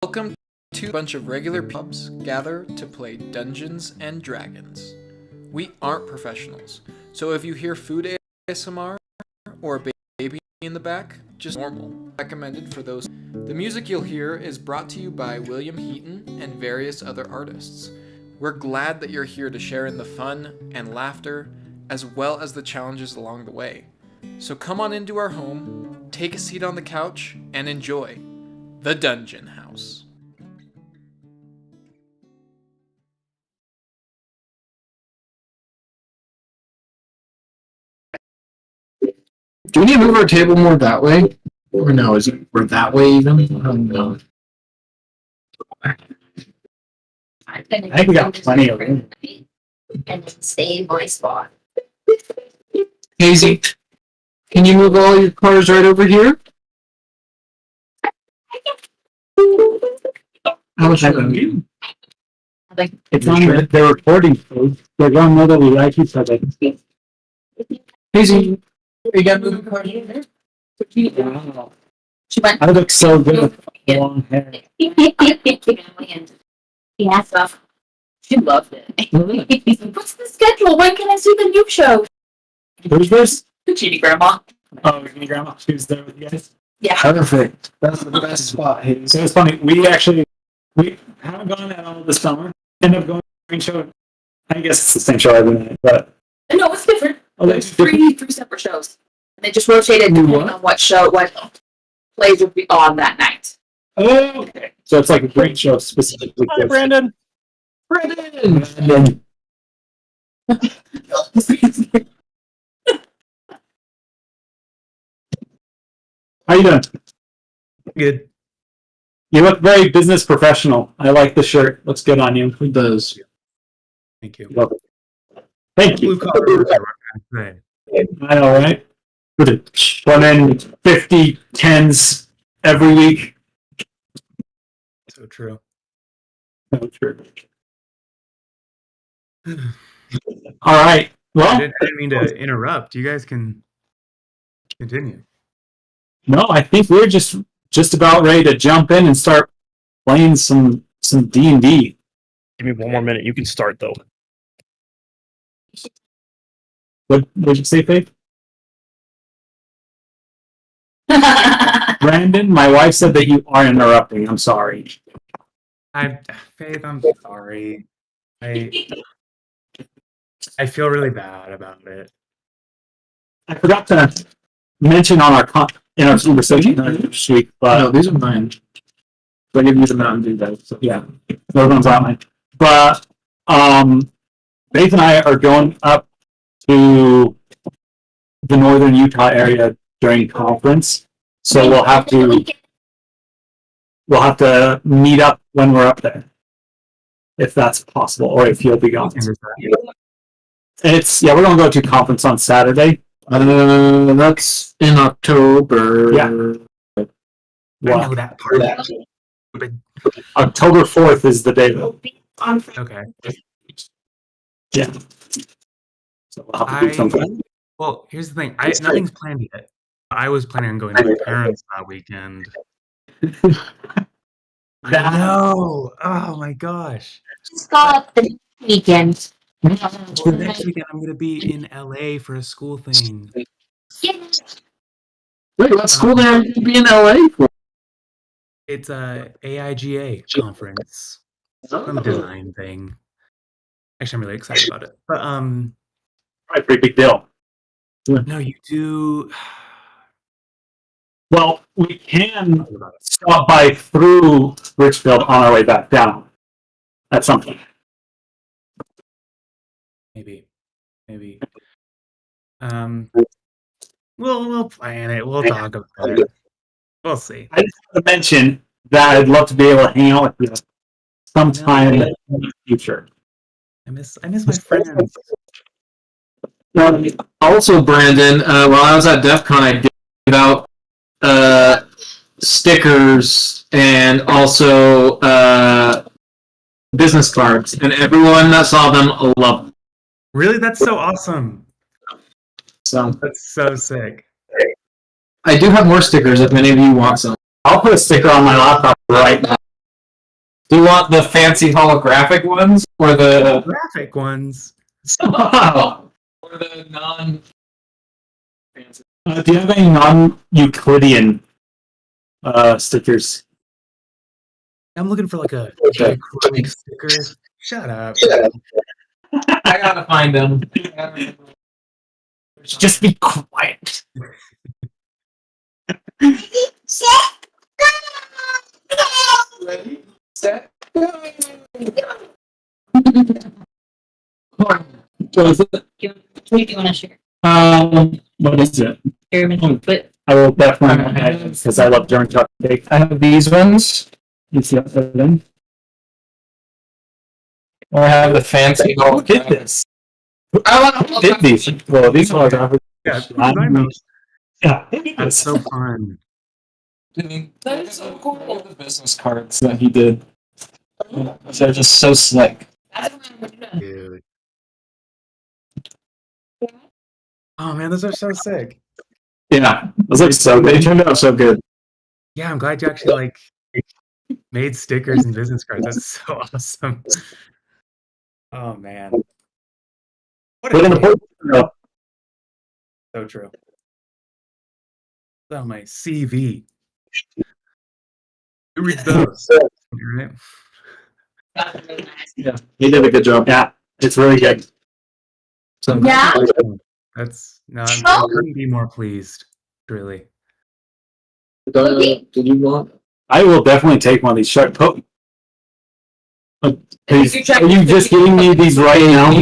Welcome to a bunch of regular pubs gather to play Dungeons and Dragons. We aren't professionals, so if you hear food ASMR or a baby in the back, just normal. Recommended for those. The music you'll hear is brought to you by William Heaton and various other artists. We're glad that you're here to share in the fun and laughter, as well as the challenges along the way. So come on into our home, take a seat on the couch, and enjoy the Dungeon House. Do we need to move our table more that way? Or no, is it we're that way even? I don't know. I think we got plenty of room. And stay in my spot. Hazy, can you move all your cars right over here? How much time you? It's on the recording page. They're going to know that we like each other. Hazy, you got moving cars over there? Wow. She went. I look so good with long hair. Yeah, stuff. She loved it. What's the schedule? When can I see the new show? Who's this? The Cheaty Grandma. Oh, your grandma. She was there with you guys. Yeah. Perfect. That's the best spot, Hazy. So it's funny. We haven't gone at all this summer. End up going to the green show. I guess it's the same show every night, but No, it's different. oh, There's three separate shows. And they just rotated depending on what plays would be on that night. Oh, okay. So it's like a green show specifically. Hi, Brandon. Brandon. Brandon. How you doing? Good. You look very business professional. I like the shirt. Looks good on you. It does. Thank you. Love it. Thank you. Blue collar. Right. I know, right? One in 50 tens every week. So true. Oh, true. All right. I Well, didn't mean to interrupt. You guys can continue. no, I think we're just about ready to jump in and start playing some D&D. Give me one more minute. You can start though. What did you say, Faith? Brandon, my wife said that you are interrupting. I'm sorry. Faith, I'm sorry. I feel really bad about it. I forgot to mention on our conversation this week, but No, these are mine. I give you the Mountain Dew though. So yeah, those ones are mine. But Faith and I are going up to the northern Utah area during conference, so we'll have to meet up when we're up there, if that's possible, or if you'll be gone. We're gonna go to conference on Saturday. That's in October. Yeah. I know that part. But, October 4th is the day. okay. Yeah. So we'll have to do something. Well, here's the thing. Nothing's planned yet. I was planning on going to my parents that weekend. I know. Oh my gosh. Just got the weekend. Well, next weekend I'm gonna be in LA for a school thing. Yeah. Wait, what school did I be in LA for? It's a AIGA conference. Some design thing. Actually, I'm really excited about it. But Probably a pretty big deal. no, you do. Well, we can stop by through Richfield on our way back down. That's something. Maybe. We'll plan it. We'll talk about it. We'll see. I just want to mention that I'd love to be able to hang out with you sometime in the future. I miss my friends. Also, Brandon, while I was at DEF CON, I did give out stickers and also business cards, and everyone that saw them loved them. Really, that's so awesome. So That's so sick. I do have more stickers if any of you want some. I'll put a sticker on my laptop right now. Do you want the fancy holographic ones or the Graphic ones. or the non fancy? Do you have any non-Euclidean stickers? I'm looking for like a acrylic sticker. Shut up. I gotta find them. Just be quiet. Ready, set, go. What is it? What do you want to share? What is it? But I will definitely have because I love German chocolate cake. I have these ones. You see that then? Or I have the fancy Who did this? I Did these? Well, these are graphics. Yeah, design those. Yeah, That's so fun. That is so cool. The business cards that he did. They're just so slick. Dude. Oh man, those are so sick. Yeah, those look so. They turned out so good. Yeah, I'm glad you actually like made stickers and business cards. That's so awesome. Oh man. What But in a the game. book, So true. Oh, my CV. Who reads those? Right? yeah, he did a good job. Yeah, it's really good. So, Yeah. That's no, I couldn't be more pleased. Really. Did you want? I will definitely take one of these sharp. Are If you check- you just giving me these right now?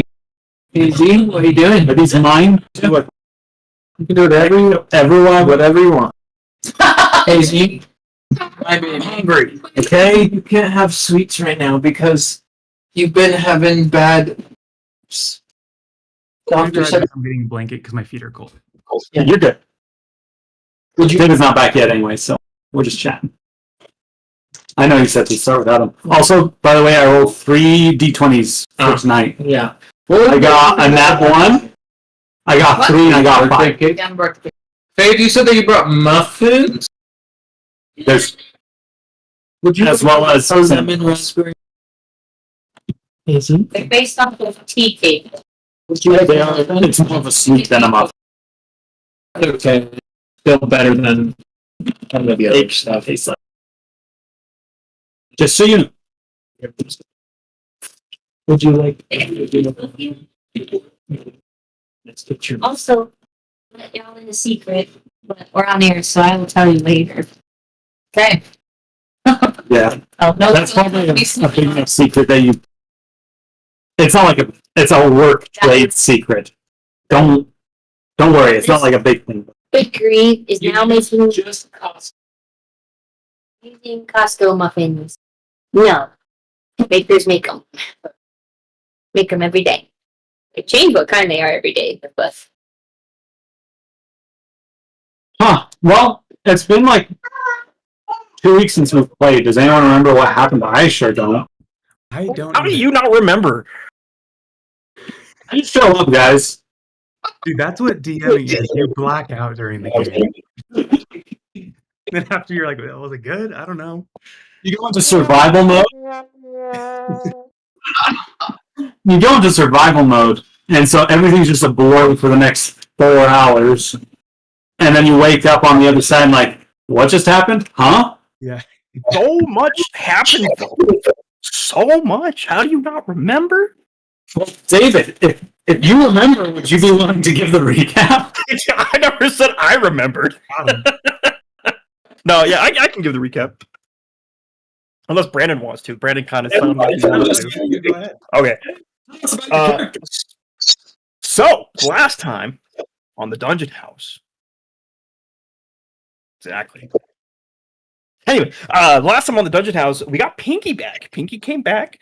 Easy. What are you doing? Are these mine? You can do it everyone, whatever you want. Hazy. I'm hungry. Okay. You can't have sweets right now because you've been having bad. Doctor said. I'm getting a blanket because my feet are cold. Yeah, you're good. Would you? David's not back yet anyway, so we're just chatting. I know you said to start without him. Also, by the way, I rolled 3 d20s for tonight. Yeah. I got a nat 1. I got What? 3 and I got 5. Yeah, birthday. Faye, you said that you brought muffins. There's Would you as well as cinnamon raspberry? Hazy. They're based off of tea cake. Would you like? they are, it's more of a sweet than a muffin. Okay. Still better than some of the other stuff. Tastes like. Just so you know. Would you like? Let's get your. Also, let y'all in a secret, but we're on air, so I will tell you later. Okay. Yeah, Oh, no, that's probably a big enough secret that you. It's not like it's a work trade secret. Don't worry, it's not like a big thing. Bakery is now making Just cost. Costco muffins. No, bakers make them. Make them every day. They change what kind they are every day, but Huh. Well, it's been like 2 weeks since we've played. Does anyone remember what happened? I sure don't. I don't. How do either. you not remember? I just show up, guys. Dude, that's what DMing is. You black out during the game. Then after you're like, was it good? I don't know. You go into survival mode. You go into survival mode, and so everything's just a blur for the next 4 hours. And then you wake up on the other side, like, what just happened? Huh? Yeah. So much happened, though. So much. How do you not remember? Well, David, if you remember, would you be willing to give the recap? I never said I remembered. No, yeah, I can give the recap. Unless Brandon wants to. Brandon kind of sounded like he wanted to. You go ahead. Okay. So, last time on the Dungeon House. Exactly. Anyway, last time on the Dungeon House, we got Pinky back. Pinky came back.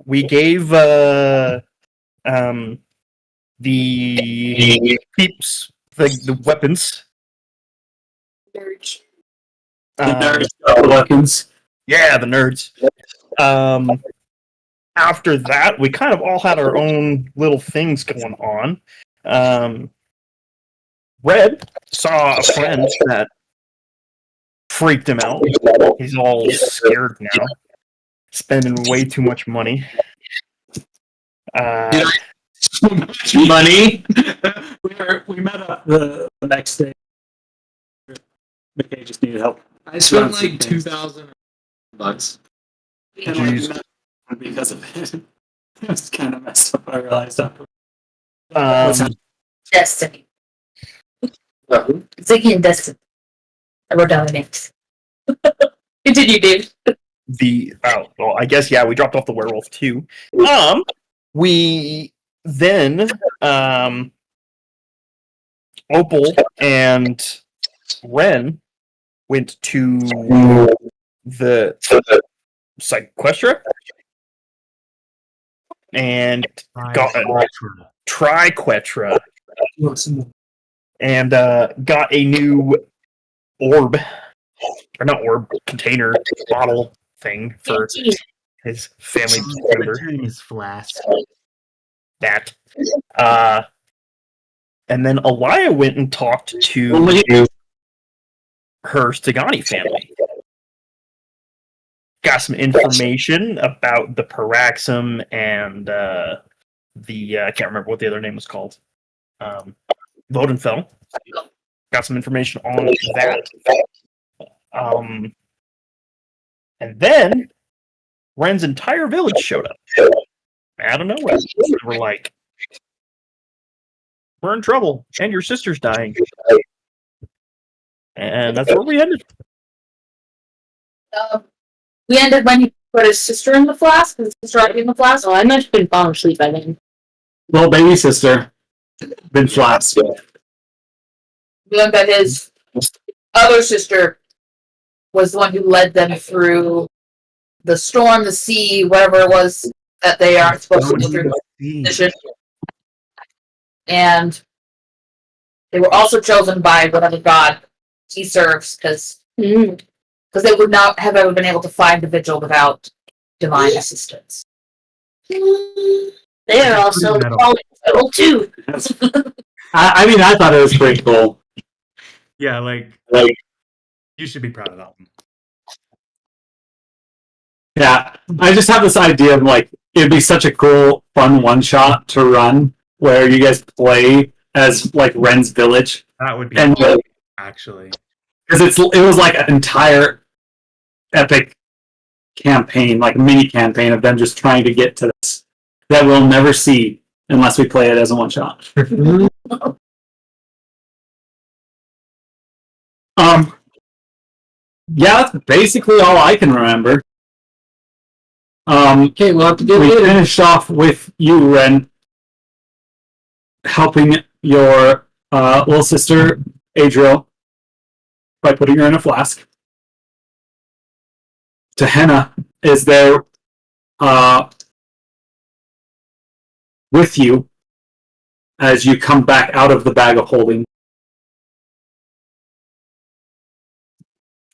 We gave the peeps the weapons. nerds. The weapons. Yeah, the nerds. After that, we kind of all had our own little things going on. Red saw a friend that freaked him out. He's all scared now. spending way too much money. So much money. We met up the next day. McKay just needed help. I spent like $2,000. And like, we met because of it. It was kind of messed up, I realized after. Destiny. Ziggy and Destiny. I wrote down the names. Continue, Dave. I guess we dropped off the werewolf too. We then Opal and Ren went to the Sequestra and got a Triquetra and got a new orb, or not orb, container, bottle thing for his family member. His flask. That. And then Alia went and talked to her Stegani family. Got some information about the Paraxum and the I can't remember what the other name was called. Vodenfell. Got some information on that. And then Ren's entire village showed up. Out of nowhere. We're like, we're in trouble, and your sister's dying. And that's where we ended. We ended when he put his sister in the flask. His sister already in the flask. Oh, I must have been falling asleep by then. Little baby sister. Been flaps. We learned that his other sister was the one who led them through the storm, the sea, whatever it was that they aren't supposed to go through the mission. And they were also chosen by whatever god he serves, because they would not have ever been able to find the vigil without divine assistance. They are also fallen too. I mean, I thought it was pretty cool. Yeah, like you should be proud of that one. Yeah, I just have this idea of like it'd be such a cool, fun one shot to run where you guys play as like Ren's Village, That would be and cool, actually. because it was like an entire epic campaign, like mini campaign of them just trying to get to this that we'll never see unless we play it as a one shot. Yeah, that's basically all I can remember. Okay, we'll have to do We it. finished off with you, Ren, helping your little sister, Adriel, by putting her in a flask. Tehenna is there with you as you come back out of the bag of holding.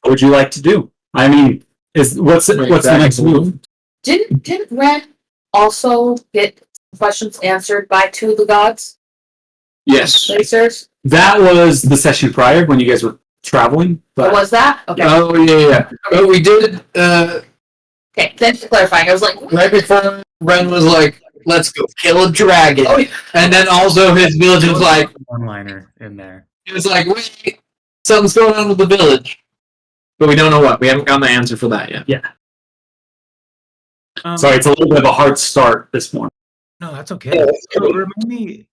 What would you like to do? I mean, what's the next move? Didn't Ren also get questions answered by two of the gods? Yes. Lacers? That was the session prior when you guys were traveling. But Was that? Okay. Oh, yeah. But we did, Okay, thanks for clarifying. I was like, right before Ren was like, let's go kill a dragon. Oh, yeah. And then also his village was like, One-liner in there. he was like, wait, something's going on with the village. But we don't know what. We haven't gotten the answer for that yet. sorry, it's a little bit of a hard start this morning. No, that's okay. So remind me.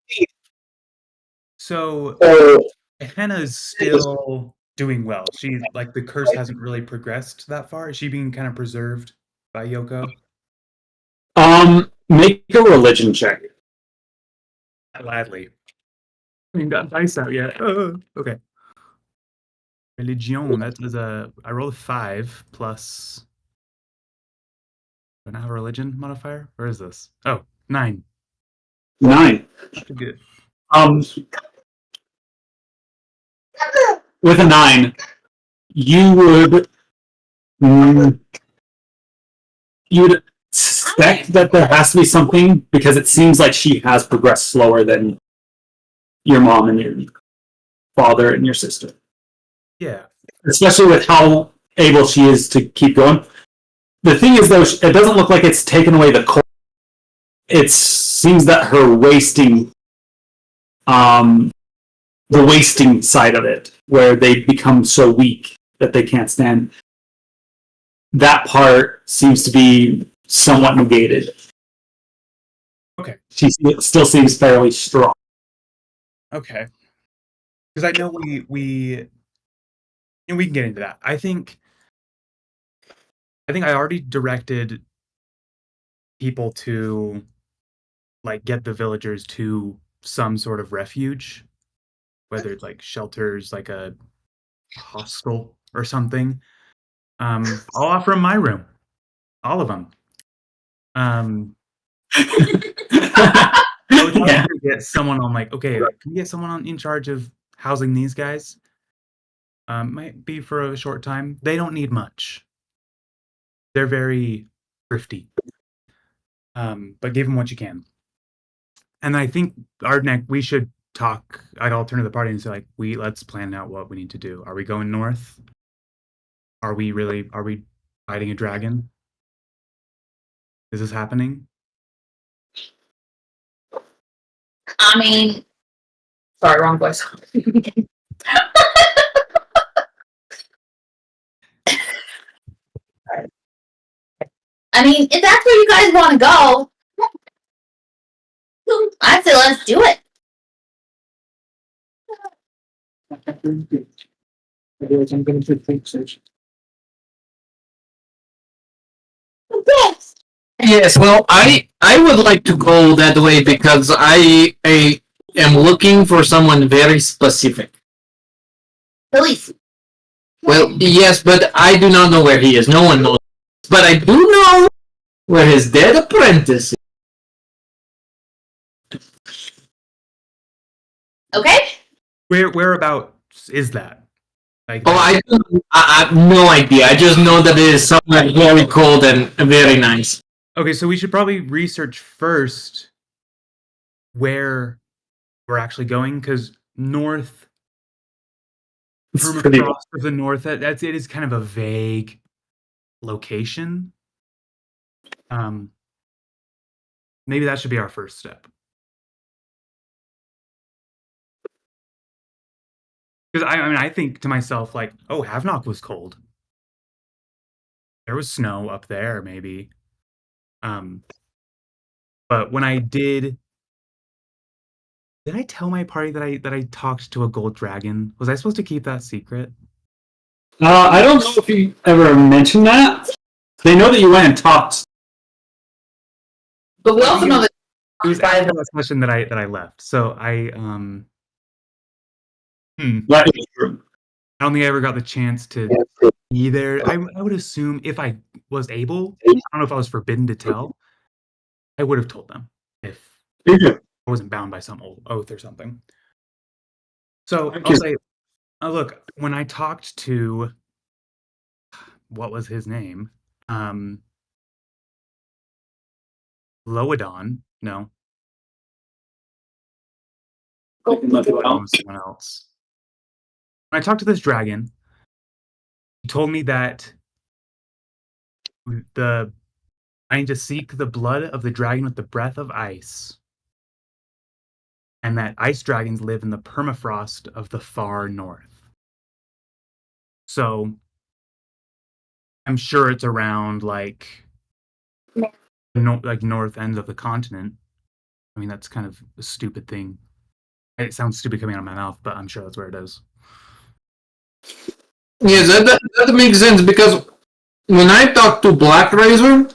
So Hannah's still doing well. She like the curse hasn't really progressed that far. Is she being kind of preserved by Yoko? Make a religion check. Gladly. I haven't got dice out yet. Okay. Religion. That is I rolled a 5 plus. Do I not have a religion modifier? Where is this? Oh, 9. 9. Good. With a 9, you would you'd suspect that there has to be something because it seems like she has progressed slower than your mom and your father and your sister. Yeah. Especially with how able she is to keep going. the thing is, though, it doesn't look like it's taken away the cold. It seems that her wasting, the wasting side of it, where they become so weak that they can't stand, that part seems to be somewhat negated. Okay. She still seems fairly strong. Okay. Because I know we can get into that. I think I already directed people to like get the villagers to some sort of refuge, whether it's like shelters, like a hostel or something. I'll offer them my room, all of them. I would love to get someone on like, okay, can we get someone on in charge of housing these guys? Might be for a short time. They don't need much. They're very thrifty. But give them what you can. And I think we should talk. I'll turn to the party and say, like, let's plan out what we need to do. Are we going north? Are we fighting a dragon? Is this happening? I mean, sorry, wrong voice. I mean, if that's where you guys want to go, I say let's do it. Yes. Yes, well, I would like to go that way because I am looking for someone very specific. Elise. Well, yes, but I do not know where he is. No one knows. But I do know where his dead apprentice is. Okay. Whereabouts is that? Like, Oh, I have no idea. I just know that it is somewhere very cold and very nice. okay, so we should probably research first where we're actually going, because north, It's pretty. permafrost of the north, it is kind of a vague location. Maybe that should be our first step. Because I think to myself, like, oh, Havnock was cold. There was snow up there, maybe. But when I did I tell my party that I talked to a gold dragon? Was I supposed to keep that secret? I don't know if you ever mentioned that. They know that you went and talked. But we also know that It was after that session that I left. So I That is true. I don't think I ever got the chance to be there. I would assume if I was able, I don't know if I was forbidden to tell, I would have told them if I wasn't bound by some old oath or something. So I'll say, look, when I talked to, what was his name? Loadon? No. Someone else. When I talked to this dragon, he told me that I need to seek the blood of the dragon with the breath of ice, and that ice dragons live in the permafrost of the far north. So I'm sure it's around like north ends of the continent. I mean, that's kind of a stupid thing. It sounds stupid coming out of my mouth, but I'm sure that's where it is. Yes, that makes sense because when I talked to Black Razor,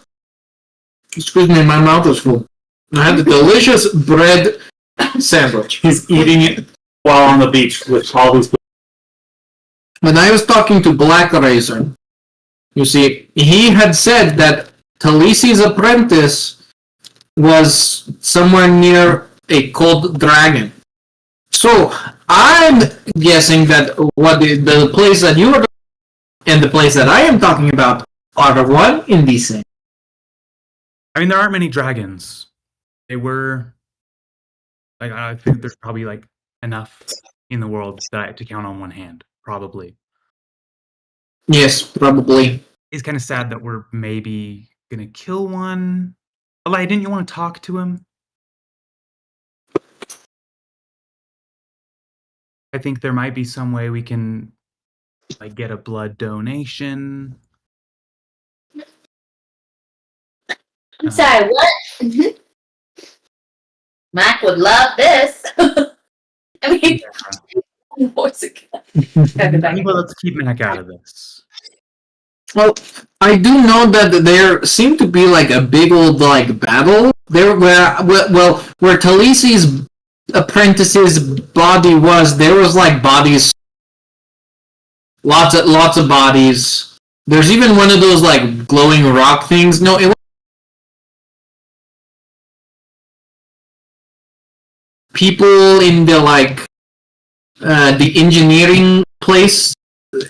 excuse me, my mouth is full. I had a delicious bread sandwich. He's eating it while on the beach with all these. When I was talking to Black Razor, you see, he had said that Talisi's apprentice was somewhere near a cold dragon. So I'm guessing that the place that you are and the place that I am talking about are one in the same. I mean, there aren't many dragons. They were like, I think there's probably like enough in the world to count on one hand, probably. Yes, probably. He's kind of sad that we're maybe gonna kill one. Alia, didn't you want to talk to him? I think there might be some way we can like get a blood donation. I'm sorry, what? Mac would love this. I mean, voice again. Well, let's keep Mac out of this. Well, I do know that there seemed to be like a big old like battle there where Talisi's apprentice's body was. There was like bodies, lots of bodies. There's even one of those like glowing rock things. No, it was people in the like the engineering place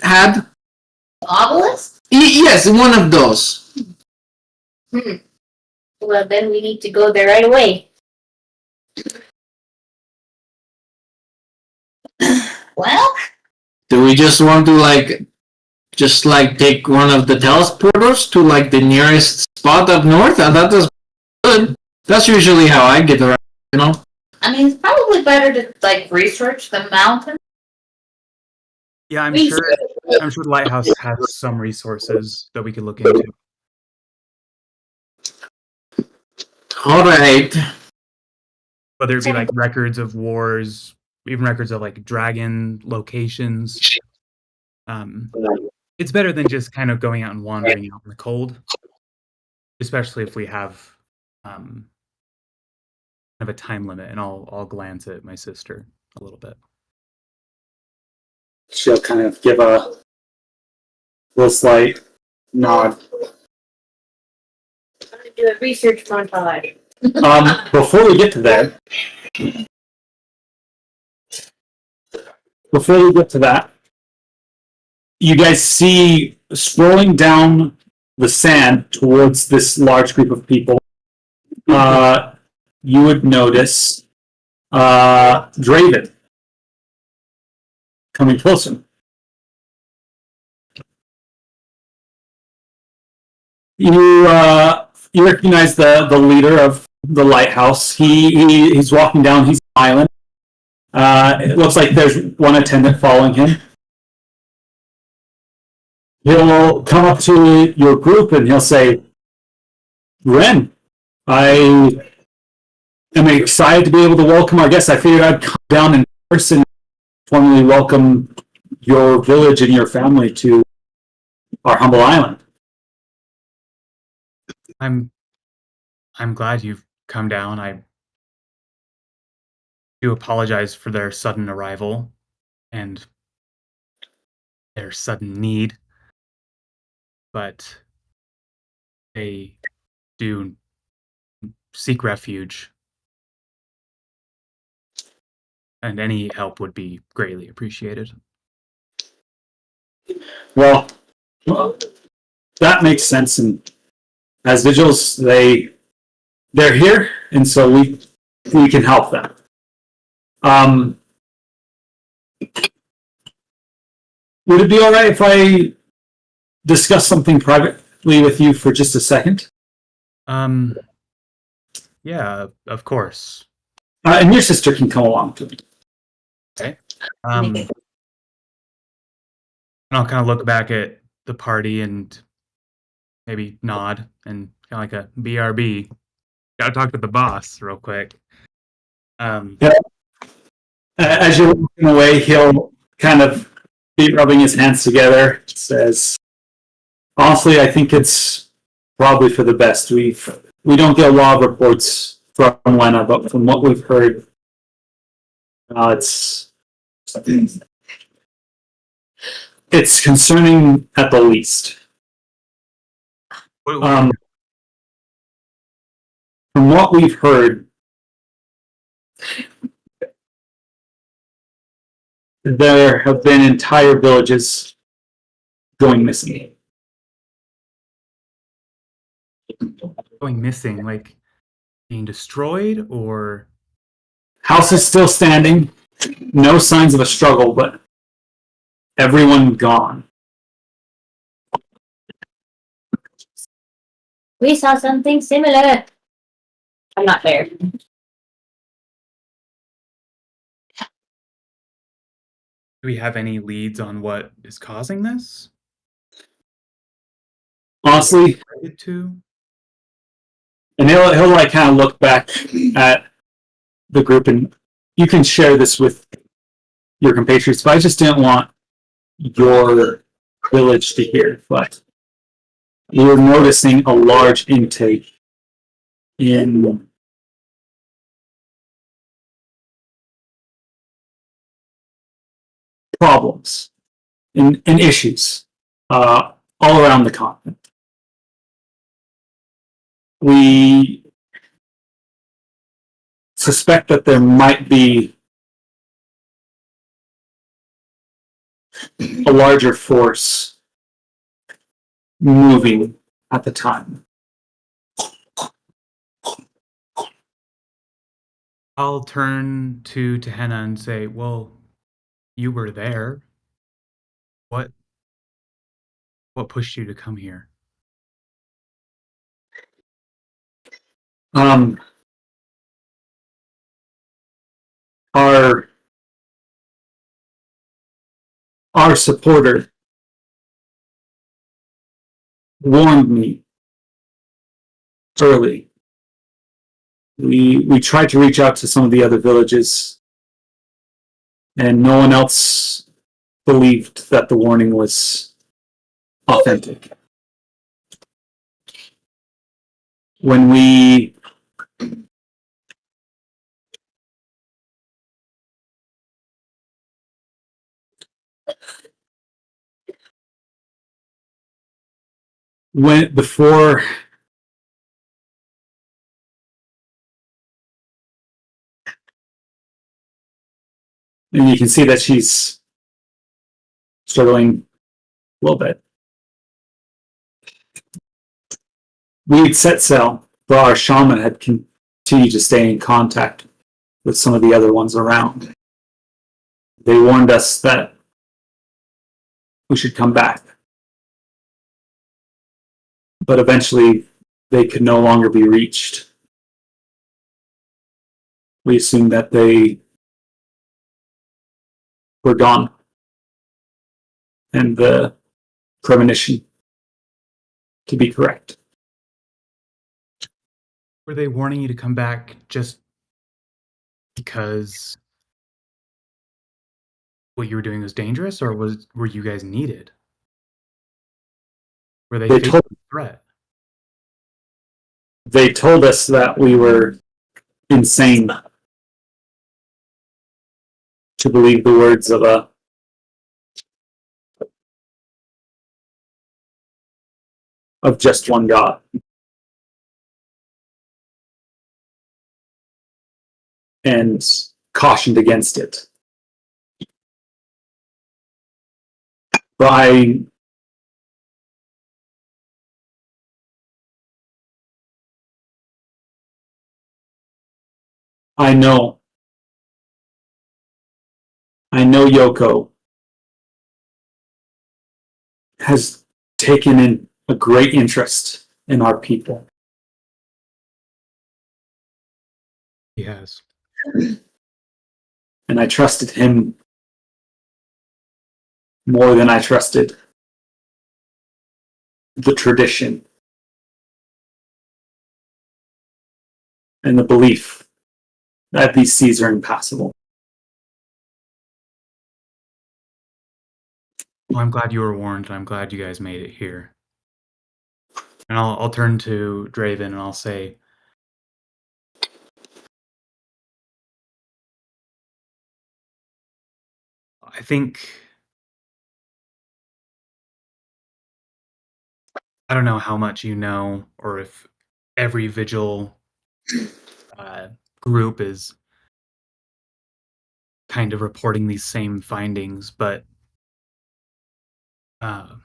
had. Obelisk? Yes, one of those. Well, then we need to go there right away. Well, Do we just want to take one of the teleporters to like the nearest spot up north? That is good. That's usually how I get around, you know? I mean, it's probably better to like research the mountain. Yeah, I'm sure the lighthouse has some resources that we could look into. Alright. Whether it be like records of wars, even records of like dragon locations. It's better than just kind of going out and wandering out in the cold. Especially if we have kind of a time limit, and I'll glance at my sister a little bit. She'll kind of give a little slight nod. I'm gonna do a research montage. Before we get to that, you guys see scrolling down the sand towards this large group of people. You would notice Draven coming closer. You recognize the leader of the lighthouse. He's walking down. He's smiling. It looks like there's one attendant following him. He'll come up to your group and he'll say, "Ren, I am excited to be able to welcome our guests. I figured I'd come down in person, formally welcome your village and your family to our humble island." I'm glad you've come down. I do apologize for their sudden arrival and their sudden need, but they do seek refuge, and any help would be greatly appreciated. Well, that makes sense. And as vigils, they're here, and so we can help them. Would it be all right if I discuss something privately with you for just a second? Yeah, of course. And your sister can come along to me. Okay. And I'll kind of look back at the party and maybe nod and kind of like a BRB. Gotta talk to the boss real quick. As you're walking away, he'll kind of be rubbing his hands together. Says, "Honestly, I think it's probably for the best. We don't get a lot of reports from Lena, but from what we've heard, it's concerning at the least." From what we've heard, there have been entire villages going missing. Going missing, like being destroyed, or House is still standing. No signs of a struggle, but everyone gone. We saw something similar. I'm not there. Do we have any leads on what is causing this? Honestly, Related to? and he'll like kind of look back at the group, and you can share this with your compatriots, but I just didn't want your village to hear. But you're noticing a large intake in problems, in issues, all around the continent. We suspect that there might be a larger force moving at the time. I'll turn to Tehenna and say, well, you were there. What pushed you to come here? Our supporter warned me early. We tried to reach out to some of the other villages, and no one else believed that the warning was authentic. When we went before and you can see that she's struggling a little bit. We'd set sail, but our shaman had continued to stay in contact with some of the other ones around. They warned us that we should come back. But eventually, they could no longer be reached. We assumed that they were gone. And the premonition to be correct. Were they warning you to come back just because what you were doing was dangerous, or were you guys needed? Were they facing a threat? They told us that we were insane to believe the words of just one God. And cautioned against it. But I know Yoko has taken in a great interest in our people. He has. And I trusted him more than I trusted the tradition and the belief that these seas are impassable. Well, I'm glad you were warned, and I'm glad you guys made it here. And I'll turn to Draven and I'll say, I think, I don't know how much you know, or if every vigil group is kind of reporting these same findings, but the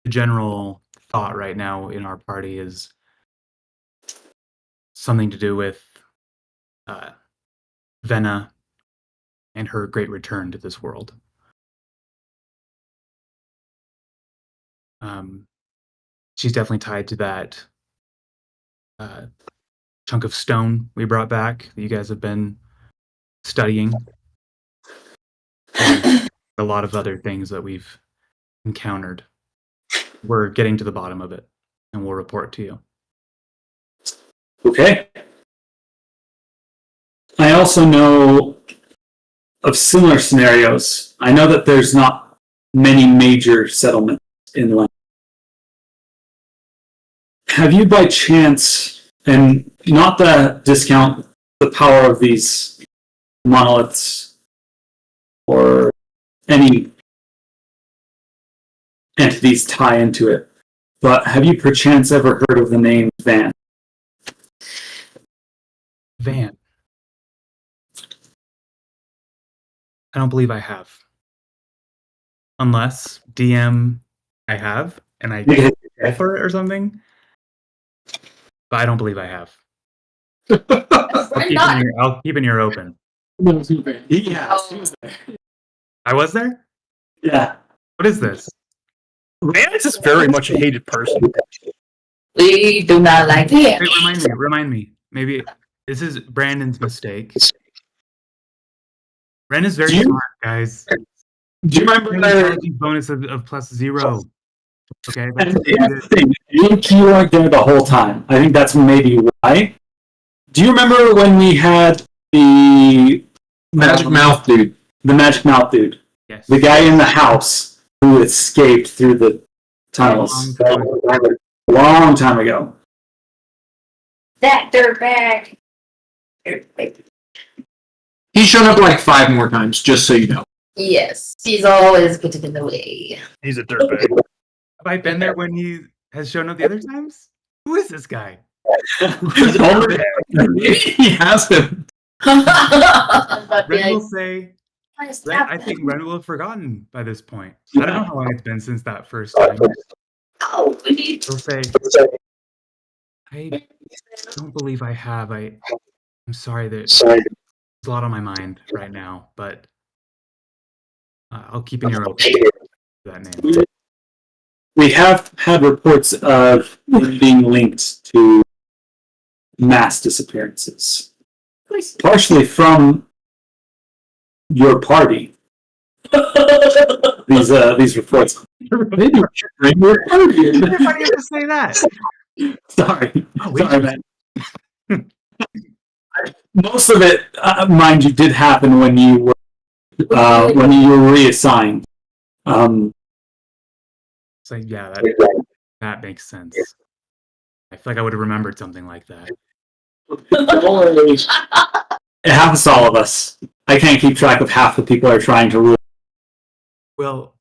general thought right now in our party is something to do with Venna and her great return to this world. she's definitely tied to that chunk of stone we brought back that you guys have been studying. And a lot of other things that we've encountered. We're getting to the bottom of it, and we'll report to you. Okay. I also know of similar scenarios. I know that there's not many major settlements inland. Have you by chance, and not to discount the power of these monoliths or any entities tie into it, but have you perchance ever heard of the name Van? Van. I don't believe I have. Unless DM I have, and I Yeah. roll for it or something. But I don't believe I have. I'll keep an ear open. Yeah. I was there? Yeah. What is this? Vance is very much a hated person. We do not like Wait, him. remind me. Maybe this is Brandon's mistake. Ren is very smart, guys. Do you remember Intelligence bonus of +0. Okay, And the thing, you weren't there the whole time. I think that's maybe why. Do you remember when we had the Magic Mouth dude. The Magic Mouth dude? yes. The guy in the house who escaped through the tunnels a long time ago. That dirtbag. He's shown up like 5 more times, just so you know. Yes, he's always getting in the way. He's a dirtbag. Have I been there when he has shown up the other times? Who is this guy? He has been. Ren will say. I think Ren will have forgotten by this point. I don't know how long it's been since that first time. Oh, we need He'll say, I don't believe I have. I'm sorry. There's a lot on my mind right now, but I'll keep an ear open for that name. We have had reports of him being linked to mass disappearances, partially from your party. These reports. Maybe Why do you have to say that? Sorry, Oh, sorry, man. Most of it, mind you, did happen when you were reassigned. So yeah, that makes sense. I feel like I would have remembered something like that. It happens to all of us. I can't keep track of half the people are trying to rule. Well,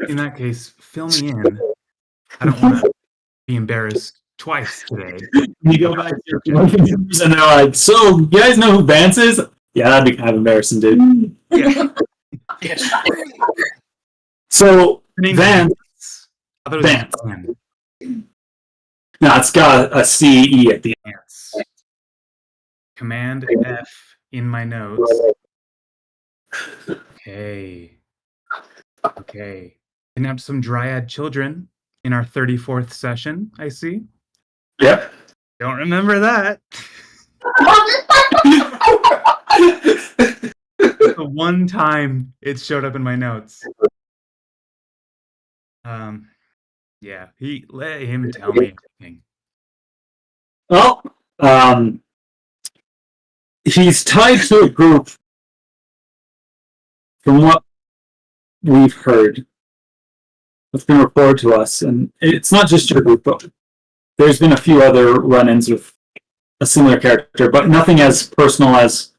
in that case, fill me in. I don't want to be embarrassed twice today. You go back to your and they're like, "So, you guys know who Vance is?" Yeah, that'd be kind of embarrassing, dude. Yeah. So, Name Vance. Other than Vance. Van. No, it's got a CE at the end. Vance. Command F in my notes. Okay. Kidnapped some dryad children in our 34th session, I see. Yep. Don't remember that. The one time it showed up in my notes. Yeah, let him tell me everything. Well, he's tied to a group, from what we've heard, what's been reported to us, and it's not just your group, but there's been a few other run-ins with a similar character, but nothing as personal as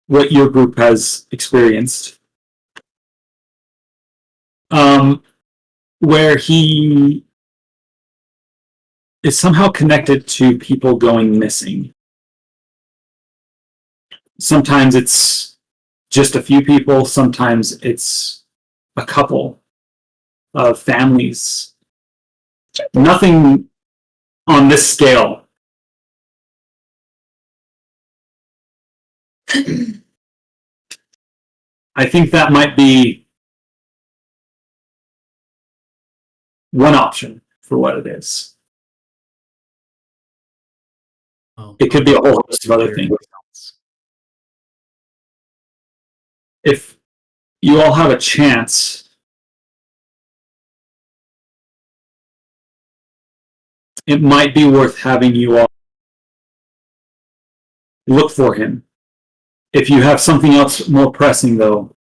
what your group has experienced. Where he is somehow connected to people going missing. Sometimes it's just a few people, sometimes it's a couple of families. Nothing on this scale. I think that might be one option for what it is. Well, It could be a whole host of other things. If you all have a chance, it might be worth having you all look for him. If you have something else more pressing, though,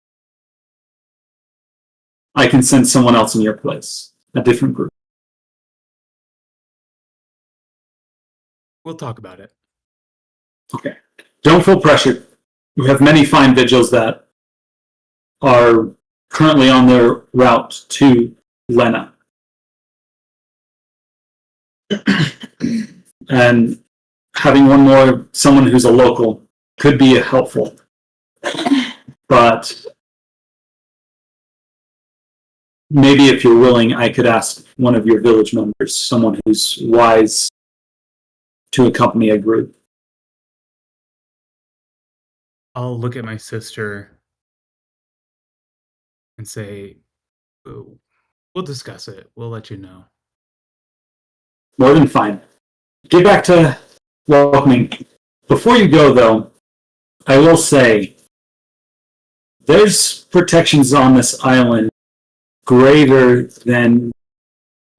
I can send someone else in your place, a different group. We'll talk about it. Okay. Don't feel pressured. We have many fine vigils that are currently on their route to Lena. And having one more, someone who's a local, could be helpful. But maybe if you're willing, I could ask one of your village members, someone who's wise, to accompany a group. I'll look at my sister and say, "Oh, we'll discuss it. We'll let you know." More than fine. Get back to welcoming. Before you go, though, I will say there's protections on this island greater than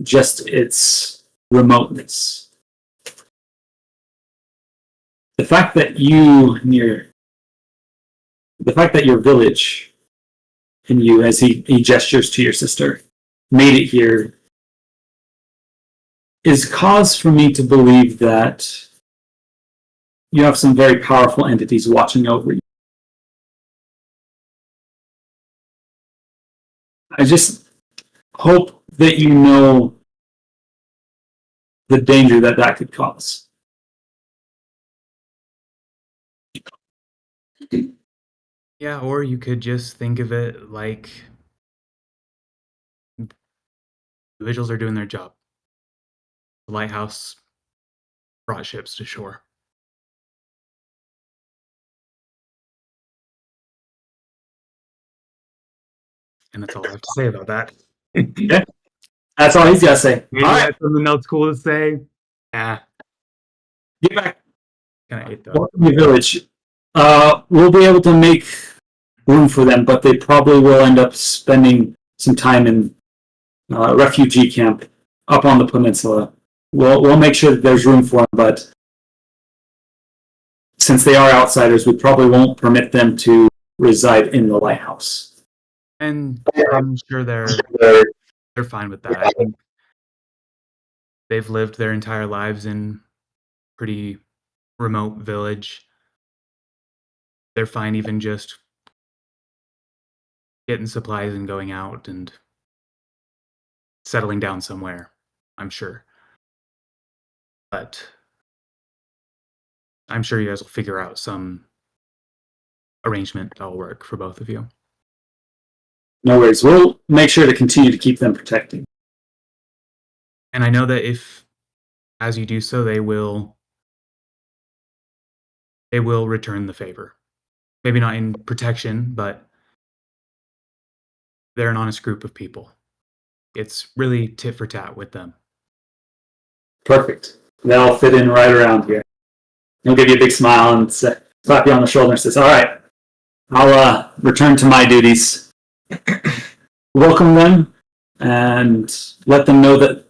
just its remoteness. The fact that your village and you, as he gestures to your sister, made it here is cause for me to believe that you have some very powerful entities watching over you. I just hope that you know the danger that that could cause. Yeah, or you could just think of it like the vigils are doing their job. The lighthouse brought ships to shore. And that's all I have to say about that. Okay? That's all he's got to say. Maybe All right, that's something else cool to say. get back. Kind of ate though. Welcome to the village. We'll be able to make room for them, but they probably will end up spending some time in refugee camp up on the peninsula. We'll make sure that there's room for them, but since they are outsiders, we probably won't permit them to reside in the lighthouse. And I'm sure they're fine with that. I think they've lived their entire lives in pretty remote village. They're fine even just getting supplies and going out and settling down somewhere, I'm sure. But I'm sure you guys will figure out some arrangement that'll work for both of you. No worries. We'll make sure to continue to keep them protected. And I know that if, as you do so, they will return the favor. Maybe not in protection, but they're an honest group of people. It's really tit for tat with them. Perfect. They'll fit in right around here. He'll give you a big smile and slap you on the shoulder and says, "All right, I'll return to my duties." Welcome them and let them know that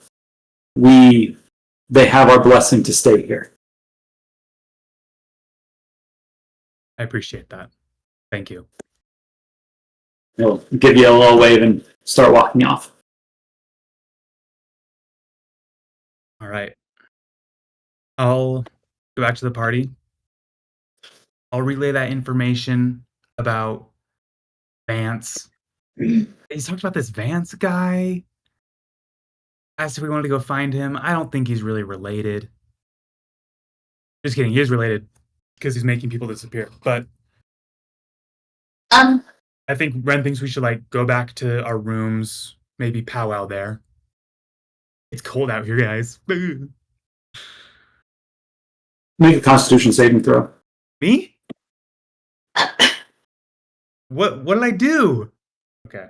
they have our blessing to stay here. I appreciate that. Thank you. He'll give you a little wave and start walking off. All right. I'll go back to the party. I'll relay that information about Vance. He's talked about this Vance guy. Asked if we wanted to go find him. I don't think he's really related. Just kidding. He is related because he's making people disappear. But I think Ren thinks we should go back to our rooms, maybe powwow there. It's cold out here, guys. Make a Constitution saving throw. Me? What did I do? Okay.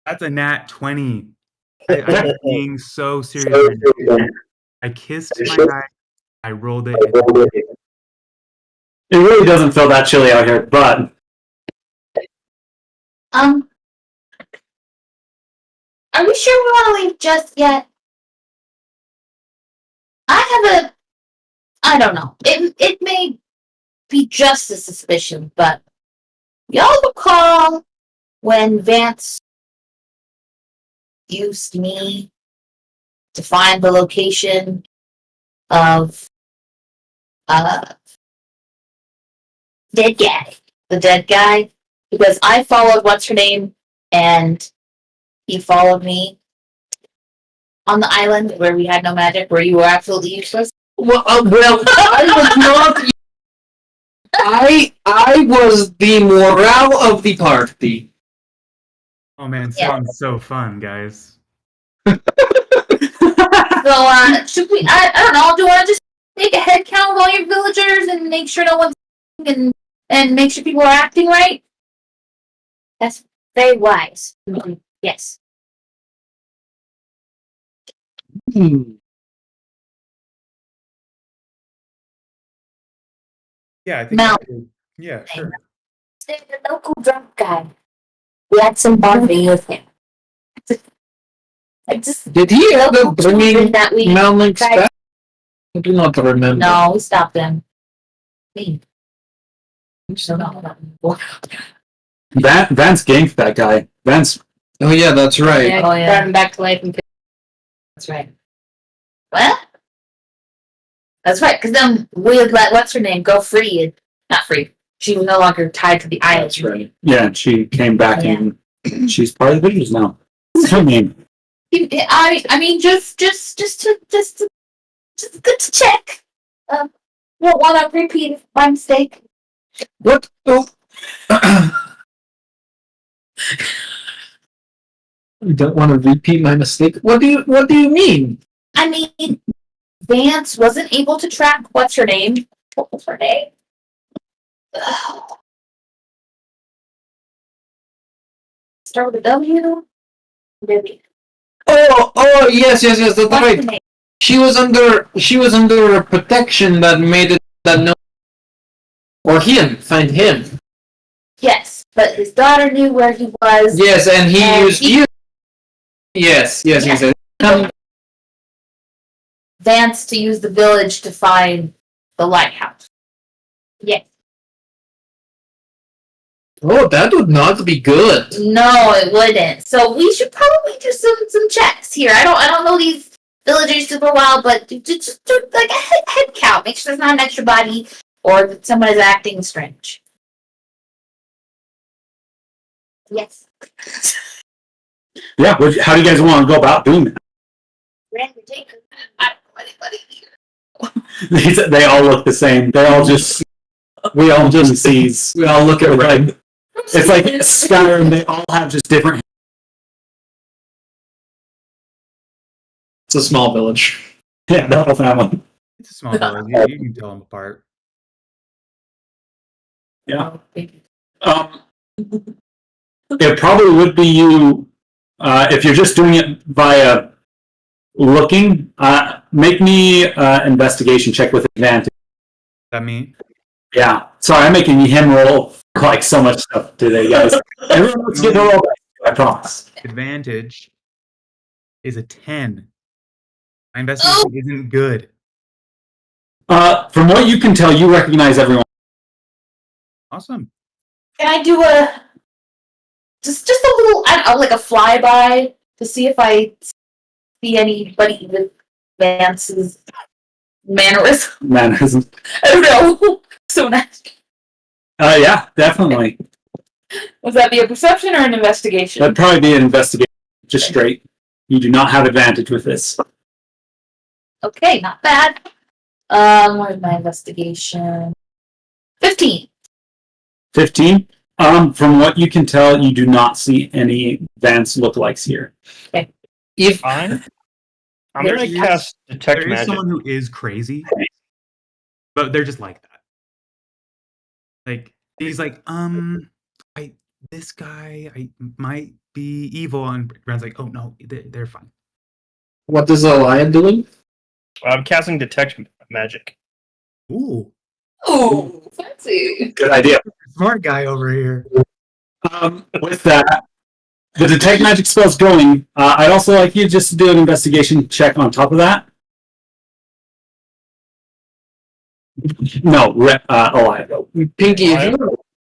That's a nat 20. I'm being so serious. I kissed my guy. I rolled it. It really doesn't feel that chilly out here, but Are we sure we want to leave just yet? I don't know. It may be just a suspicion, but y'all recall when Vance used me to find the location of dead guy. The dead guy? Because I followed what's her name and he followed me on the island where we had no magic, where you were absolutely useless. Well, I was not. I was the morale of the party. Oh man, Yeah. sounds so fun, guys. So, should we, I don't know, do you want to just make a head count of all your villagers and make sure no one's and make sure people are acting right? That's very wise. Yes. Yeah, I think. Mel. Yeah, sure. The local drunk guy. We had some bonding with him. Did he end local up bringing children that we Melnick's tried- back? I do not remember. No, we stopped him. Me. So no. Vance ganked that guy. Vance. Oh yeah, that's right. Yeah, brought him back to life and that's right. What? That's right, because then we would let what's her name go free and not free. She was no longer tied to the island. That's right. Yeah, she came back and she's part of the Villages now. What's her name? I mean, just good to check. Won't want to repeat my mistake. What? Oh. I don't want to repeat my mistake. What do you mean? I mean, Vance wasn't able to track what's her name. What was her name? Start with a W. Maybe. Oh, yes, that's What's her right. name? She was under a protection that made it that no, or find him. Yes, but his daughter knew where he was. Yes, and he And used you. Yes, he said. Vance to use the village to find the lighthouse. Yes. Oh, that would not be good. No, it wouldn't. So we should probably do some checks here. I don't know these villagers super well, but just do like a head count. Make sure there's not an extra body or that someone is acting strange. Yes. Yeah, how do you guys want to go about doing that? Randy, take her. I don't know anybody here. They all look the same. We all just sees. We all look at red. It's like Skyrim. They all have just different. It's a small village. Yeah, the whole family. It's a small village. You can tell them apart. Yeah. It probably would be you if you're just doing it via looking. Make me investigation check with advantage. That me? Yeah. Sorry, I'm making him roll like so much stuff today, guys. Everyone wants to get a roll. I promise. Advantage is a 10. My investigation isn't good. From what you can tell, you recognize everyone. Awesome. Can I do a just a little, I don't know, like a flyby to see if I see anybody with Vance's mannerism? Mannerism. I don't know. So nasty. Yeah, definitely. Was that be a perception or an investigation? That'd probably be an investigation, just straight. You do not have advantage with this. Okay, not bad. Where's my investigation? 15. 15. From what you can tell, you do not see any Vance lookalikes here. If I'm gonna cast detect There is magic. someone who is crazy, but they're just like that. Like he's like, this guy might be evil. And Ren's like, oh no, they're fine. What is Alia doing? I'm casting detect magic. Ooh, Ooh, fancy. Good idea. smart guy over here. With that, the detect magic spell's going. I'd also like you just to do an investigation check on top of that. No, Alia. Pinky,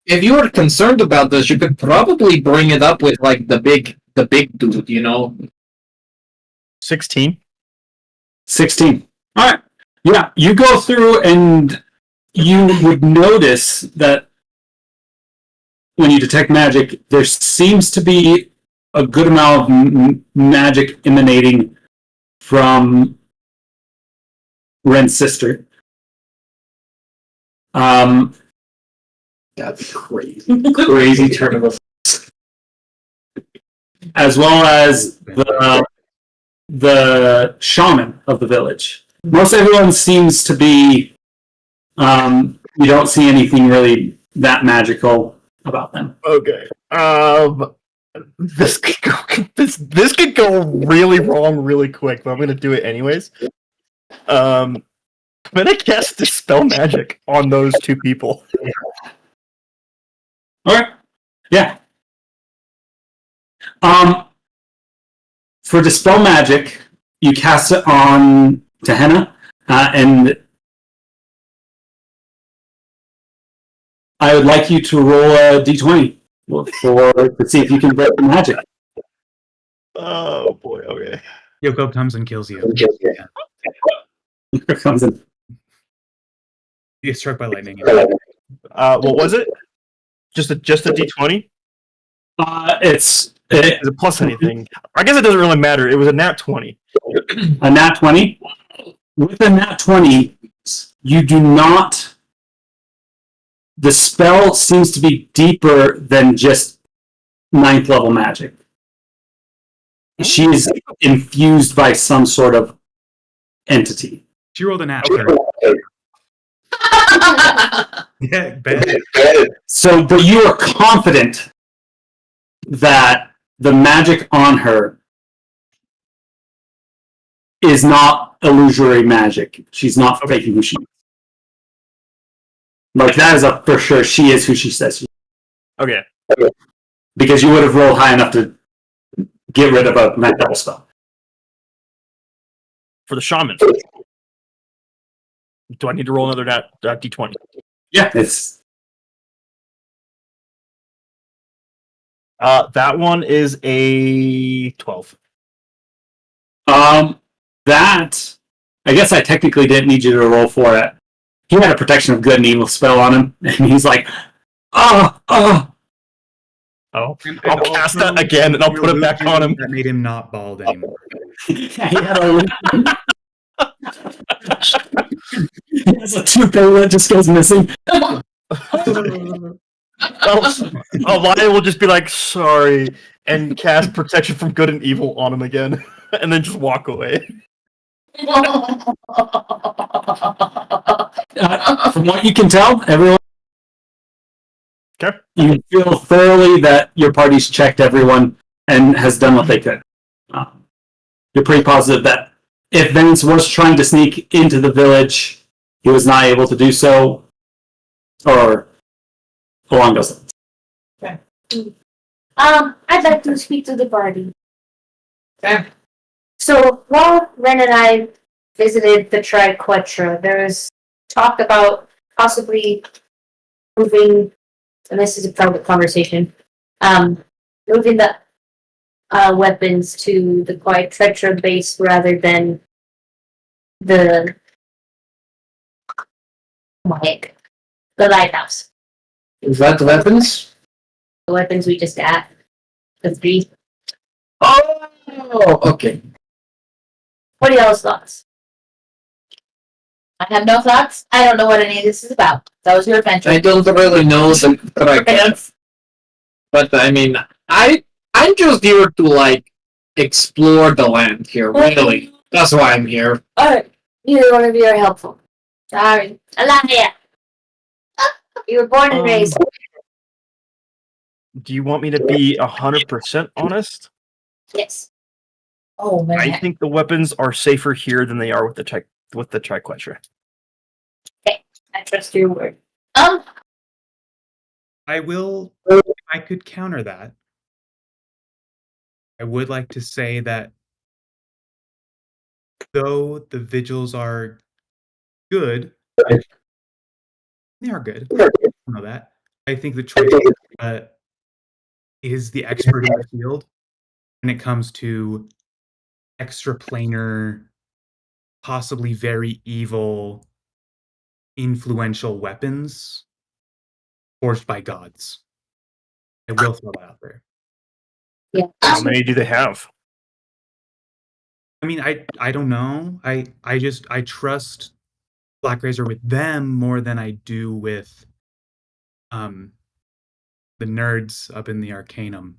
if you were concerned about this, you could probably bring it up with like the big dude, you know. 16. 16. All right. Yeah, you go through and you would notice that when you detect magic, there seems to be a good amount of magic emanating from Ren's sister. That's crazy. Crazy turn of events. As well as the shaman of the village. Most everyone seems to be. You don't see anything really that magical about them. Okay. This could go. This could go really wrong really quick, but I'm gonna do it anyways. I'm gonna cast Dispel Magic on those two people. Alright. Yeah. For Dispel Magic, you cast it on Tehenna, and I would like you to roll a d20 to see if you can break the magic. Oh boy. Okay. Yoko comes and kills you. Here comes in. You get struck by lightning. What was it? Just a D20? Is Is it plus anything? I guess it doesn't really matter. It was a nat 20. a nat 20. With a nat 20, you do not. The spell seems to be deeper than just 9th level magic. She is infused by some sort of entity. She rolled a nat. Yeah, bad. So, but you are confident that the magic on her is not illusory magic. She's not faking who she is. Like, that is a for sure. She is who she says she is. Okay. Because you would have rolled high enough to get rid of a magic spell. For the shaman. Do I need to roll another D20? Yeah, it's That one is a 12. that. I guess I technically didn't need you to roll for it. He had a protection of good and evil spell on him, and he's like, Oh, I'll cast that again and I'll put it back on him. That made him not bald anymore. he has a toupee that just goes missing. Alia will just be like, sorry, and cast protection from good and evil on him again, and then just walk away. From what you can tell, everyone. Okay. You feel thoroughly that your party's checked everyone and has done what they could. You're pretty positive that if Vance was trying to sneak into the village, he was not able to do so, or along those lines. I'd like to speak to the party. Okay. So while Ren and I visited the Triquetra, there was talk about possibly moving, and this is a private conversation, moving the weapons to the Triquetra base rather than the the lighthouse. Is that weapons? The weapons we just got. The 3. Oh, okay. What are y'all's thoughts? I have no thoughts. I don't know what any of this is about. That was your adventure. I don't really know the correct, but I mean, I'm just here to like explore the land here. Really, that's why I'm here. Alright. Neither one of you are helpful. Sorry. Alia! You were born and raised. Do you want me to be 100% honest? Yes. Oh man. I think the weapons are safer here than they are with the Triquetra. I trust your word. I will. If I could counter that, I would like to say that though the vigils are good, they are good. I know that. I think the Triquetra is the expert in the field when it comes to extraplanar, possibly very evil, influential weapons forged by gods. I will throw that out there. Yeah. How many do they have? I mean, I don't know. I trust Black Razor with them more than I do with the nerds up in the Arcanum.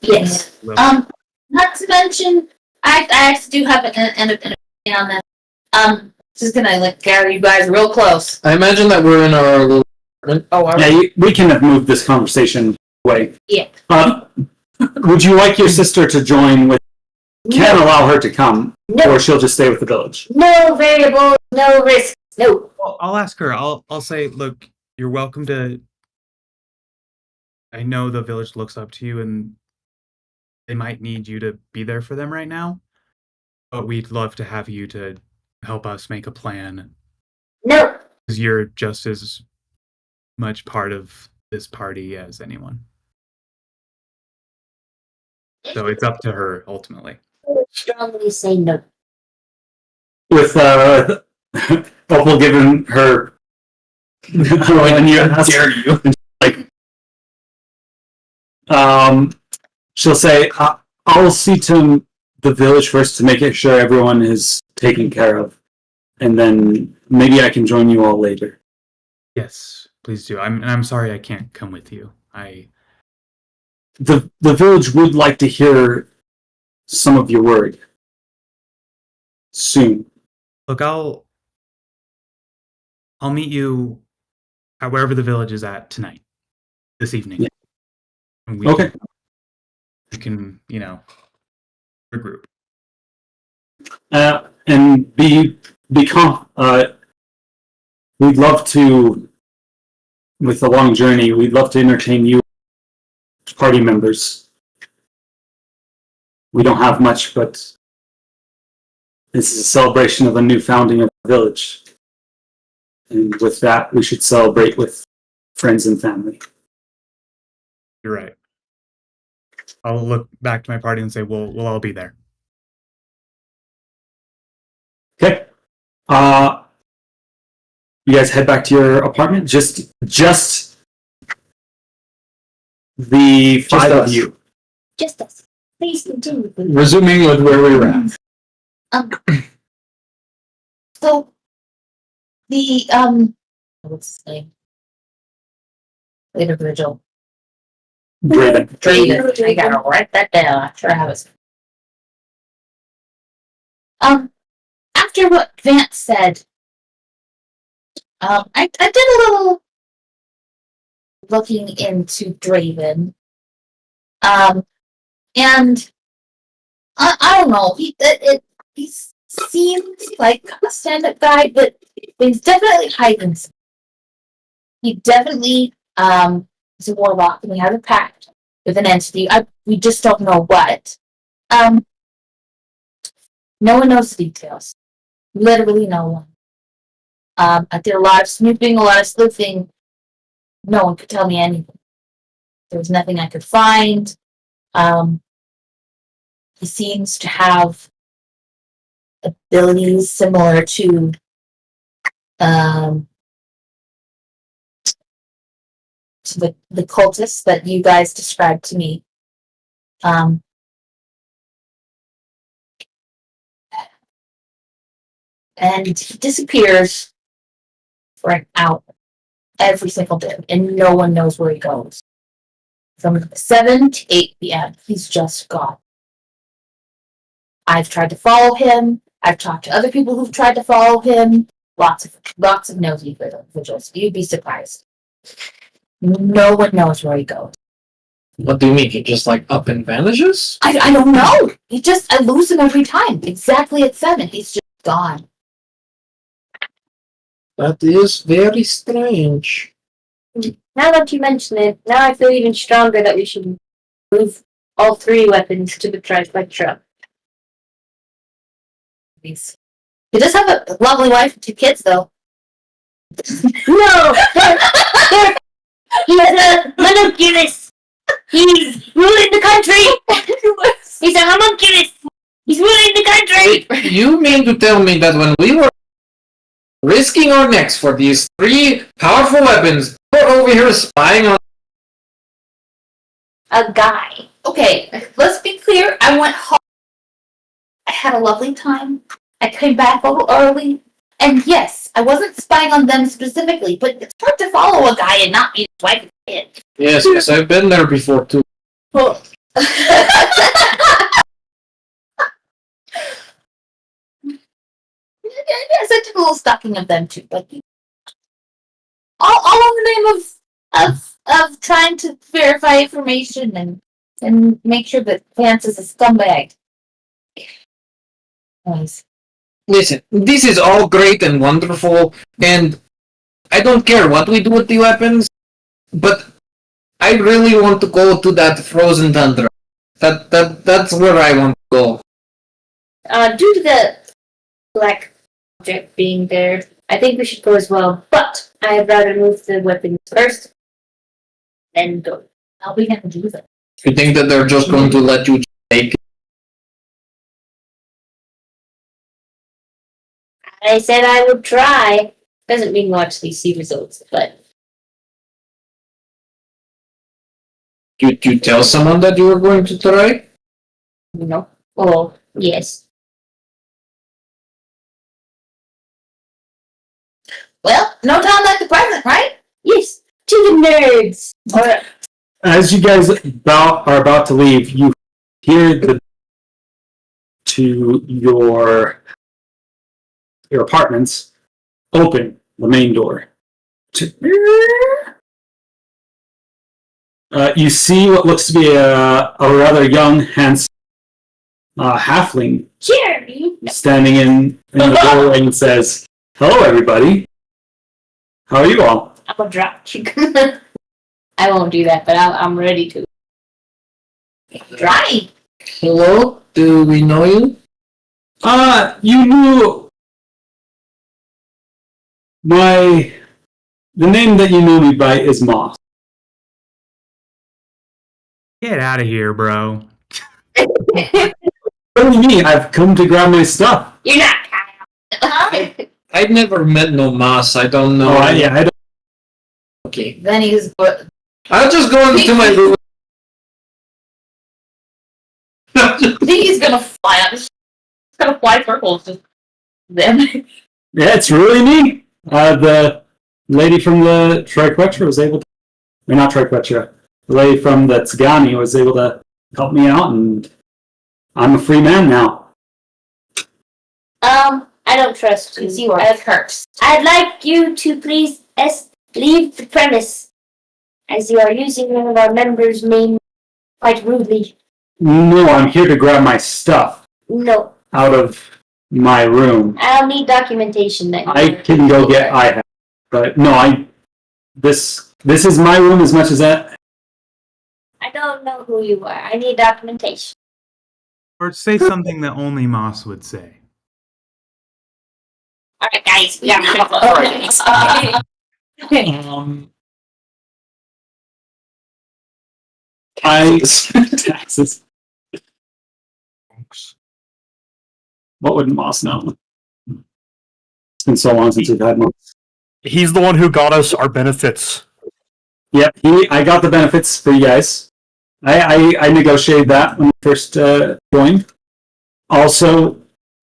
Yes. Well, Not to mention, I actually do have an opinion on that. Just gonna like gather you guys real close. I imagine that we're in our little apartment. Oh, I Yeah, we can have moved this conversation away. Yeah. Would you like your sister to join with? Can't allow her to come, No. or she'll just stay with the village. No variables, no risk, no. I'll ask her. I'll say, look, you're welcome to. I know the village looks up to you, and they might need you to be there for them right now. But we'd love to have you to help us make a plan. No. Because you're just as much part of this party as anyone. So it's up to her ultimately. Strongly say no. With Opal giving her, and you dare you, like, she'll say, "I'll see to the village first to make sure everyone is taken care of, and then maybe I can join you all later." Yes, please do. I'm sorry I can't come with you. The village would like to hear some of your word soon. Look, I'll meet you at wherever the village is at tonight, this evening. Yeah. And we Okay. can, regroup. And we'd love to, with the long journey, we'd love to entertain you party members. We don't have much, but this is a celebration of a new founding of the village. And with that, we should celebrate with friends and family. You're right. I'll look back to my party and say, we'll all be there. Okay. You guys head back to your apartment? Just the five of us. you. Just us. Please continue. Resuming with where we were at. So the what's his name? Later Vigil. Draven. I gotta write that down. I'm sure I have it. After what Vance said, I did a little looking into Draven. And I don't know. He seems like a stand-up guy, but he's definitely hiding something. He definitely is a warlock, and we have a pact with an entity. We just don't know what. No one knows the details. Literally no one. I did a lot of snooping, a lot of sleuthing. No one could tell me anything. There was nothing I could find. He seems to have abilities similar to the cultists that you guys described to me. And he disappears for an hour every single day, and no one knows where he goes. From 7 to 8 p.m., he's just gone. I've tried to follow him. I've talked to other people who've tried to follow him. Lots of nosy vigils. You'd be surprised. No one knows where he goes. What do you mean? He just like up and vanishes? I don't know. I lose him every time. Exactly at 7. He's just gone. That is very strange. Now that you mention it, now I feel even stronger that we should move all 3 weapons to the trifecta. He does have a lovely wife and 2 kids, though. No! He's a homunculus! He's ruling the country! He's a homunculus! He's ruling the country! You mean to tell me that when we were risking our necks for these 3 powerful weapons, you were over here spying on... A guy. Okay, let's be clear. I went home. I had a lovely time. I came back a little early. And yes, I wasn't spying on them specifically, but it's hard to follow a guy and not meet his wife and kid. Yes, I've been there before too. Well, yes, I did a little stalking of them too, but all in the name of trying to verify information and make sure that Vance is a scumbag. Nice. Listen, this is all great and wonderful, and I don't care what we do with the weapons, but I really want to go to that frozen tundra. That's where I want to go. Due to the black object being there, I think we should go as well, but I'd rather move the weapons first, then go. How are we gonna do that? You think that they're just going to let you take it? I said I would try. Doesn't mean we'll actually see results, but Did you tell someone that you were going to try? no. Oh, yes. Well, no time like the present, right? Yes, to the nerds. Alright. As you guys are about to leave, you hear to your apartments open the main door. You see what looks to be a rather young, handsome halfling Jeremy. standing in the doorway and says, "Hello, everybody. How are you all?" I'm gonna drop kick. I won't do that, but I'm ready to. Dry. Hello, do we know you? You knew the name that you know me by is Moss. Get out of here, bro. What do you mean? I've come to grab my stuff. You're not Kyle. I've never met no Mas, I don't know. I don't. Okay. Then he's I'll just go into my room. I think he's gonna fly out. He's gonna fly circles just them. Yeah, it's really me. The lady from the Triquetra was able to, or not Triquetra, the lady from the Tsugani was able to help me out, and I'm a free man now. I don't trust you. You are cursed. I'd like you to please leave the premise, as you are using one of our members' name quite rudely. No, I'm here to grab my stuff No, out of my room. I'll need documentation then. I can go get I, but no, this is my room as much as that. I don't know who you are. I need documentation. Or say something that only Moss would say. All right, guys. We got Taxes. What would Moss know? It's been so long since we've had Moss. He's the one who got us our benefits. Yeah, I got the benefits for you guys. I negotiated that when I first joined. Also,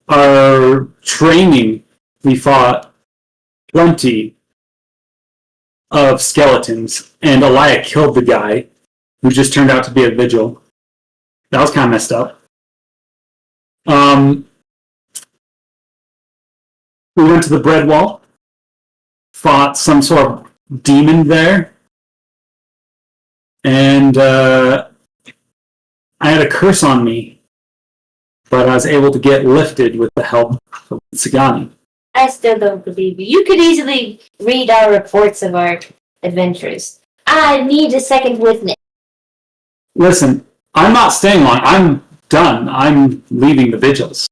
our training, we fought plenty of skeletons, and Alia killed the guy who just turned out to be a vigil. That was kind of messed up. We went to the bread wall, fought some sort of demon there, and I had a curse on me, but I was able to get lifted with the help of Sagani. I still don't believe you. You could easily read our reports of our adventures. I need a second witness. Listen, I'm not staying long. I'm done. I'm leaving the vigils.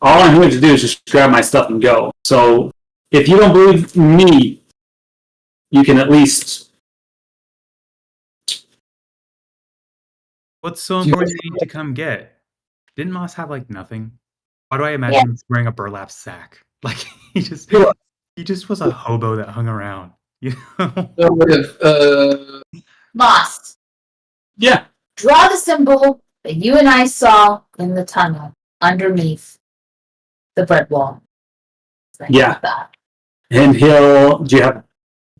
All I'm going to do is just grab my stuff and go. So if you don't believe me, you can at least... What's so important that you need to come get? Didn't Moss have like nothing? Why do I imagine him wearing a burlap sack? Like he just was a hobo that hung around. You know? Moss, Yeah. draw the symbol that you and I saw in the tunnel underneath the bread wall. Something Yeah. like that. And do you have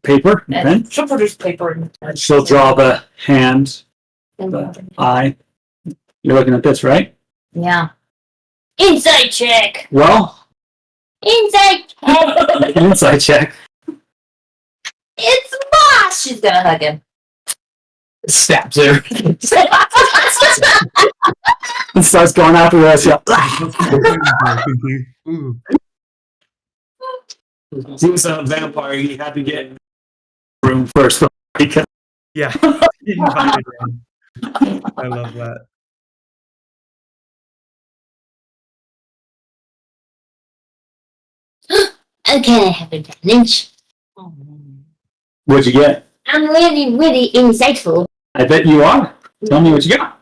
paper? And Pen? she'll produce paper. She'll draw the hand, the eye. You're looking at this, right? Yeah. Inside check. Well, Inside check. inside check. It's Moss! She's gonna hug him. Stabs her. And starts going after the rest. Ooh. He was a vampire. He had to get in the room first. Yeah. Invited in. I love that. Okay, I have advantage. What'd you get? I'm really, really insightful. I bet you are. Tell me what you got.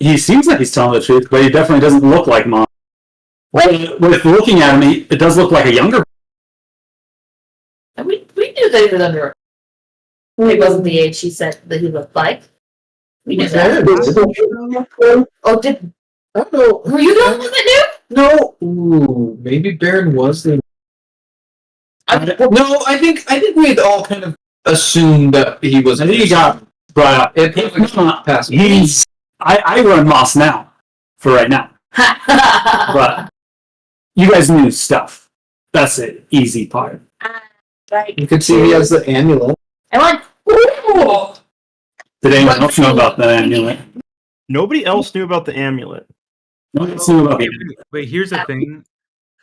He seems like he's telling the truth, but he definitely doesn't look like Mom. With looking at him, it does look like a younger. And we knew that he was under. It wasn't the age she said that he looked like. We knew that. Oh, did. I don't know. Were you the one that knew? No. Ooh, maybe Baron was the. No, I think we had all kind of assumed that he was. I think he got brought up. He's. I run Moss now, for right now. But you guys knew stuff. That's the easy part. Right. You could see he has the amulet. I want. Ooh. Did anyone else know about the amulet? Nobody else knew about the amulet. No one else knew about the amulet. Wait, here's the thing.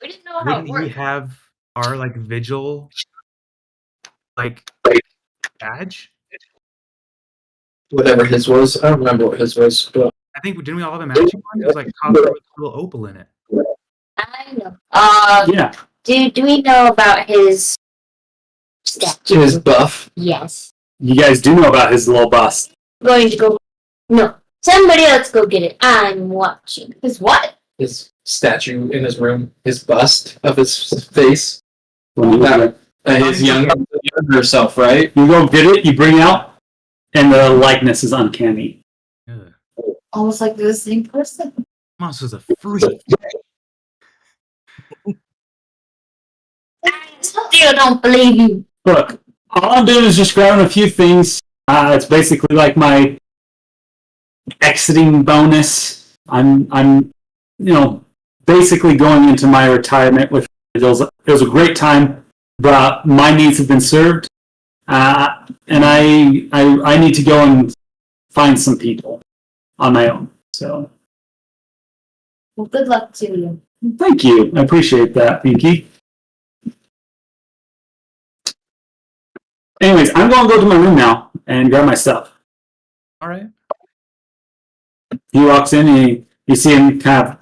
We didn't know how it Wouldn't we worked. have our like vigil like badge? Whatever his was. I don't remember what his was. But I think didn't we all have a matching one? It was like copper with a little opal in it. I know. Yeah. Do we know about his statue? his buff. Yes. You guys do know about his little bust. Going to go. No. Somebody else go get it. I'm watching. His what? His statue in his room. His bust of his face. When you, His younger self, right? you go get it, you bring it out, and the likeness is uncanny. Ugh. Almost like they're the same person. Moss was a freak. I still don't believe you. Look, all I'm doing is just grabbing a few things. It's basically like my exiting bonus. I'm basically going into my retirement with it was a great time, but my needs have been served, and I need to go and find some people on my own. So Well, good luck to you. thank you, I appreciate that, Pinky. Anyways, I'm going to go to my room now and grab my stuff. All right. He walks in, and you see him kind of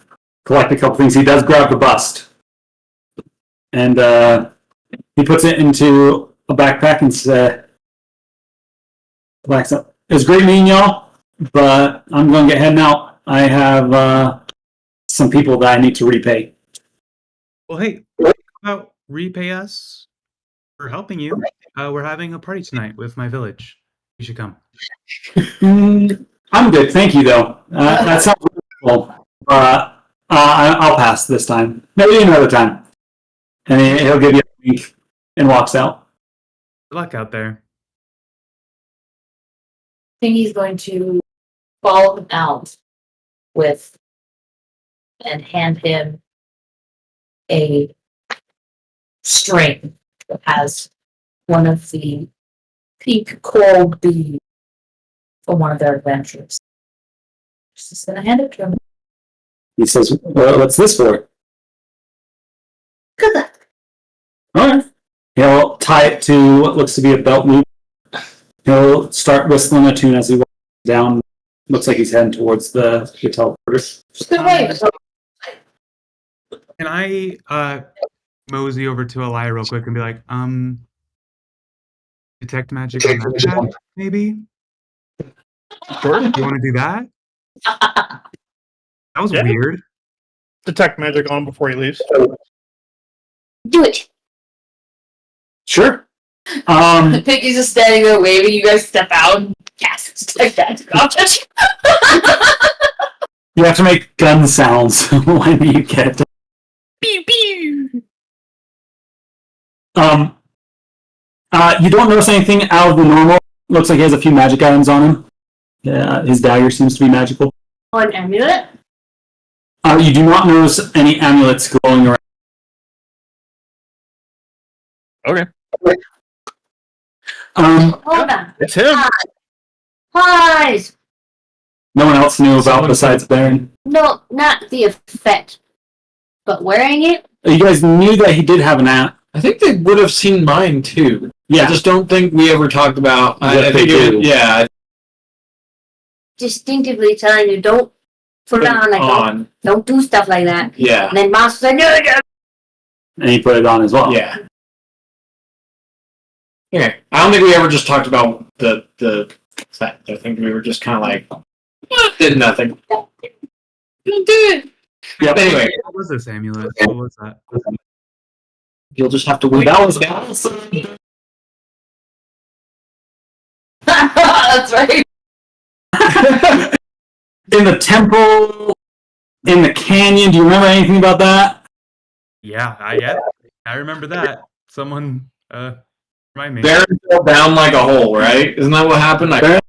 collect a couple things. He does grab the bust. And he puts it into a backpack and says, it was great meeting y'all, but I'm going to get heading out. I have some people that I need to repay. Well, hey, how about repay us for helping you? We're having a party tonight with my village. You should come. I'm good, thank you, though. That sounds wonderful. I'll pass this time. Maybe another time. And he'll give you a wink and walks out. Good luck out there. I think he's going to follow him out with and hand him a string that has one of the pink coral bead for one of their adventures. Just gonna hand it to him. He says, well, what's this for? Good luck. Alright. He'll tie it to what looks to be a belt loop. He'll start whistling a tune as he walks down. Looks like he's heading towards the teleporter. Good way. Can I mosey over to Alia real quick and be like, detect magic on that guy, maybe? Sure. You want to do that? That was Yeah. weird. Detect magic on before he leaves. Do it. Sure. Piggy's just standing there waving. You guys step out and cast like that. You have to make gun sounds when you get it. Pew pew. You don't notice anything out of the normal. Looks like he has a few magic items on him. Yeah, his dagger seems to be magical. An amulet. You do not notice any amulets glowing around. Okay. Hold on. It's him. Pies. No one else knew about besides Baron. No, not the effect, but wearing it. You guys knew that he did have an app. I think they would have seen mine too. Yeah. I just don't think we ever talked about. I What think they it do. was, yeah, Distinctively telling you don't put it on, like don't do stuff like that. Yeah. And then Moss was like, no, no. And he put it on as well. Yeah. Okay. I don't think we ever just talked about the effect. I think we were just kind of like, did nothing. Didn't do it. Yep. Anyway, What was this amulet? What was that? you'll just have to wait. That was That's right. in the temple, in the canyon. Do you remember anything about that? Yeah, I remember that. Someone remind me. Baron fell down like a hole, right? Isn't that what happened? Baron-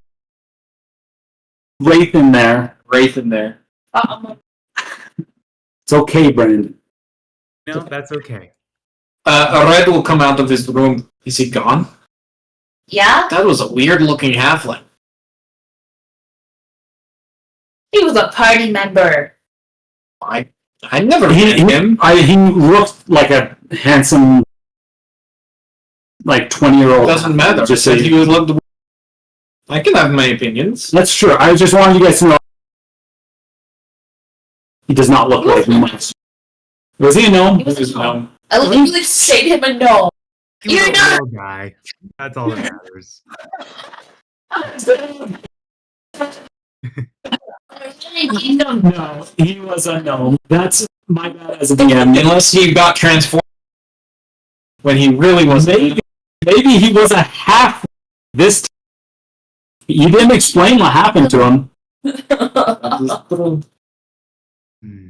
Wraith in there. Wraith in there. It's okay, Brandon. No, that's okay. A red will come out of his room. Is he gone? Yeah, That was a weird looking halfling. he was a party member. I never He met him. looked like a handsome, like 20-year-old. Doesn't matter. Just Just so said he would love to. I can have my opinions. That's true. I just wanted you guys to know. He does not look like much. Was he a gnome? He was He was gnome. I literally stayed him a no. He was You're a not- little guy. That's all that matters. No, he was a gnome. That's my bad as a DM. Unless he got transformed when he really was. Maybe he was a half this time. You didn't explain what happened to him. Hmm.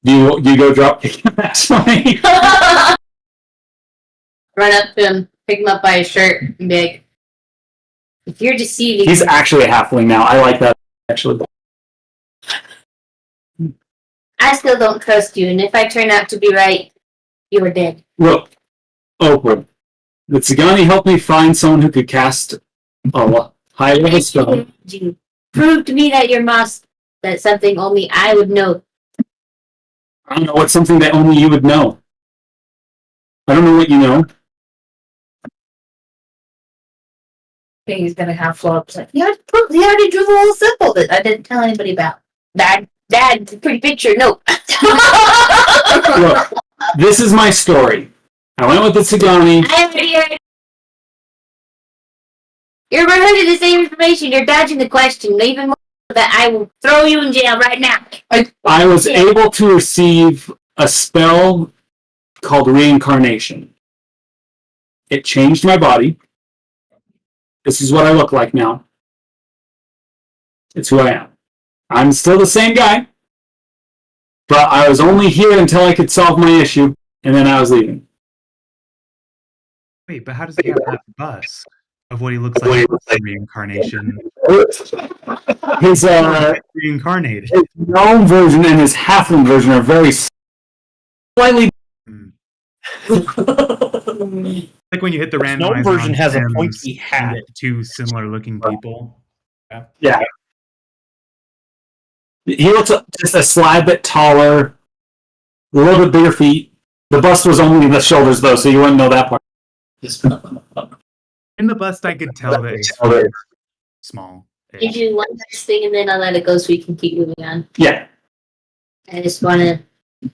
You go drop kick him actually. Run up to him, pick him up by his shirt, and be like, if you're deceiving, He's actually a halfling now. I like that actually. I still don't trust you, and if I turn out to be right, you are dead. Look, Oprah, would Sagani help me find someone who could cast a high level spell? You prove to me that you're Moss, that's something only I would know. I don't know what's something that only you would know. I don't know what you know. He's gonna have flops. Like, he already drew the little symbol that I didn't tell anybody about. Dad, pretty picture, no. Look, this is my story. I went with the Sagani. I already heard. You're rehearsing the same information. You're dodging the question. Even more that I will throw you in jail right now. I was able to receive a spell called reincarnation. It changed my body. This is what I look like now. It's who I am. I'm still the same guy, but I was only here until I could solve my issue, and then I was leaving. Wait, but how does he have that bust of what he looks like in reincarnation? His Reincarnated. gnome version and his halfling version are very slightly. Like when you hit the Gnome randomizer version on has a Sims, pointy you hat. get two similar looking people. Yeah. He looks just a slight bit taller, a little bit bigger feet. The bust was only the shoulders, though, so you wouldn't know that part. In the bust, I could tell that it's small. You do one last thing and then I'll let it go so we can keep moving on. Yeah. I just want to.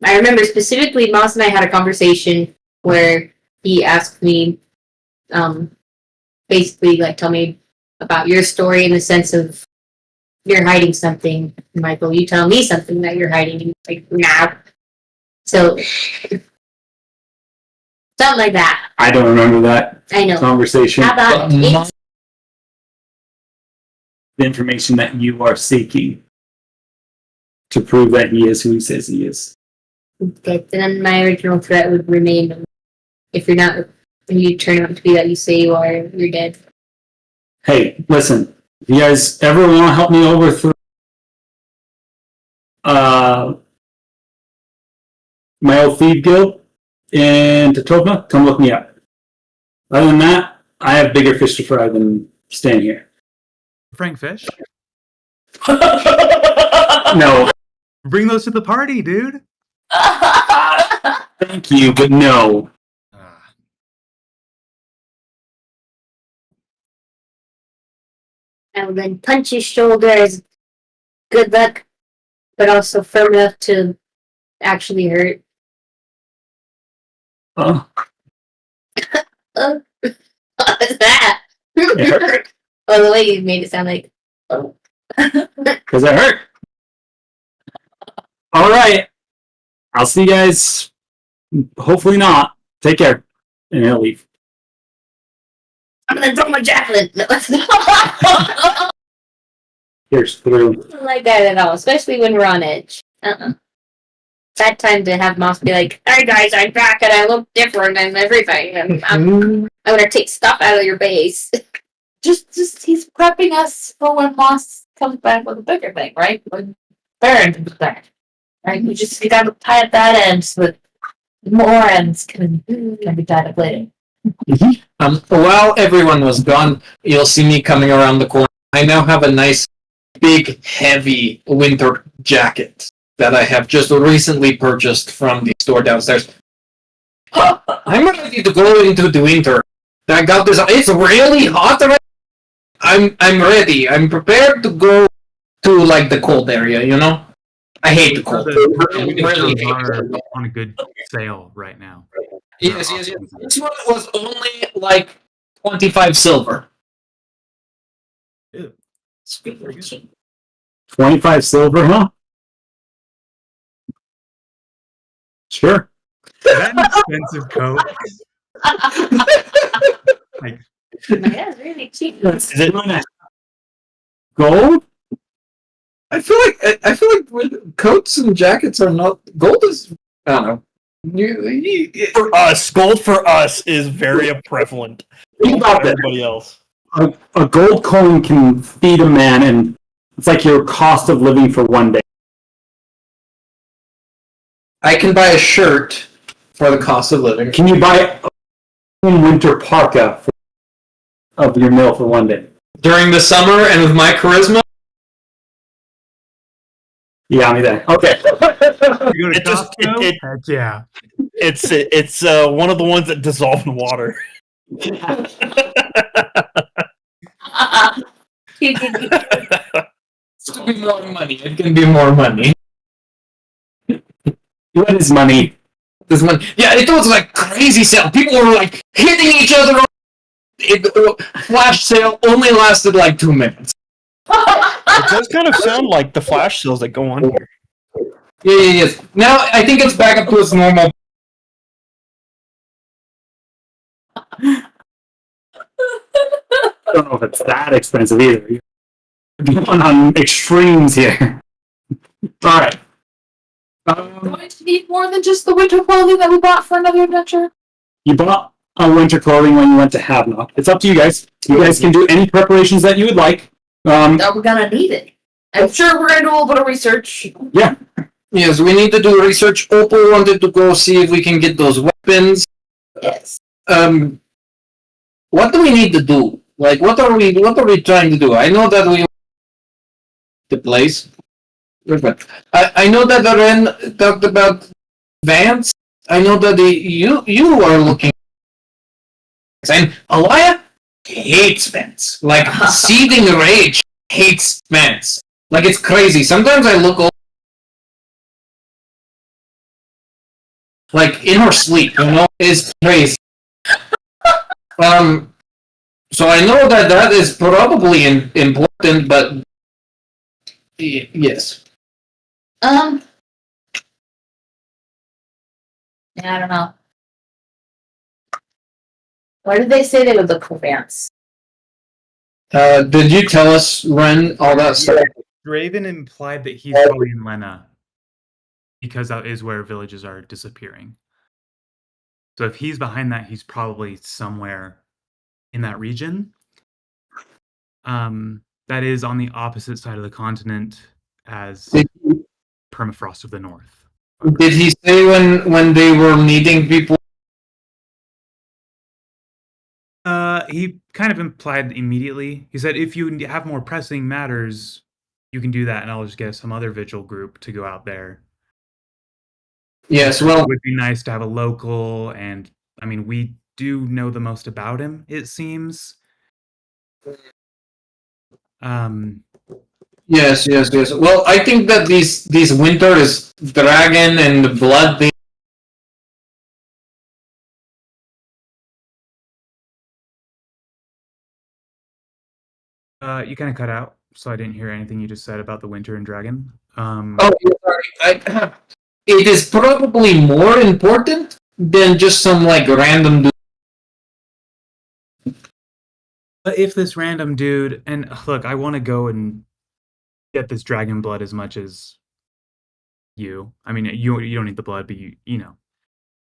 I remember specifically, Moss and I had a conversation where he asked me, basically, like, tell me about your story in the sense of you're hiding something. Michael, you tell me something that you're hiding. And like, nah. So, something like that. I don't remember that I know. conversation. How about But The information that you are seeking to prove that he is who he says he is. okay, then my original threat would remain if you're not, when you turn out to be that you say you are, you're dead. Hey, listen, if you guys ever want to help me overthrow my old thief guild in Tatova, come look me up. Other than that, I have bigger fish to fry than staying here. Frank Fish? No, Bring those to the party, dude. thank you, but no. I will then punch his shoulder as good luck, but also firm enough to actually hurt. Oh, Oh, what's that? it hurt. Oh, the way you made it sound like, oh. Because it hurt. All right. I'll see you guys. Hopefully not. Take care. And he'll leave. I'm gonna throw my javelin. No, Here's through. I don't like that at all, especially when we're on edge. Bad time to have Moss be like, "Hey guys, I'm back and I look different and everything, and I'm gonna take stuff out of your base." Just he's prepping us for when Moss comes back with a bigger thing, right? When Baron comes back, right? We gotta tie up that end so that more ends can be tied up later. While everyone was gone, you'll see me coming around the corner. I now have a nice, big, heavy winter jacket that I have just recently purchased from the store downstairs. I'm ready to go into the winter. I got this. It's really hot already. I'm ready. I'm prepared to go to like the cold area. You know, I hate the cold. The Really hate are it. on a good sale right now. Yes. This one was only like 25 silver. Ew. 25 silver, huh? Sure. That expensive coat. Like, Yeah, it's really cheap. Is it Gold? I feel like with coats and jackets are not gold is I don't know. for us? Gold for us is very prevalent. Think about that. Everybody else. A gold coin can feed a man, and it's like your cost of living for one day. I can buy a shirt for the cost of living. Can you buy a winter parka of your meal for one day? During the summer and with my charisma, Yeah, me there. Okay. you go to It just- Costco? it- Heck yeah. It's one of the ones that dissolve in water. it's to be more money. It can be more money. What is money? This one, yeah, it was like crazy sale. People were like hitting each other. Flash sale only lasted like 2 minutes. It does kind of sound like the flash sales that go on here. Yes. Now I think it's back up to its normal. I don't know if it's that expensive either. You're going on extremes here. All right. Going to need more than just the winter clothing that we bought for another adventure. You bought winter clothing when you went to Havelock. It's up to you guys. You guys can do any preparations that you would like. Are we gonna need it? I'm sure we're gonna do a little bit of research. Yes, we need to do research. Opal wanted to go see if we can get those weapons. Yes. What do we need to do? Like, what are we trying to do? I know that we the place. I know that Ren talked about Vance. I know that you are looking, and Alia hates Vance. Like seething rage hates Vance. Like it's crazy. Sometimes I look over, like in her sleep. It's crazy. So I know that that is probably important, but yes. Yeah, I don't know. Where did they say they would look for Vance? Did you tell us, Ren, all that stuff? Draven implied that he's probably in Lena because that is where villages are disappearing. So if he's behind that, he's probably somewhere in that region. That is on the opposite side of the continent as permafrost of the north. Did he say when they were meeting people? He kind of implied immediately. He said, if you have more pressing matters, you can do that, and I'll just get some other vigil group to go out there. Yes, well, It would be nice to have a local, and I mean, we do know the most about him, it seems. yes. Well, I think that these winter is dragon and the blood thing. You kind of cut out, so I didn't hear anything you just said about the winter and dragon. Oh, sorry. It is probably more important than just some like random dude. But if this random dude, and look, I want to go and get this dragon blood as much as you. I mean, you don't need the blood, but you know,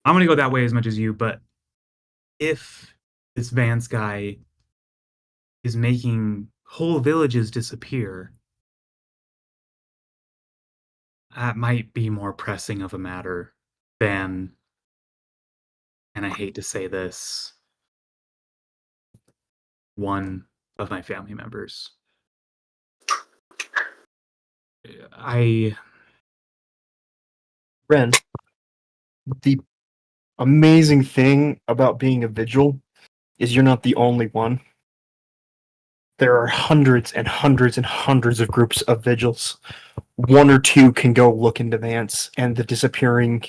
I'm gonna go that way as much as you. But if this Vance guy is making whole villages disappear, that might be more pressing of a matter than, and I hate to say this, one of my family members. Ren, the amazing thing about being a vigil is you're not the only one. There are hundreds and hundreds and hundreds of groups of vigils. One or two can go look into Vance and the disappearing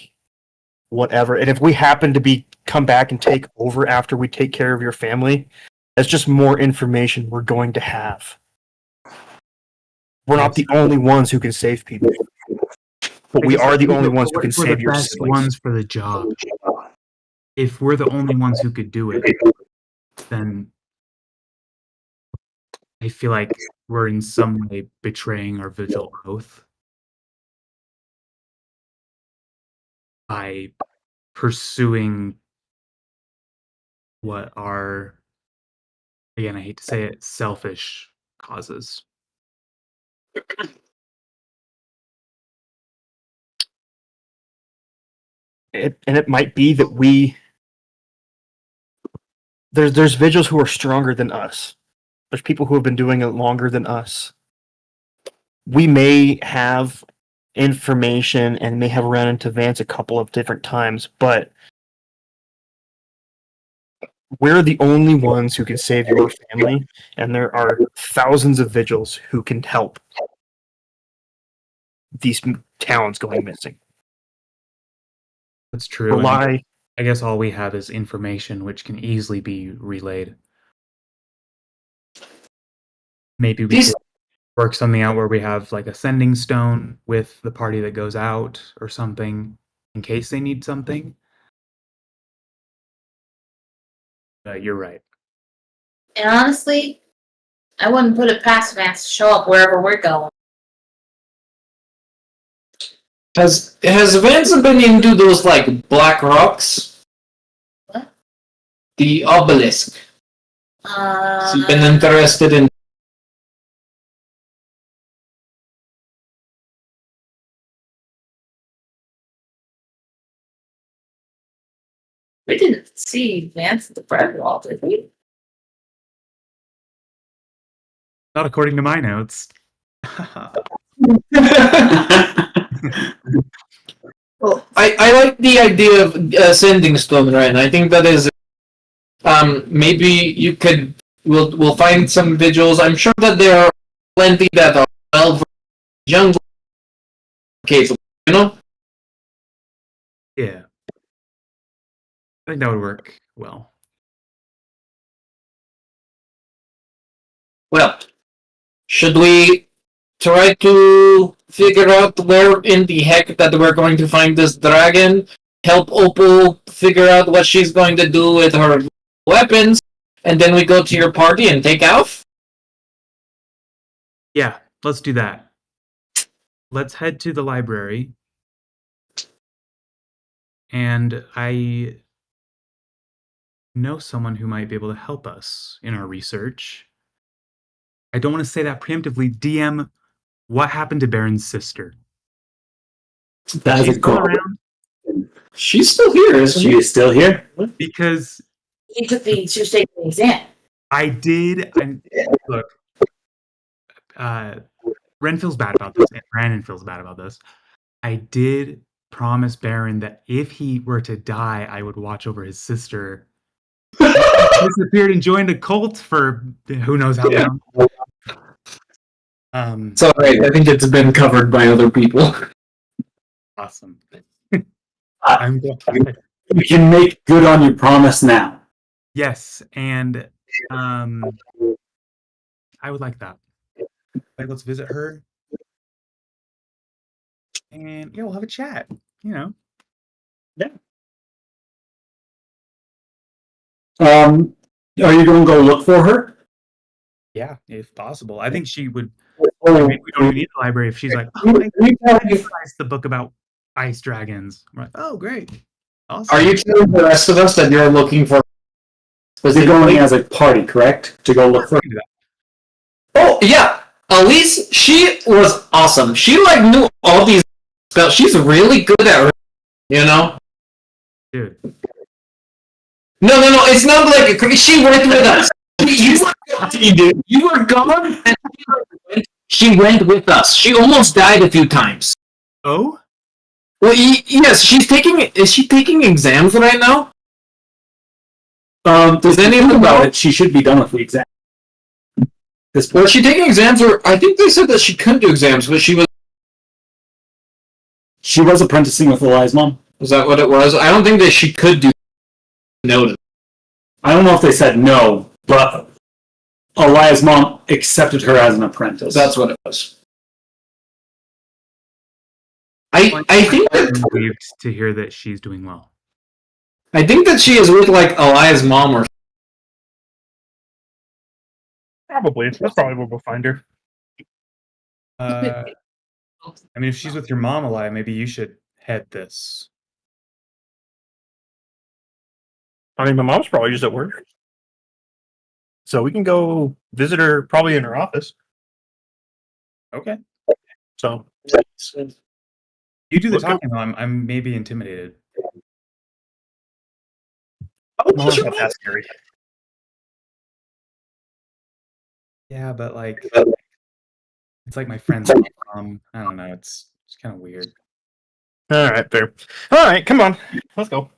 whatever. And if we happen to come back and take over after we take care of your family, that's just more information we're going to have. We're not the only ones who can save people. But we are the only ones who can save your best siblings. ones for the job. If we're the only ones who could do it, then I feel like we're in some way betraying our vigil oath by pursuing what are, again, I hate to say it, selfish causes. It might be that there's vigils who are stronger than us. There's people who have been doing it longer than us. We may have information and may have run into Vance a couple of different times, but we're the only ones who can save your family, and there are thousands of vigils who can help these towns going missing. That's true. I guess all we have is information which can easily be relayed. Maybe we could work something out where we have like a sending stone with the party that goes out or something in case they need something. You're right. And honestly, I wouldn't put it past Vance to show up wherever we're going. Has Vance been into those like black rocks? What? The obelisk. Has he been interested in? We didn't see Vance at the bread wall, did we? Not according to my notes. Well, I like the idea of sending Stone right, and I think that is maybe you could we'll find some vigils. I'm sure that there are plenty that are well jungle capable, you know. Yeah. I think that would work well. Well, should we try to figure out where in the heck that we're going to find this dragon? Help Opal figure out what she's going to do with her weapons, and then we go to your party and take off? Yeah, let's do that. Let's head to the library. And I know someone who might be able to help us in our research. I don't want to say that preemptively. DM, what happened to Baron's sister? That is She's a still call. around? She's still here, isn't She she? is still here. Because He took the she was taking the exam. I did. Look, Ren feels bad about this, and Brandon feels bad about this. I did promise Baron that if he were to die, I would watch over his sister. Disappeared and joined a cult for who knows how long. It's alright, I think it's been covered by other people. Awesome. I'm glad. You can make good on your promise now. Yes, and I would like that. Like, let's visit her, and yeah, we'll have a chat. You know. Are you going to go look for her? Yeah, if possible. I think she would. Oh, Maybe we don't even need the library if she's like, oh, I memorized the book about ice dragons. We're like, oh, great. Awesome. Are you telling the rest of us that you're looking for? Was he going as a party, correct? To go look for her? Do that. Oh yeah, Elise. She was awesome. She like knew all these spells. She's really good at her. You know. Dude. No. It's not like she worked with us. You were gone, and she went with us. She almost died a few times. Oh? Well, yes, she's taking. Is she taking exams right now? Does anyone about it? She should be done with the exam. Was she taking exams, or I think they said that she couldn't do exams, but she was. She was apprenticing with Eli's mom. Was that what it was? I don't think that she could do. No. I don't know if they said no, but Eli's mom accepted her as an apprentice. That's what it was. I think I'm that relieved to hear that she's doing well. I think that she is with like Eli's mom or. Probably. That's probably where we'll find her. I mean, if she's with your mom, Alia, maybe you should head this. I mean, my mom's probably just at work. So we can go visit her probably in her office. Okay. So You do the Okay. talking, though. I'm maybe intimidated. mom's not that scary. Yeah, but like, it's like my friend's mom. I don't know. It's kind of weird. All right, fair. All right, come on. Let's go.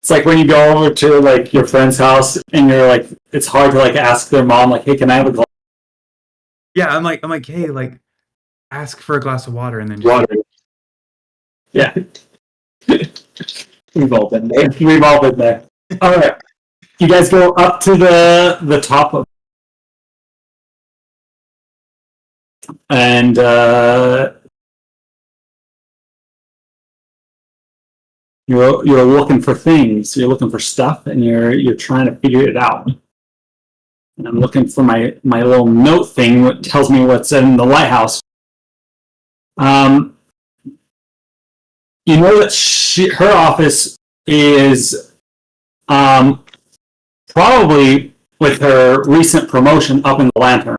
It's like when you go over to like your friend's house and you're like, it's hard to like ask their mom like, hey, can I have a glass Yeah, I'm like, hey, like, ask for a glass of water and then of just water? Yeah. We've all been there. We've all been there. All right. You guys go up to the top of, and you're looking for things. You're looking for stuff, and you're trying to figure it out. And I'm looking for my little note thing that tells me what's in the lighthouse. You know that her office is probably with her recent promotion up in the lantern.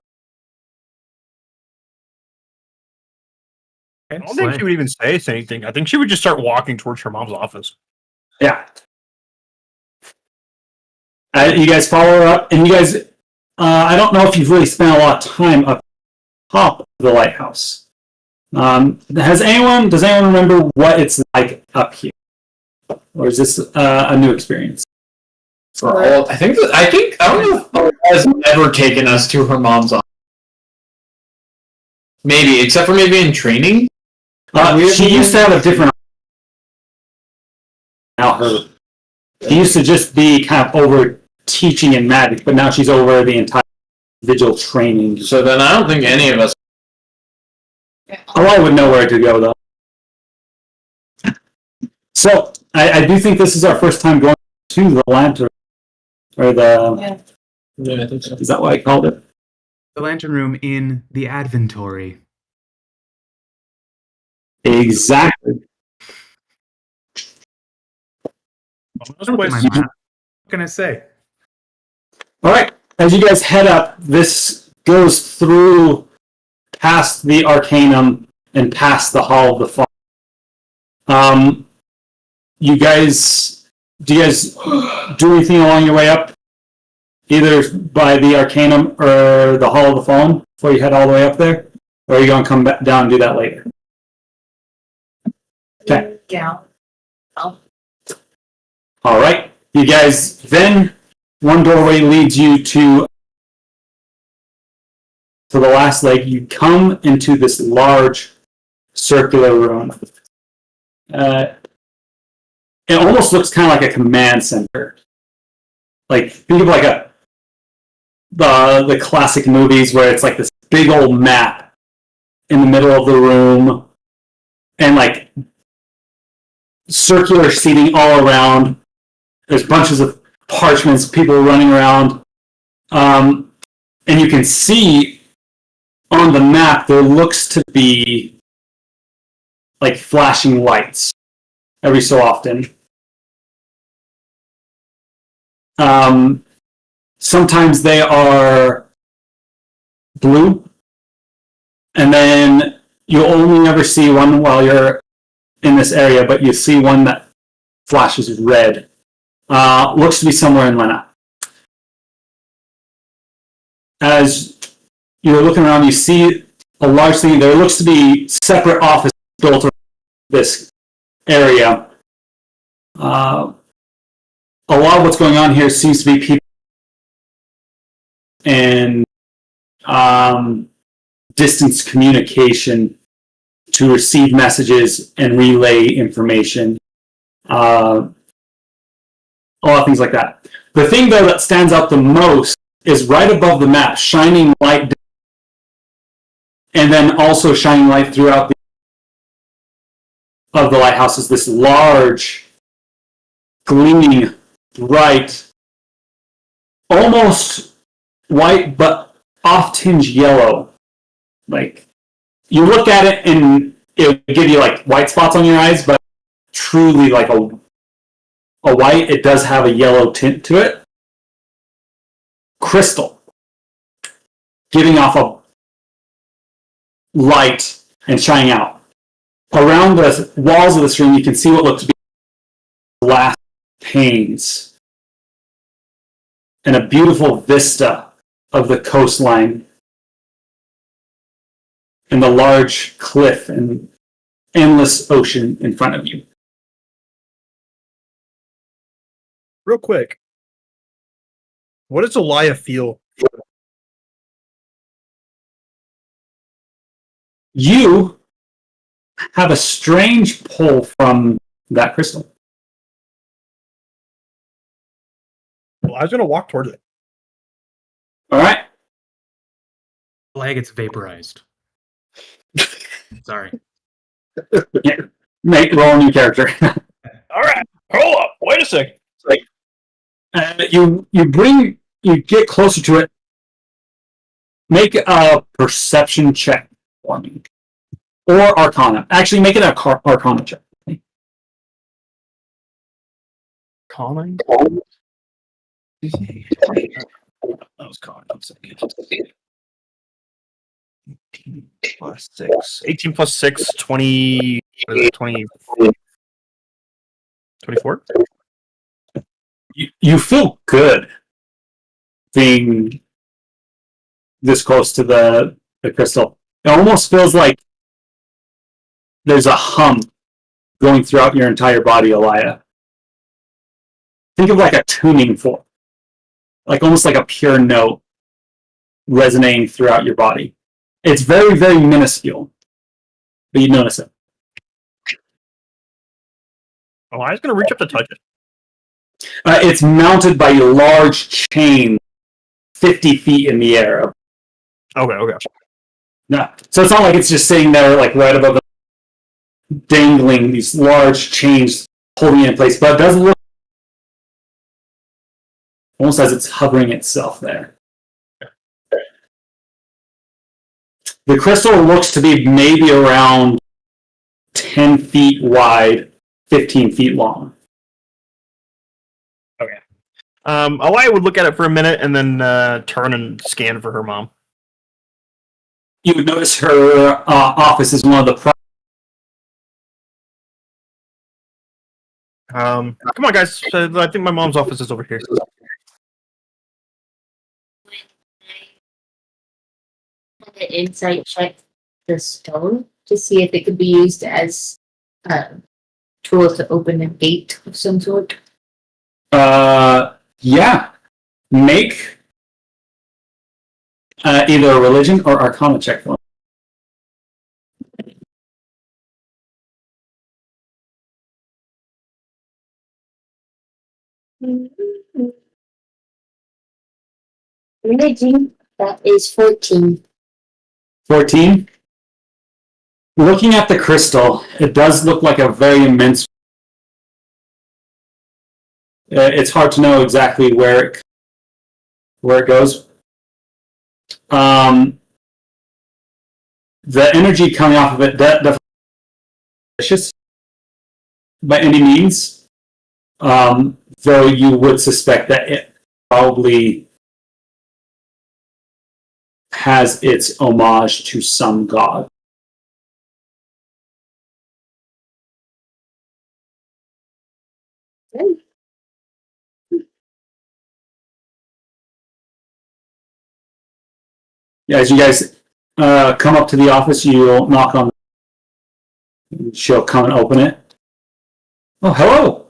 I don't think she would even say anything. I think she would just start walking towards her mom's office. Yeah. You guys follow her up, and you guys, I don't know if you've really spent a lot of time up top of the lighthouse. Does anyone remember what it's like up here? Or is this a new experience? For all, I think I don't know if Alia has ever taken us to her mom's office. Maybe, except for maybe in training. She used to have a different. Now she used to just be kind of over teaching in magic, but now she's over the entire vigil training. So then I don't think any of us. I would know where to go though. So I do think this is our first time going to the lantern, or the. Yeah, I think so. Is that what I called it? The lantern room in the Adventory. Exactly. What can I say? All right. As you guys head up, this goes through past the Arcanum and past the Hall of the Fall. Do you guys do anything along your way up? Either by the Arcanum or the Hall of the Fallen before you head all the way up there? Or are you going to come back down and do that later? Okay. Yeah. All right. You guys, then one doorway leads you to the last leg. You come into this large circular room. It almost looks kind of like a command center. Like, think of like the classic movies where it's like this big old map in the middle of the room and like circular seating all around. There's bunches of parchments, people running around. And you can see on the map there looks to be like flashing lights every so often. Sometimes they are blue, and then you only ever see one while you're in this area, but you see one that flashes red. Looks to be somewhere in Lena. As you're looking around, you see a large thing. There looks to be separate offices built around this area. A lot of what's going on here seems to be people and distance communication to receive messages and relay information. A lot of things like that. The thing, though, that stands out the most is right above the map, shining light, and then also shining light throughout of the lighthouse is this large, gleaming, bright, almost white but off-tinged yellow. Like, you look at it and it'll give you like white spots on your eyes, but truly like a white, it does have a yellow tint to it. Crystal, giving off a light and shining out. Around the walls of this room, you can see what looks to be glass panes and a beautiful vista of the coastline and the large cliff and endless ocean in front of you. Real quick, what does Alia feel? You have a strange pull from that crystal. Well, I was gonna walk towards it. All right. Flag gets vaporized. Sorry. Yeah. Make roll a new character. All right, hold up. Wait a second. You get closer to it. Make a perception check for me, or Arcana. Actually, make it an Arcana check. Calming. That was calming. 18 plus 6. 18 plus 6, 20. What is it, 20? 24? You feel good being this close to the crystal. It almost feels like there's a hum going throughout your entire body, Alia. Think of like a tuning fork, like almost like a pure note resonating throughout your body. It's very, very minuscule, but you notice it. Oh, I was gonna reach up to touch it. It's mounted by a large chain 50 feet in the air. Okay. No. So it's not like it's just sitting there like right above the dangling these large chains holding it in place, but it does look almost as it's hovering itself there. The crystal looks to be maybe around 10 feet wide, 15 feet long. Alia would look at it for a minute and then turn and scan for her mom. You would notice her office is one of the Come on, guys. I think my mom's office is over here. An insight check the stone to see if it could be used as a tool to open a gate of some sort. Yeah. Make either a religion or arcana check for Religion, that is 14. 14. Looking at the crystal, it does look like a very immense. It's hard to know exactly where it goes. The energy coming off of it definitely vicious by any means, though you would suspect that it probably has its homage to some god. Yeah, as you guys come up to the office, you'll knock on. She'll come and open it. Oh, hello,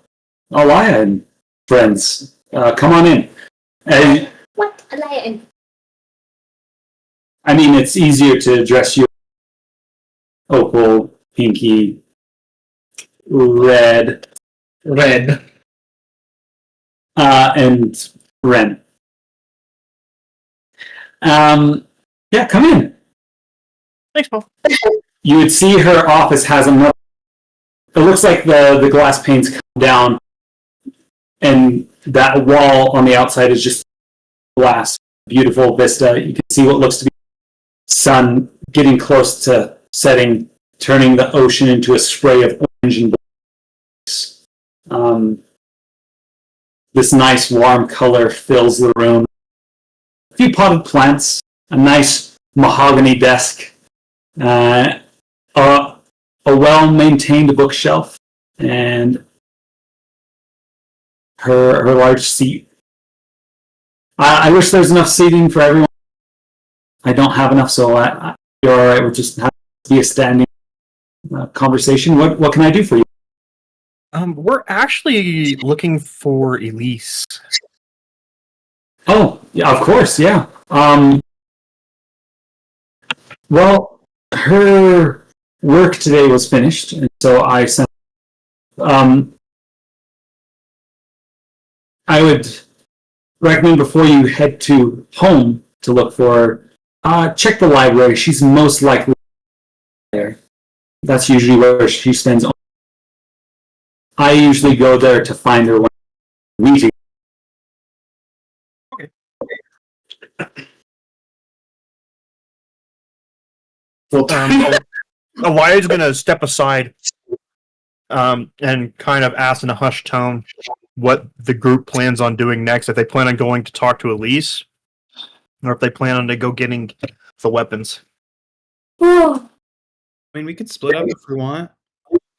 Alia and friends. Come on in. What? A lion. I mean, it's easier to address you. Opal, Pinky, Red, and Ren. Yeah, come in. Thanks, Paul. You would see her office has another. It looks like the glass panes come down, and that wall on the outside is just glass. Beautiful vista. You can see what looks to be sun getting close to setting, turning the ocean into a spray of orange and blue. This nice warm color fills the room. A few potted plants, a nice mahogany desk, a well-maintained bookshelf, and her large seat. I wish there's enough seating for everyone. I don't have enough, so you're all right. We'll just have to be a standing conversation. What can I do for you? We're actually looking for Elise. Oh, yeah, of course, yeah. Well, her work today was finished, and so I sent. I would recommend before you head to home to look for her, check the library. She's most likely there. That's usually where she spends. I usually go there to find her when we meet. Okay. Elia's gonna step aside and kind of ask in a hushed tone what the group plans on doing next. If they plan on going to talk to Elise, or if they plan on to go getting the weapons. Oh, I mean, we could split up if we want.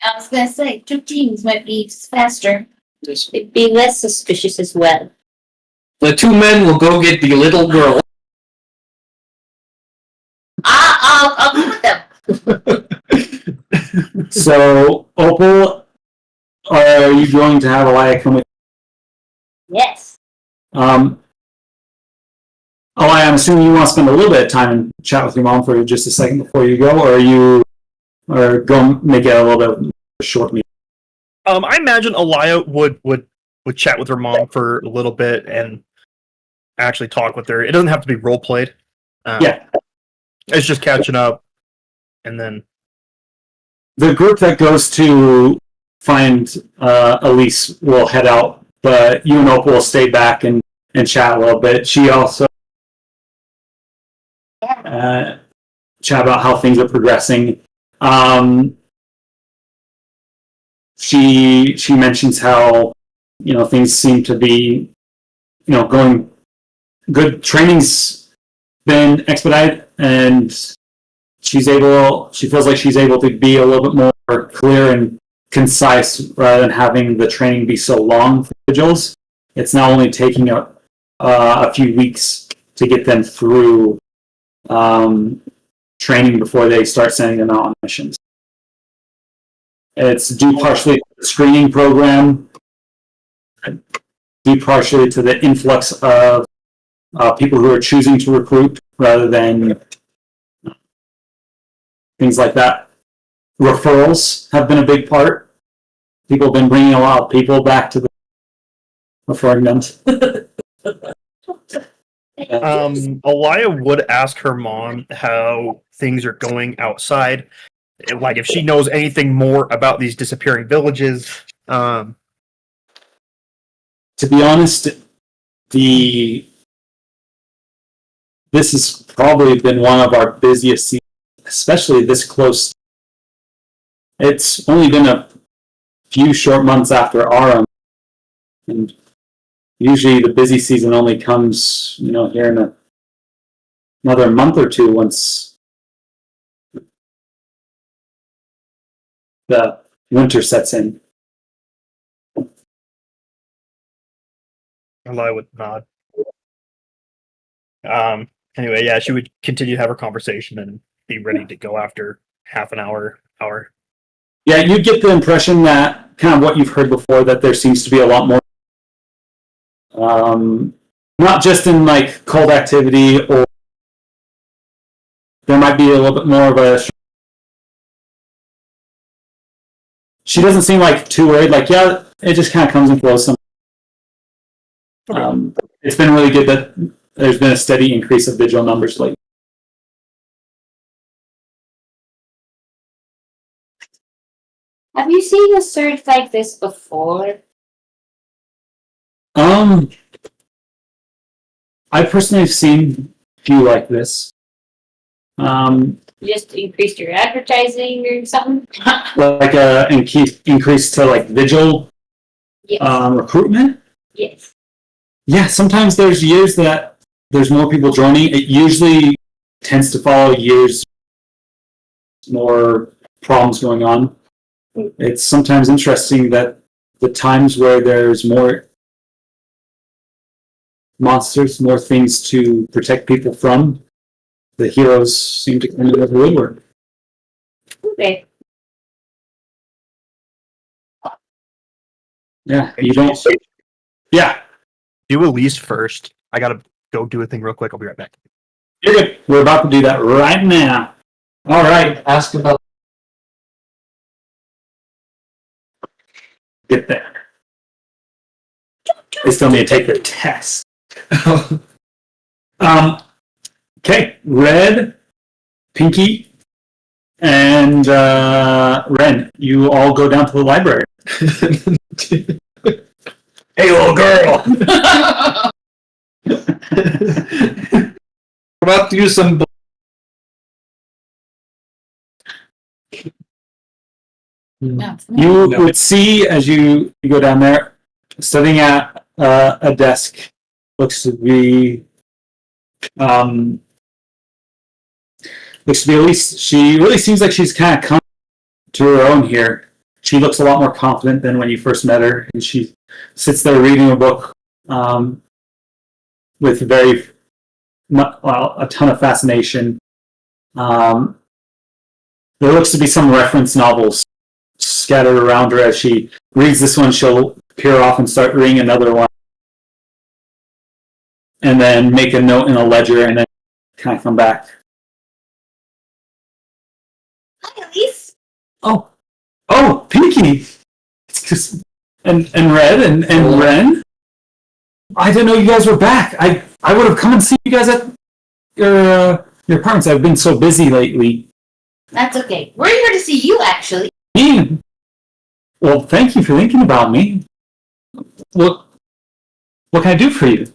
I was gonna say, 2 teams might be faster. It'd be less suspicious as well. The two men will go get the little girl. I'll go with them. So, Opal, are you going to have Alia come with? Yes. Alia, I'm assuming you want to spend a little bit of time and chat with your mom for just a second before you go, or go make it a little bit of a short meeting. I imagine Alia would chat with her mom for a little bit and actually talk with her. It doesn't have to be role played. Yeah. It's just catching up, and then The group that goes to find Elise will head out, but you and Opal will stay back and chat a little bit. She also chat about how things are progressing. She mentions how things seem to be going good. Training's been expedited, and she feels like she's able to be a little bit more clear and concise rather than having the training be so long for vigils. It's now only taking a few weeks to get them through training before they start sending them out on missions. It's due partially to the screening program, due partially to the influx of people who are choosing to recruit rather than things like that. Referrals have been a big part. People have been bringing a lot of people back to the referring them. Alia would ask her mom how things are going outside, like if she knows anything more about these disappearing villages. To be honest, this has probably been one of our busiest seasons, especially this close. It's only been a few short months after Aram, and usually the busy season only comes, here in another month or two once the winter sets in. Alia would nod. Anyway, yeah, she would continue to have her conversation and be ready to go after half an hour. Yeah, you get the impression that kind of what you've heard before, that there seems to be a lot more, not just in like cold activity, or there might be a little bit more of a. She doesn't seem like too worried. Like, yeah, it just kind of comes and flows. It's been really good that there's been a steady increase of vigil numbers lately. Have you seen a surge like this before? I personally have seen a few like this. You just increased your advertising or something? Like increase to like vigil Yes. recruitment. Yes. Yeah, sometimes there's years that there's more people joining. It usually tends to follow years more problems going on. It's sometimes interesting that the times where there's more monsters, more things to protect people from, the heroes seem to come out of the woodwork. Okay. Yeah, you don't. Yeah, Do Elise first. I gotta go do a thing real quick. I'll be right back. you're good. We're about to do that right now. All right, ask about. Get there. They still need to take their test. Okay, Red, Pinky, and Ren, you all go down to the library. Hey, little girl. We're about to use some. You would see as you go down there, sitting at a desk, looks to be Elise. She really seems like she's kind of come to her own here. She looks a lot more confident than when you first met her, and she sits there reading a book. with a ton of fascination. There looks to be some reference novels scattered around her. As she reads this one, she'll peer off and start reading another one, and then make a note in a ledger, and then kind of come back. Hi, Elise. Oh, Pinky! It's just, and Red and Ren. I didn't know you guys were back. I would have come and seen you guys at your apartments. I've been so busy lately. That's okay. We're here to see you, actually. Me? Well, thank you for thinking about me. What can I do for you?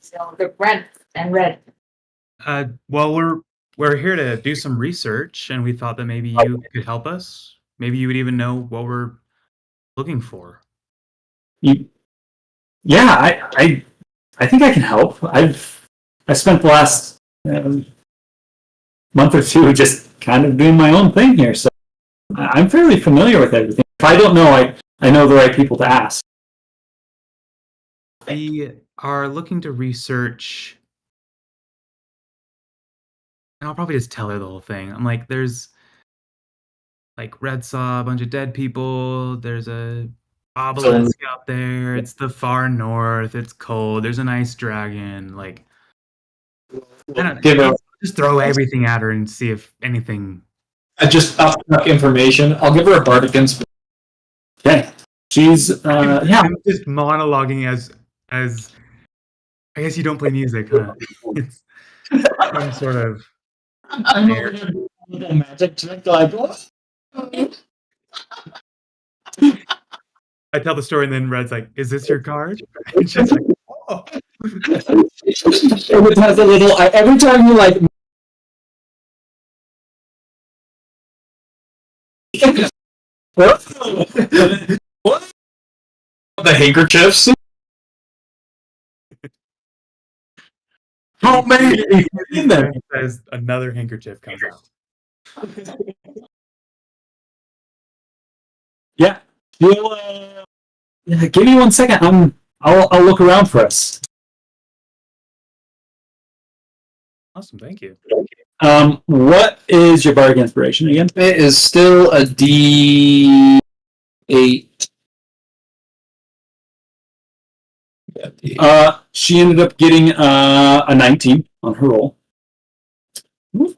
So the Red and Red. Well, we're here to do some research, and we thought that maybe you could help us. Maybe you would even know what we're looking for. Yeah, I think I can help. I spent the last month or two just kind of doing my own thing here, so I'm fairly familiar with everything. If I don't know, I know the right people to ask. We are looking to research, and I'll probably just tell her the whole thing. I'm like, there's like Red saw a bunch of dead people. There's a obelisk out there. It's the far north. It's cold. There's an ice dragon. Like, I don't know. Just throw everything at her and see if anything. Just information. I'll give her a bardic inspiration. Okay, she's yeah. I'm just monologuing as I guess you don't play music, huh? It's some sort of. I'm not gonna do a little magic trick like what? I tell the story and then Red's like, "Is this your card?" And she's like, "Oh." It has a little. Every time you like. What? The handkerchiefs? How many in there? Says another handkerchief comes out. Yeah. Yeah, give me 1 second. I'll look around for us. Awesome, thank you. What is your bardic inspiration again? It is still a D8. She ended up getting a 19 on her roll.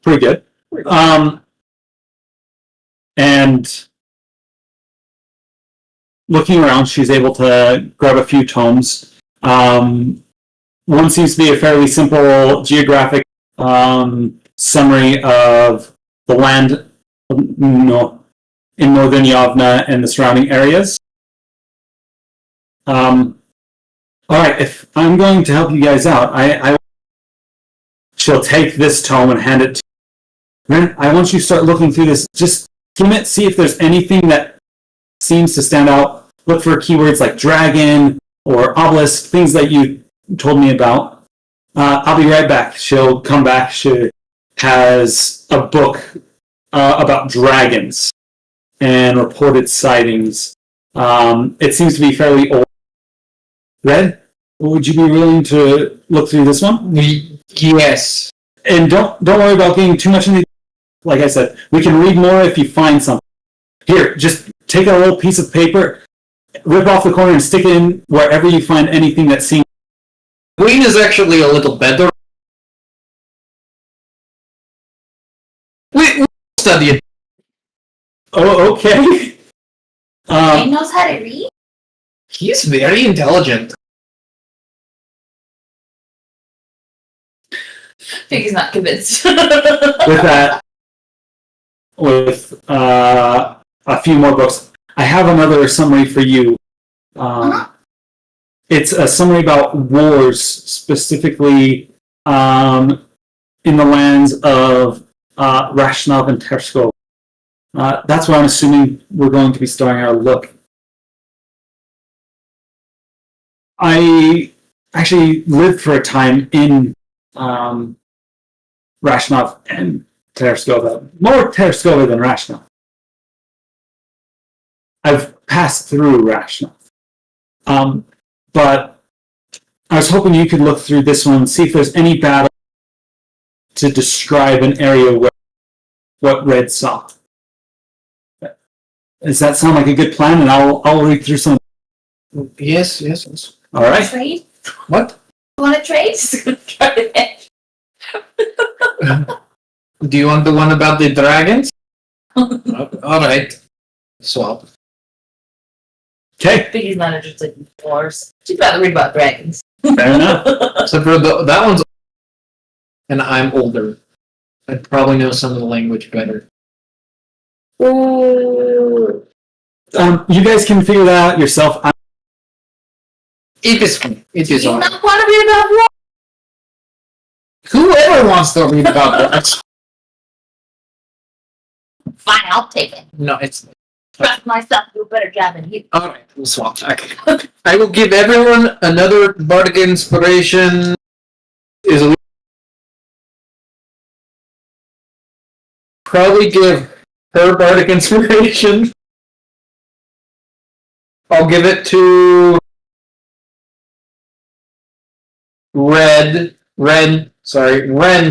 Pretty good. And looking around, she's able to grab a few tomes. One seems to be a fairly simple geographic summary of the land in northern Yavna and the surrounding areas. All right, if I'm going to help you guys out, she'll take this tome and hand it to you. Then I want you to start looking through this. Just skim it, see if there's anything that seems to stand out. Look for keywords like dragon or obelisk, things that you told me about. I'll be right back. She'll come back. She has a book about dragons and reported sightings. It seems to be fairly old. Red, would you be willing to look through this one? Yes. And don't worry about getting too much into. Like I said, we can read more if you find something. Here, just take a little piece of paper, rip off the corner, and stick it in wherever you find anything that seems. Green is actually a little better. We'll study it. Oh, okay. He knows how to read? He's very intelligent. Piggy's not convinced. With that, with a few more books, I have another summary for you. It's a summary about wars, specifically in the lands of Rashnov and Terskov. That's where I'm assuming we're going to be starting our look. I actually lived for a time in Rashnov and Terskova. More Terskova than Rashnov. I've passed through Rashnov. But I was hoping you could look through this one, see if there's any battle to describe an area where what Red saw. Does that sound like a good plan? And I'll read through some. Yes. All right. Trade? What? You want to trade? Do you want the one about the dragons? Alright. Swap. Okay. Piggy's not interested in wars. She'd rather read about dragons. Fair enough. Except for that one's. And I'm older. I'd probably know some of the language better. Ooh. You guys can figure that out yourself. It is fun. It is You all. not want to read about war? Whoever wants to read about that. Fine, I'll take it. No, it's. Trust myself, do a better job than you. Alright, we'll swap back. I will give everyone another bardic inspiration. Is a probably give her bardic inspiration. I'll give it to Ren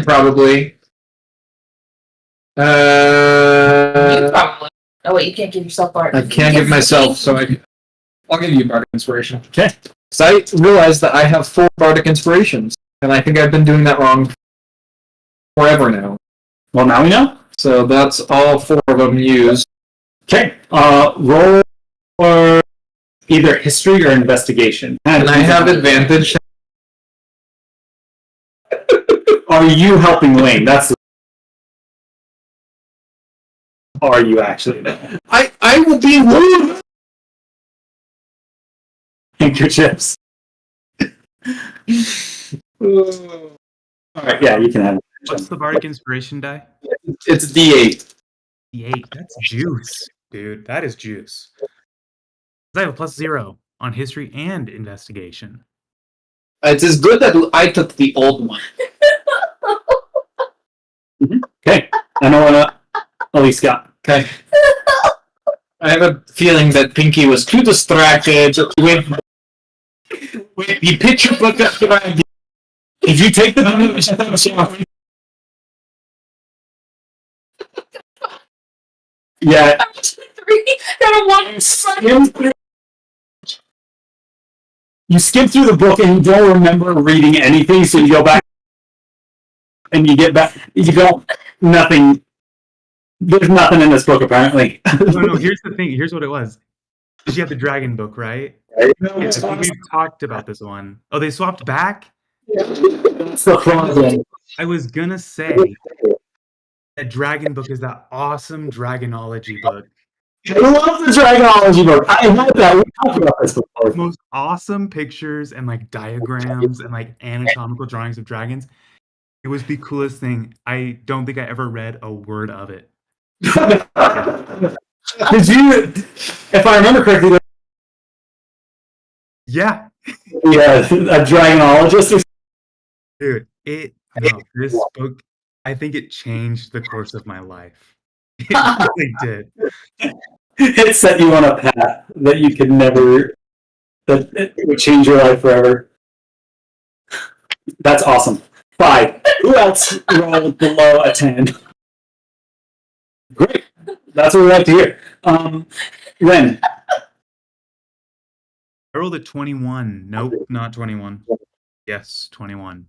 probably. You probably. Oh wait, you can't give yourself art. I can't give myself, so I'll give you bardic inspiration. Okay. So I realized that I have 4 bardic inspirations, and I think I've been doing that wrong forever now. Well, now we know. So that's all 4 of them used. Okay. Roll for either history or investigation. And I have advantage. Are you helping Wayne? Are you actually? I will be rude. Handkerchiefs. Alright, yeah, you can have it. What's the bardic inspiration die? It's D8. D8. That's juice, dude. That is juice. I have a +0 on history and investigation. It's as good that I took the old one. Okay. I know what Elise got. Okay. I have a feeling that Pinky was too distracted with the picture book of dragon. If you take the Yeah. 3 got a 1. You skim through the book and you don't remember reading anything, so you go back and you get back. You don't. Nothing. There's nothing in this book, apparently. No, here's the thing. Here's what it was. You have the dragon book, right? Yeah, we've talked about this one. Oh, they swapped back? That's the problem. I was gonna say that dragon book is that awesome dragonology book. I love the Dragonology book. I had that. We talked about this before. Most awesome pictures and like diagrams and like anatomical drawings of dragons. It was the coolest thing. I don't think I ever read a word of it. Did you, if I remember correctly, Yeah, a Dragonologist? dude. This book, I think it changed the course of my life. It really did. It set you on a path that you could never, that it would change your life forever. That's awesome. 5. Who else rolled below a 10? Great. That's what we like to hear. Ren. I rolled a 21. Nope, not 21. Yes, 21.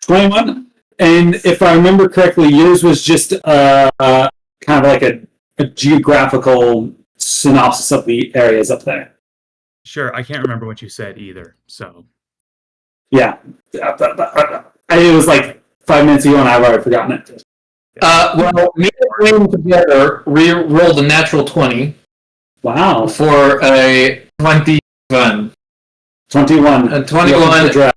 21. And if I remember correctly, yours was just kind of like a geographical synopsis of the areas up there. Sure, I can't remember what you said either. So Yeah. It was like 5 minutes ago and I've already forgotten it. Well, me and Wayne together, we rolled a natural 20 Wow. for a 21. 21. A 21. Draft.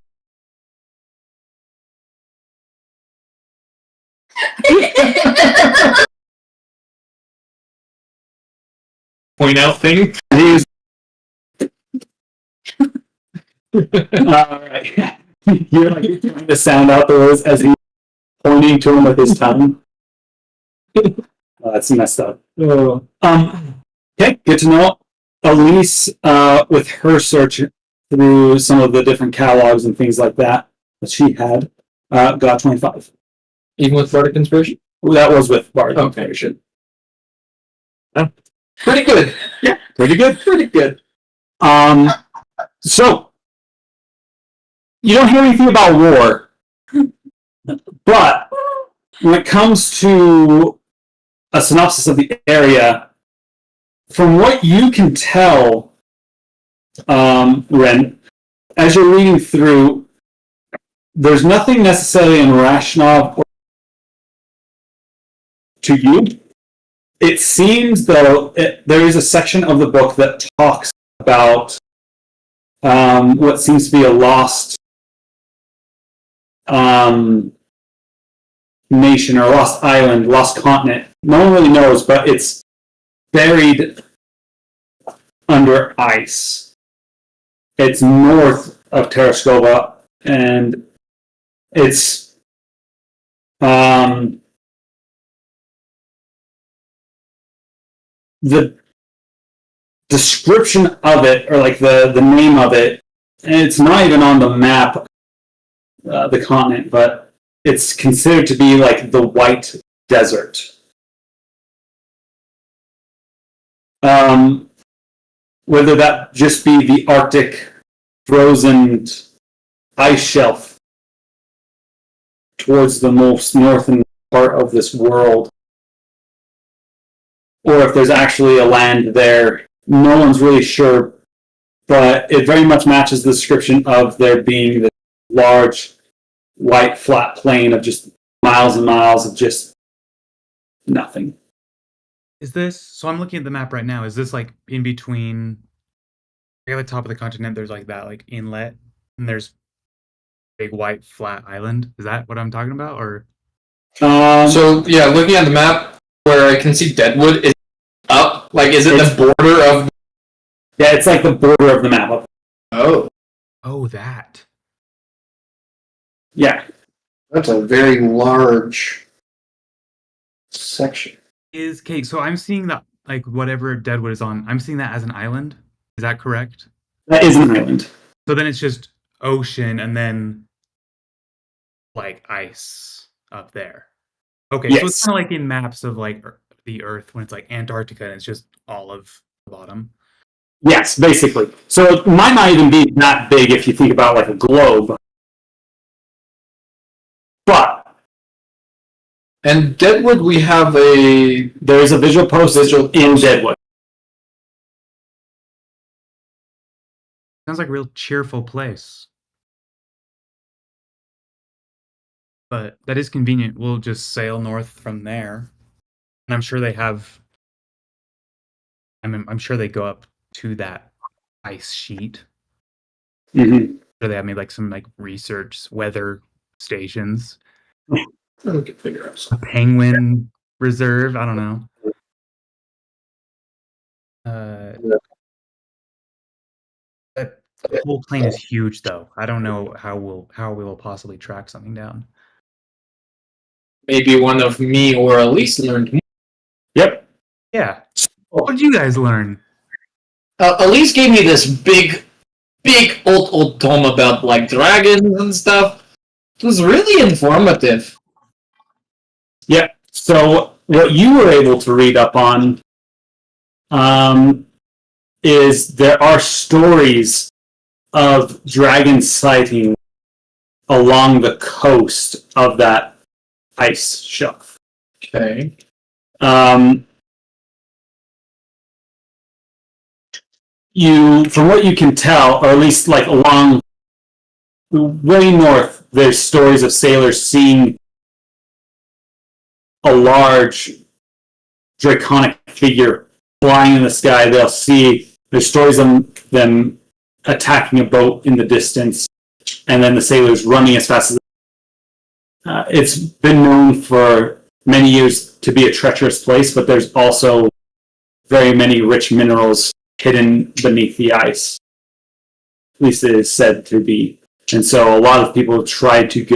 Point out thing. He's Alright. You're like trying to sound out the words as he's pointing to him with his tongue. That's messed up. Okay, good to know. Elise, with her search through some of the different catalogs and things like that she had, got 25. Even with Bardic Inspiration? Well, that was with Bardic Okay. Inspiration. Pretty good. Yeah, pretty good. Pretty good. So you don't hear anything about war, but when it comes to a synopsis of the area, from what you can tell, Ren, as you're reading through, there's nothing necessarily in Rashnov to you. It seems though there is a section of the book that talks about what seems to be a lost nation or lost island, lost continent. No one really knows, but it's buried under ice. It's north of Tereskova, and it's the description of it, or like the name of it, and it's not even on the map, the continent, but it's considered to be like the White Desert. Whether that just be the Arctic frozen ice shelf towards the most northern part of this world, or if there's actually a land there, no one's really sure, but it very much matches the description of there being this large, white, flat plain of just miles and miles of just nothing. Is this, so I'm looking at the map right now, is this like in between, at the top of the continent, there's like that like inlet, and there's big white flat island? Is that what I'm talking about, or? So, yeah, looking at the map, where I can see Deadwood is up, like, is it the border of... Yeah, it's like the border of the map. Oh. Oh, that. Yeah. That's a very large section. Okay, so I'm seeing that, like, whatever Deadwood is on, I'm seeing that as an island. Is that correct? That is an island. So then it's just ocean and then, like, ice up there. Okay, Yes. so it's kind of like in maps of, like, the Earth when it's, like, Antarctica and it's just all of the bottom. Yes, basically. So it might not even be that big if you think about, like, a globe. But... And Deadwood, we have there's a visual post in Deadwood. Sounds like a real cheerful place. But that is convenient. We'll just sail north from there. And I'm sure they have... I'm sure they go up to that ice sheet. Mm-hmm. Or they have maybe like some like research weather stations. we can figure out A something. penguin reserve. I don't know. That whole plane is huge, though. I don't know how we will possibly track something down. Maybe one of me or Elise learned more. Yep. Yeah. What did you guys learn? Elise gave me this big old tome about, like, dragons and stuff. It was really informative. Yeah. So what you were able to read up on is there are stories of dragon sighting along the coast of that ice shelf. Okay. From what you can tell, or at least like along way north, there's stories of sailors seeing a large draconic figure flying in the sky. They'll see, there's stories of them attacking a boat in the distance, and then the sailors running as fast as it's been known for many years to be a treacherous place, but there's also very many rich minerals hidden beneath the ice. At least it is said to be. And so a lot of people try to go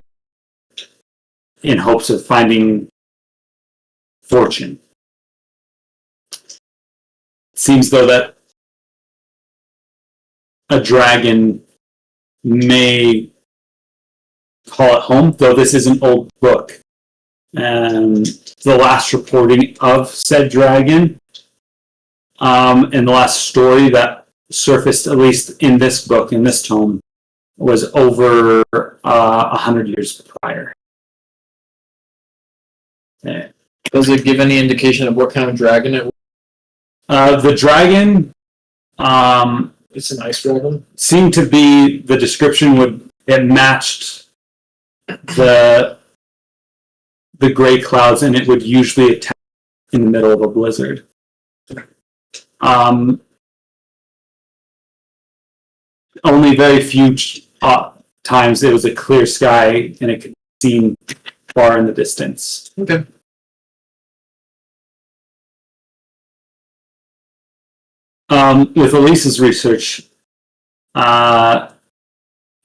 in hopes of finding fortune. It seems though that a dragon may call it home, though this is an old book. And the last reporting of said dragon, and the last story that surfaced, at least in this book, in this tome, was over 100 years prior. Does it give any indication of what kind of dragon it was? The dragon, It's an ice dragon. seemed to be, the description it matched the gray clouds, and it would usually attack in the middle of a blizzard. Only very few times it was a clear sky and it could be seen far in the distance. Okay. With Elise's research,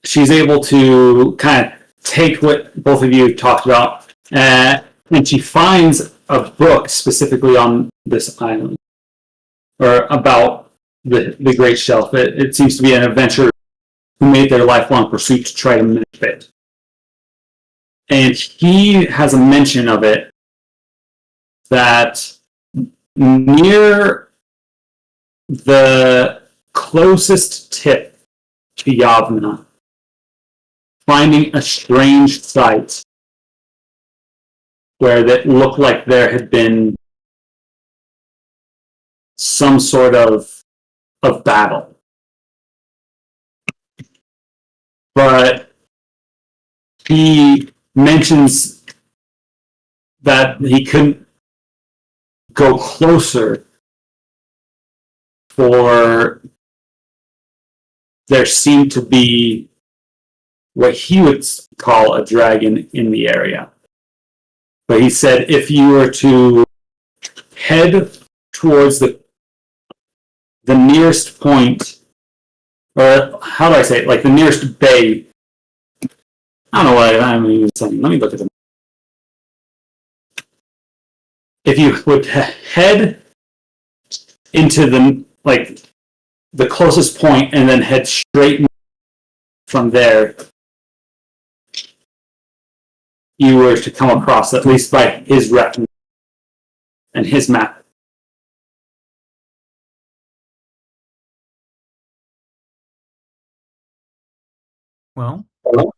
she's able to kind of take what both of you talked about, and she finds a book specifically on this island, or about the Great Shelf. It seems to be an adventurer who made their lifelong pursuit to try to map it. And he has a mention of it that near the closest tip to Yavna, finding a strange site where it looked like there had been some sort of battle. But he mentions that he couldn't go closer, for there seemed to be what he would call a dragon in the area. But he said if you were to head towards the nearest point, or how do I say it, like the nearest bay. I don't know what I'm even saying. Let me look at them. If you would head into the closest point and then head straight from there, you were to come across, at least by his reckoning and his map. Well, Hello?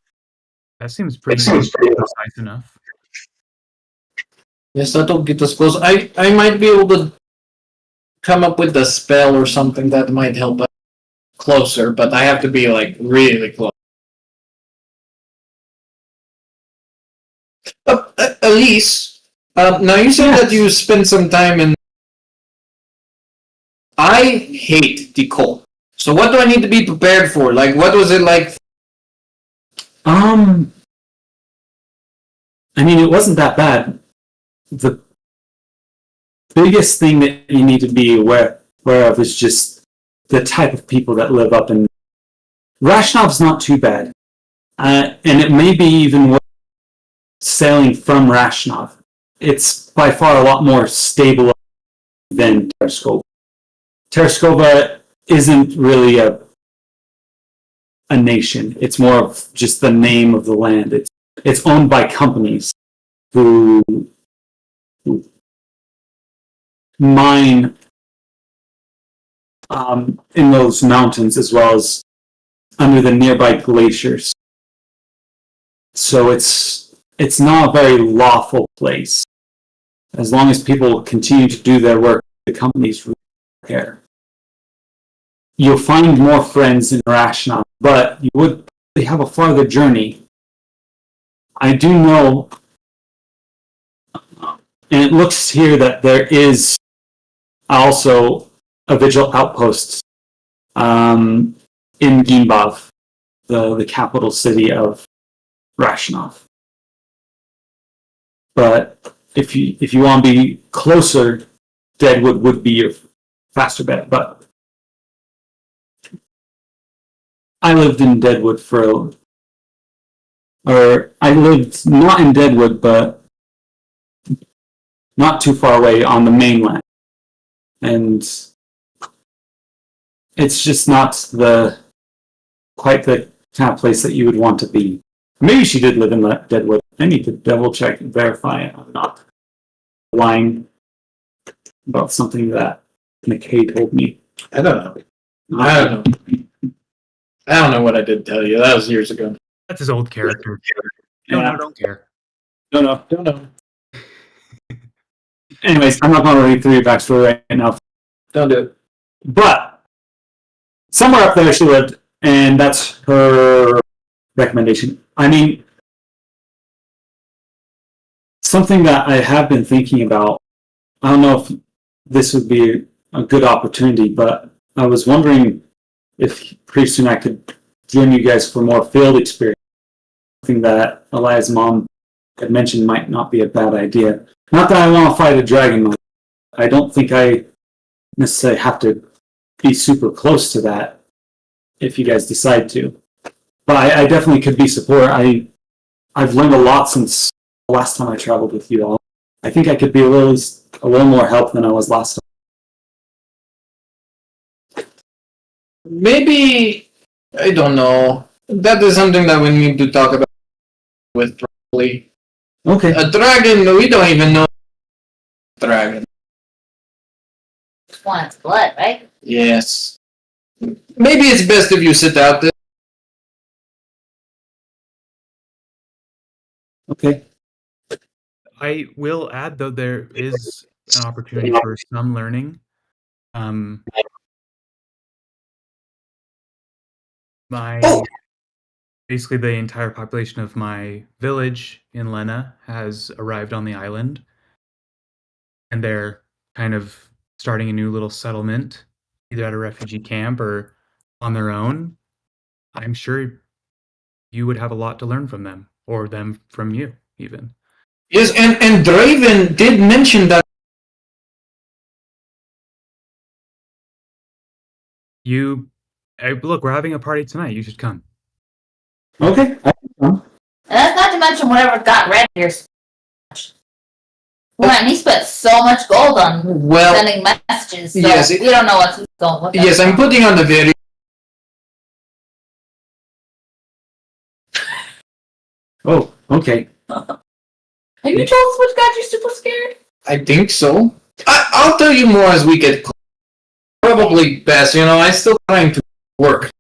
that seems pretty precise enough. Yes, that'll get us close. I might be able to come up with a spell or something that might help us closer, but I have to be like really close. Elise, now you said that you spent some time in. I hate the cold. So what do I need to be prepared for? Like, what was it like? I mean, it wasn't that bad. The biggest thing that you need to be aware of is just the type of people that live up in. Rashnov's not too bad. And it may be even worth sailing from Rashnov. It's by far a lot more stable than Tereskova. Tereskova isn't really a nation. It's more of just the name of the land. It's owned by companies who mine in those mountains as well as under the nearby glaciers. So it's not a very lawful place. As long as people continue to do their work, the companies really care. You'll find more friends in Rashnov, but you would have a farther journey. I do know, and it looks here that there is also a vigil outpost in Gimbov, the capital city of Rashnov. But if you want to be closer, Deadwood would be your faster bet. But I lived in Deadwood I lived not in Deadwood, but not too far away on the mainland. And it's just not quite the kind of place that you would want to be. Maybe she did live in Deadwood. I need to double check and verify I'm not lying about something that McKay told me. I don't know. I don't know. I don't know what I did tell you. That was years ago. That's his old character. Yeah. Don't care. No. Don't know. Anyways, I'm not going to read through your backstory right now. Don't do it. But somewhere up there she lived, and that's her recommendation. I mean, something that I have been thinking about, I don't know if this would be a good opportunity, but I was wondering if pretty soon I could join you guys for more field experience. Something that Alia's mom had mentioned might not be a bad idea. Not that I want to fight a dragon. I don't think I necessarily have to be super close to that if you guys decide to. But I definitely could be support. I've learned a lot since the last time I traveled with you all. I think I could be a little more help than I was last time. Maybe, I don't know. That is something that we need to talk about with probably. Okay. A dragon, we don't even know dragon. Just want its blood, right? Yes. Maybe it's best if you sit out there. Okay. I will add, though, there is an opportunity for some learning. Basically, the entire population of my village in Lena has arrived on the island, and they're kind of starting a new little settlement, either at a refugee camp or on their own. I'm sure you would have a lot to learn from them, or them from you, even. Yes, and Draven did mention that. Look, we're having a party tonight. You should come. Okay. And that's not to mention whatever got red here. Man, he spent so much gold on sending messages. So yes, we don't know what's going on. Yes, I'm putting on the video. Oh, okay. Have you told us what got you super scared? I think so. I'll tell you more as we get close. Probably best, I'm still trying to work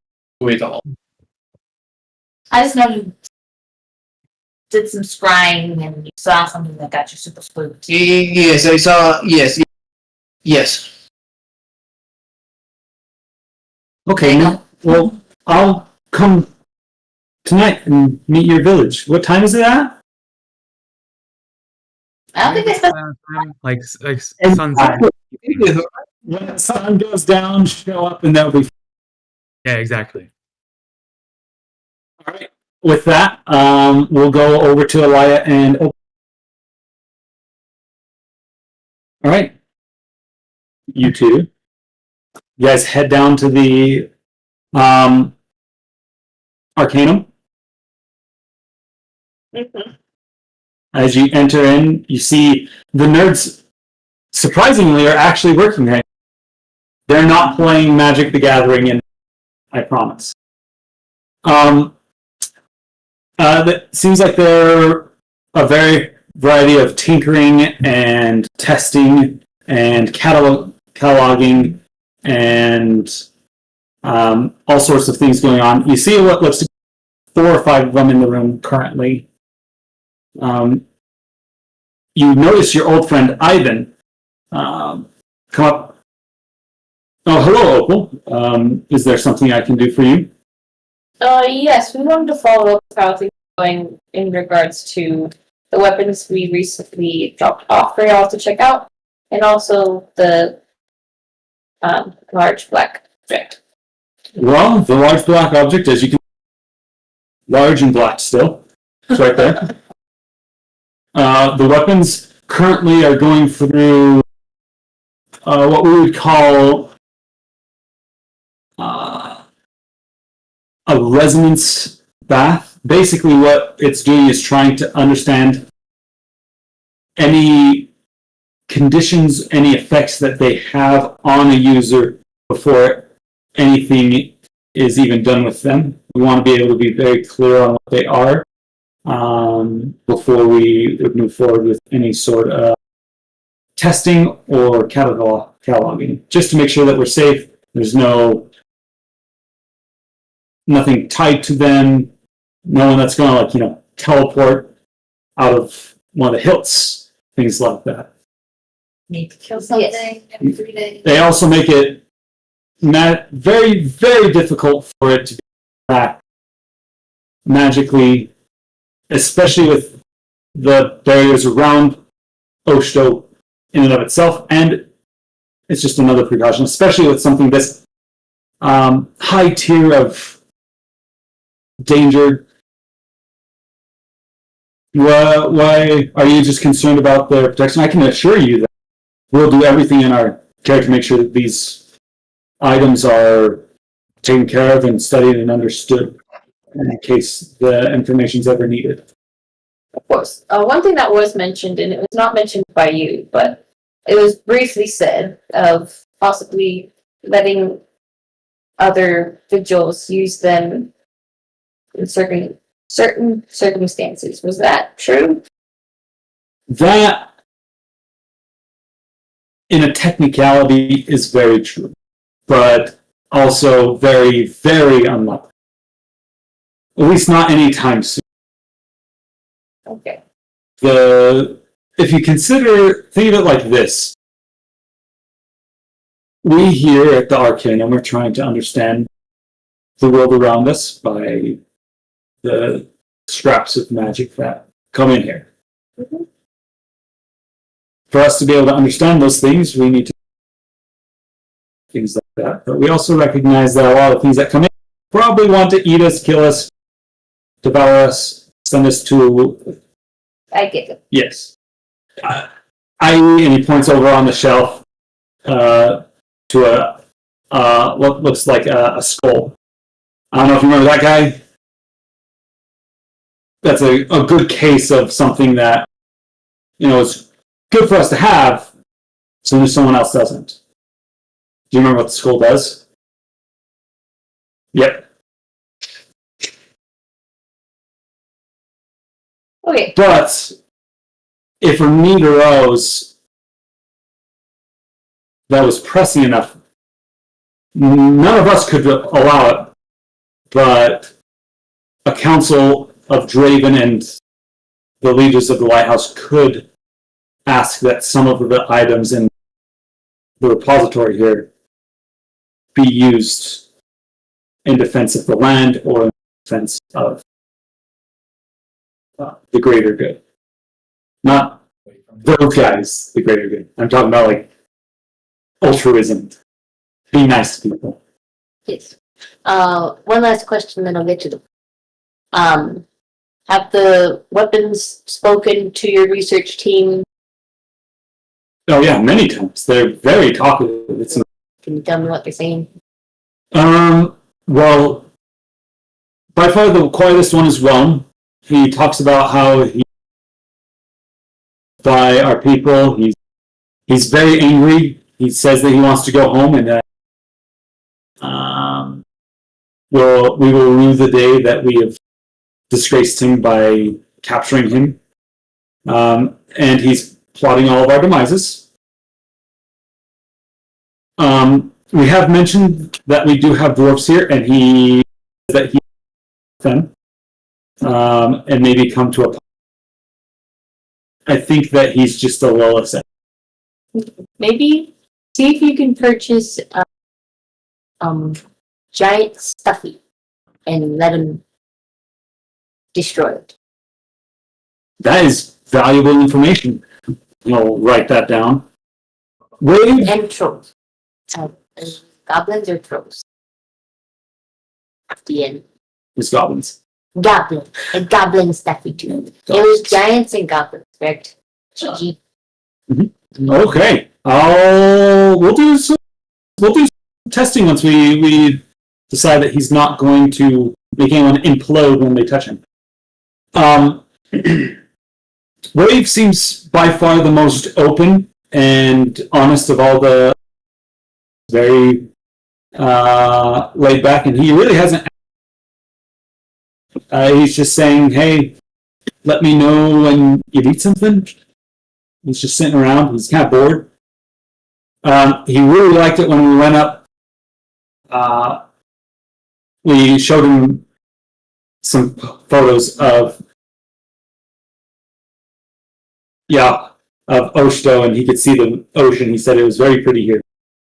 with all. I just know you did some scrying and you saw something that got you super spooked. Yes, I saw. Yes. Okay. Well, I'll come tonight and meet your village. What time is it at? I don't think they spent like sunset. When the sun goes down, show up, and that'll be. Yeah, exactly. All right. With that, we'll go over to Alia and. All right. You two. You guys head down to the Arcanum. Mm-hmm. As you enter in, you see the nerds, surprisingly, are actually working right now. They're not playing Magic the Gathering, and I promise. That seems like they're a very variety of tinkering and testing and cataloging and all sorts of things going on. You see what looks to be 4 or 5 of them in the room currently. You notice your old friend Ivan come up. Oh, hello, Opal. Is there something I can do for you? Yes, we wanted to follow up how things are going in regards to the weapons we recently dropped off for y'all to check out, and also the large black object. Well, the large black object, as you can large and black still. It's right there. The weapons currently are going through what we would call a resonance bath. Basically, what it's doing is trying to understand any conditions, any effects that they have on a user before anything is even done with them. We want to be able to be very clear on what they are before we would move forward with any sort of testing or cataloging, just to make sure that we're safe. There's nothing tied to them. No one that's going to teleport out of one of the hilts, things like that. Need to kill something every 3 days. They also make it very, very difficult for it to be tracked magically, especially with the barriers around Osto in and of itself, and it's just another precaution, especially with something this high tier of danger. Why are you just concerned about their protection? I can assure you that we'll do everything in our care to make sure that these items are taken care of and studied and understood in case the information's ever needed. Of course. One thing that was mentioned, and it was not mentioned by you, but it was briefly said, of possibly letting other vigils use them in certain circumstances. Was that true? That, in a technicality, is very true, but also very, very unlikely. At least not anytime soon. Okay. If you think of it like this, we here at the Arcanum are trying to understand the world around us by the scraps of magic that come in here. Mm-hmm. For us to be able to understand those things, we need to things like that. But we also recognize that a lot of things that come in probably want to eat us, kill us, devour us, send us to... I get it. Yes. And he points over on the shelf to what looks like a skull. I don't know if you remember that guy. That's a good case of something that, is good for us to have, so that someone else doesn't. Do you remember what the skull does? Yep. Okay. But if a need arose that was pressing enough, none of us could allow it, but a council of Draven and the leaders of the lighthouse could ask that some of the items in the repository here be used in defense of the land or in defense of the greater good. Not those guys, the greater good. I'm talking about altruism. Be nice to people. Yes. One last question, then I'll get to them. Have the weapons spoken to your research team? Oh yeah, many times. They're very talkative. Can you tell me what they're saying? Well, by far the quietest one is Rome. He talks about how by our people, he's very angry. He says that he wants to go home, and we will rue the day that we have disgraced him by capturing him. And he's plotting all of our demises. We have mentioned that we do have dwarves here, and he says that he them and maybe come to a. I think that he's just a little upset. Maybe see if you can purchase giant stuffy and let him destroy it. That is valuable information. I'll write that down. Wave And trolls. Goblins or trolls? At the end. is goblins. Goblin. And goblin stuffy too. It was giants and goblins, correct? GG. Okay. We'll do some testing once we decide that he's not going to make anyone implode when they touch him. Wave seems by far the most open and honest of all the very laid back, and he really hasn't. He's just saying, "Hey, let me know when you need something." He's just sitting around. He's kind of bored. He really liked it when we went up. We showed him some photos of Osto, and he could see the ocean. He said it was very pretty here.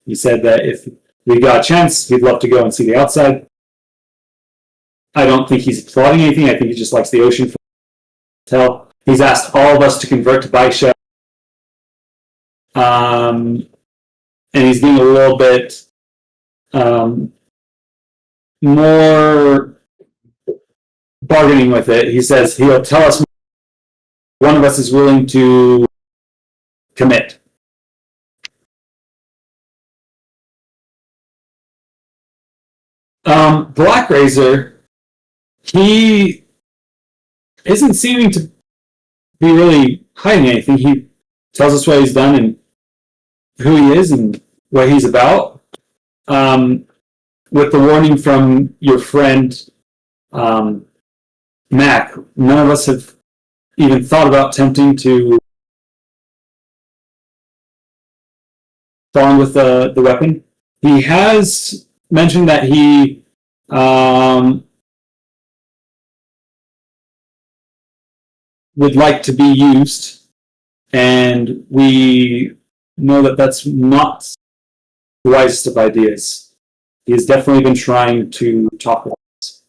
He said that if we got a chance, he'd love to go and see the outside. I don't think he's plotting anything. I think he just likes the ocean. He's asked all of us to convert to Baisha. And he's being a little bit more bargaining with it. He says he'll tell us one of us is willing to commit. Black Razor, he isn't seeming to be really hiding anything. He tells us what he's done and who he is and what he's about. With the warning from your friend Mac, none of us have even thought about attempting to fall with the weapon. He has mentioned that he would like to be used, and we know that that's not the wisest of ideas. He has definitely been trying to talk about this.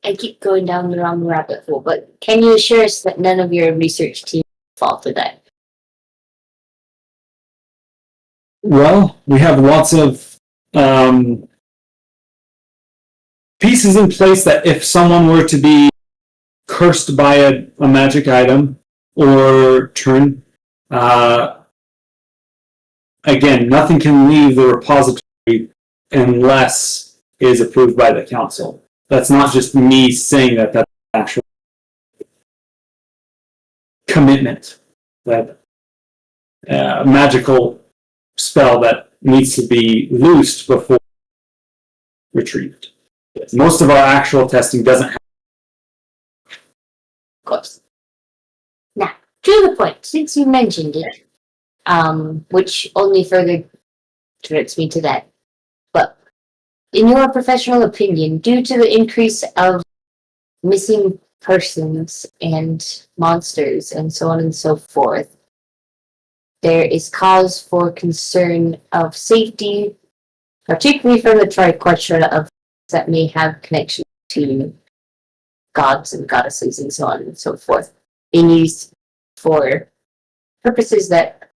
I keep going down the wrong rabbit hole, but can you assure us that none of your research team fall to that? Well, we have lots of pieces in place that if someone were to be cursed by a magic item or turn, again, nothing can leave the repository unless it is approved by the council. That's not just me saying that, that's an actual commitment. That magical spell that needs to be loosed before retrieved. Most of our actual testing doesn't happen. Of course. Now, to the point, since you mentioned it, which only further directs me to that, but in your professional opinion, due to the increase of missing persons and monsters and so on and so forth, there is cause for concern of safety, particularly for the triquetra of that may have connection to gods and goddesses and so on and so forth, being used for purposes that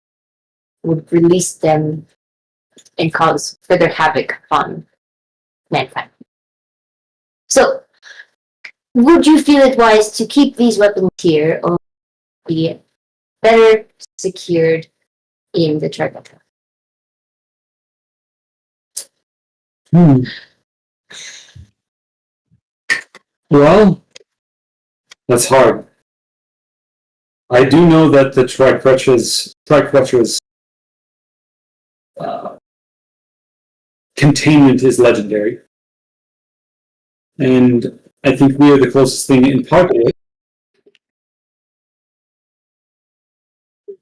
would release them and cause further havoc upon mankind. So, would you feel it wise to keep these weapons here, or be better secured in the triquetra? Well, that's hard. I do know that the triquetra's containment is legendary. And I think we are the closest thing in part of it.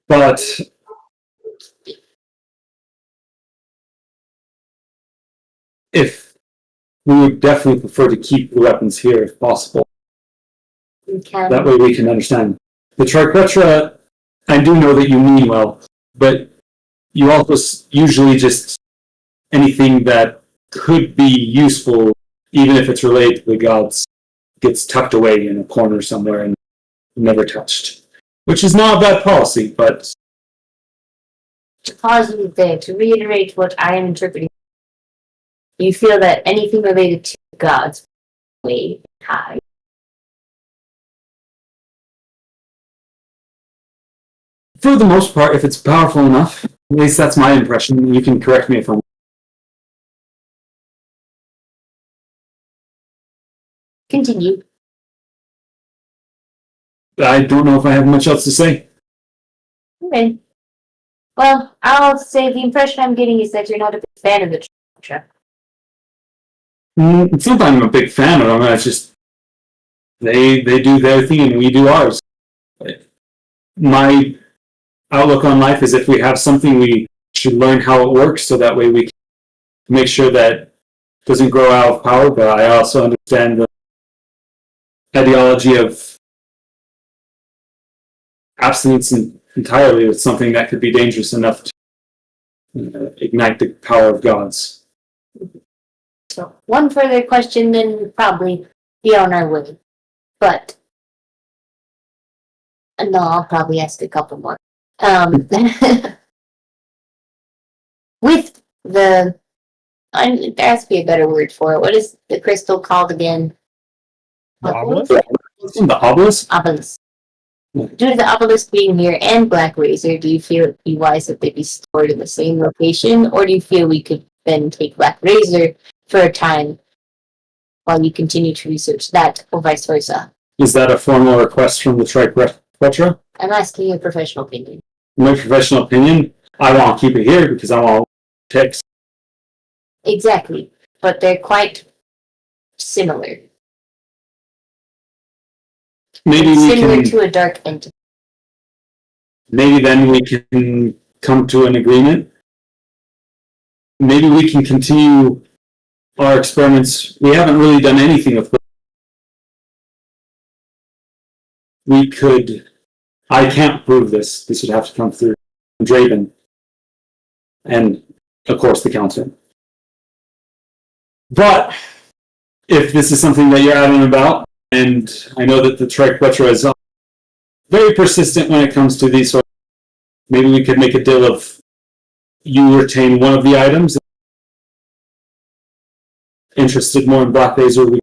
But if we would definitely prefer to keep the weapons here if possible. Okay. That way we can understand. The triquetra, I do know that you mean well, but you also usually just anything that could be useful, even if it's related to the gods, gets tucked away in a corner somewhere and never touched. Which is not a bad policy, but... To pause you there, to reiterate what I am interpreting, you feel that anything related to gods way high. For the most part, if it's powerful enough, at least that's my impression. You can correct me if I'm... Continue. I don't know if I have much else to say. Okay. Well, I'll say the impression I'm getting is that you're not a big fan of the truck. It's not that I'm a big fan of them. It's just they do their thing and we do ours. My outlook on life is if we have something, we should learn how it works so that way we can make sure that it doesn't grow out of power. But I also understand the ideology of abstinence entirely with something that could be dangerous enough to ignite the power of gods. So, one further question, then we'll probably be on our way. But, no, I'll probably ask a couple more. With there has to be a better word for it. What is the crystal called again? The obelisk? The obelisk? Obelisk. Due to the obelisk being here and Black Razor, do you feel it'd be wise that they be stored in the same location, or do you feel we could then take Black Razor for a time while you continue to research that, or vice versa? Is that a formal request from the Triquetra? I'm asking your professional opinion. My professional opinion, I want to keep it here because I want ticks. Exactly, but they're quite similar. Maybe we Similar can. to a dark entity. Maybe then we can come to an agreement. Maybe we can continue our experiments. We haven't really done anything with. We could. I can't prove this. This would have to come through Draven, and of course the council. But if this is something that you're adamant about, and I know that the Triquetra is very persistent when it comes to these sort of, maybe we could make a deal of you retain one of the items. Interested more in Black Razor?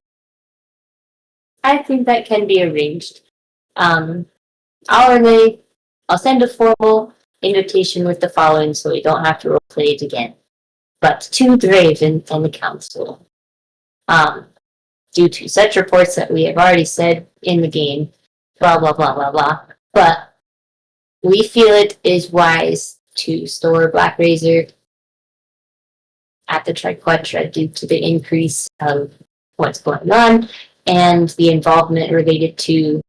I think that can be arranged. I'll send a formal invitation with the following so we don't have to roleplay it again. But to Draven and the council. Due to such reports that we have already said in the game, blah, blah, blah, blah, blah. But we feel it is wise to store Black Razor at the Triquetra due to the increase of what's going on and the involvement related to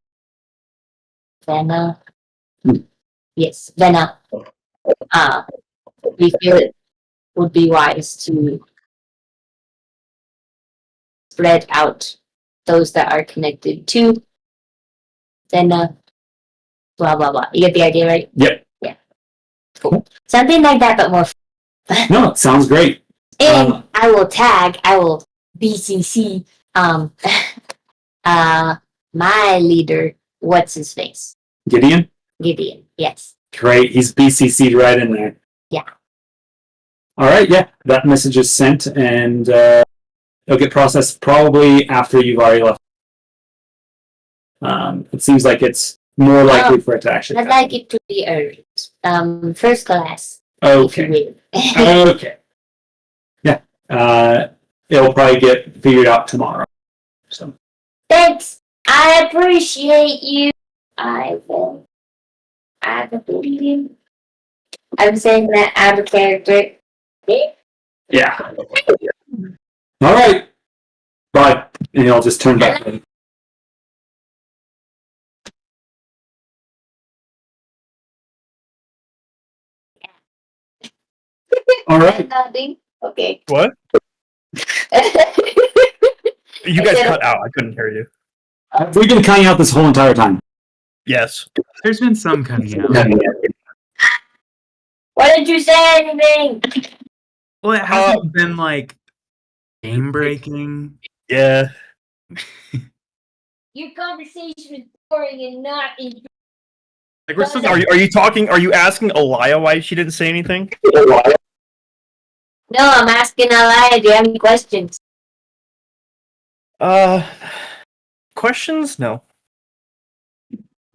Venna. Yes, Venna. We feel it would be wise to spread out those that are connected to Venna. Blah, blah, blah. You get the idea, right? Yep. Yeah. Cool. Something like that, but more. No, it sounds great. And I will BCC, my leader, what's his face? Gideon? Gideon, yes. Great, he's BCC'd right in there. Yeah. Alright, yeah, that message is sent, and it'll get processed probably after you've already left. It seems like it's more likely for it to actually I'd like it to be earned. First class. Okay. If you will. Okay. Yeah. It'll probably get figured out tomorrow. So. Thanks. I appreciate you. I believe you. I'm saying that out of character. Yeah. Alright. Bye. And I'll just turn back. Alright. Nothing. Okay. What? You guys said- cut out. I couldn't hear you. We've been cutting out this whole entire time. Yes. There's been some cutting out. Why didn't you say anything? Well, it hasn't been like game breaking. Yeah. Your conversation is boring and not interesting. Like we're still Are you talking? Are you asking Alia why she didn't say anything? No, I'm asking Alia, do you have any questions? Questions? No.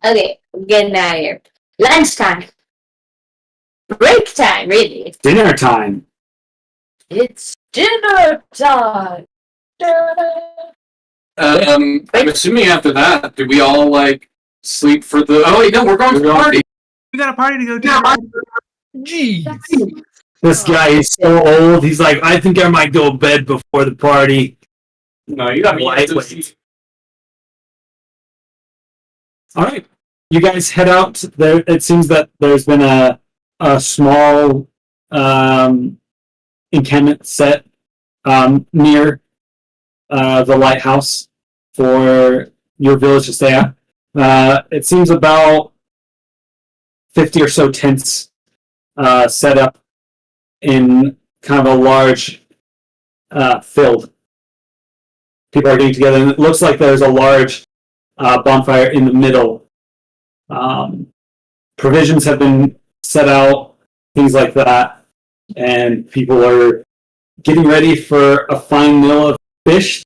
Okay, I'm getting out of here. Lunchtime. Break time, really. Dinner time. It's dinner time. I'm assuming after that, do we all like sleep for the? Oh wait, no, we're going to the party. We got a party to go to. Jeez. This guy is so old. He's like, I think I might go to bed before the party. No, you got lightweight. All right, you guys head out. There, it seems that there's been a small encampment set near the lighthouse for your village to stay at. It seems about 50 or so tents set up in kind of a large field. People are getting together, and it looks like there's a large bonfire in the middle. Provisions have been set out, things like that, and people are getting ready for a fine meal of fish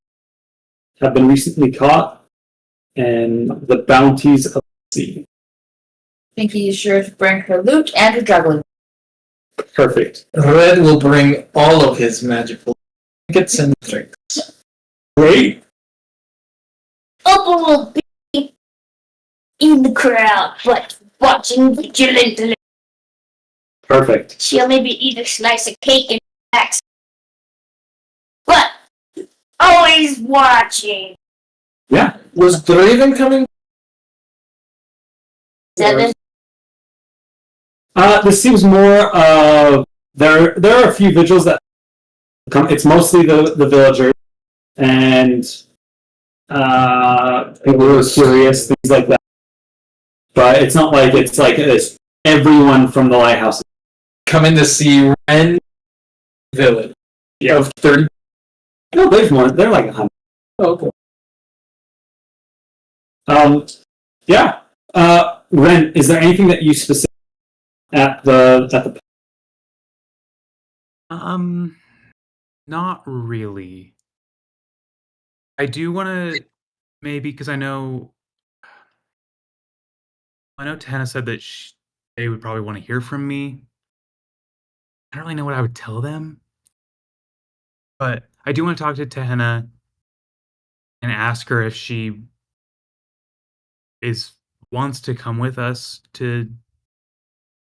have been recently caught, and the bounties of the sea. Pinky is sure to bring her loot and her juggling. Perfect. Red will bring all of his magical trinkets and tricks. Great. Opal will be in the crowd, but watching vigilantly. Perfect. She'll maybe eat a slice of cake and relax. But always watching. Yeah. Was Draven coming? 7. This seems more of there are a few vigils that come. It's mostly the villagers and people who are curious, things like that. But it's not like it's everyone from the lighthouse Coming to see Ren Village of 30. No, there's more. They're like 100. Oh, okay. Yeah. Ren, is there anything that you specific at the Not really. I do want to maybe because I know Tana said that they would probably want to hear from me. I don't really know what I would tell them, but I do want to talk to Tehena and ask her if she wants to come with us to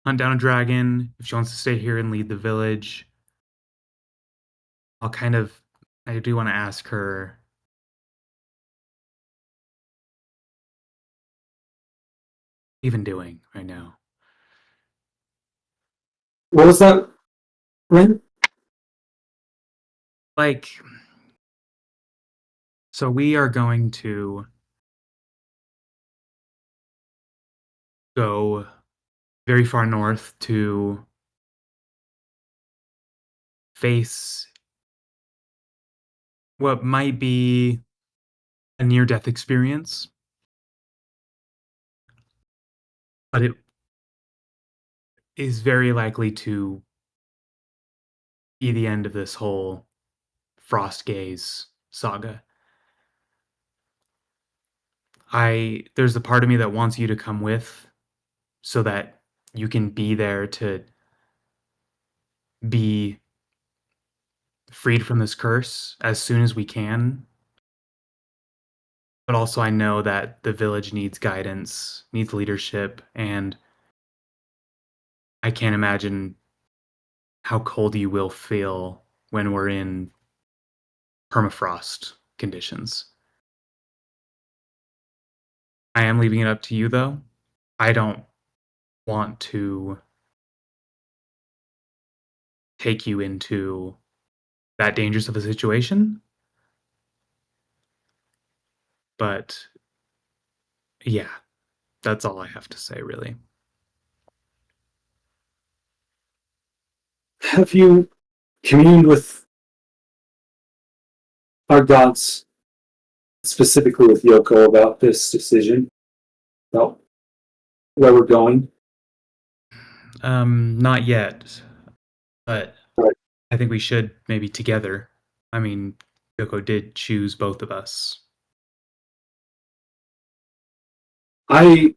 hunt down a dragon, if she wants to stay here and lead the village. I do want to ask her. Even doing right now. what was that, Ren? So we are going to go very far north to face what might be a near-death experience, but it is very likely to be the end of this whole Frost Gaze saga. There's a part of me that wants you to come with so that you can be there to be freed from this curse as soon as we can. But also I know that the village needs guidance, needs leadership, and I can't imagine how cold you will feel when we're in permafrost conditions. I am leaving it up to you, though. I don't want to take you into that dangerous of a situation. But yeah, that's all I have to say, really. Have you communed with our gods, specifically with Yoko, about this decision? About where we're going? Not yet, but Right. I think we should maybe together. I mean, Yoko did choose both of us. I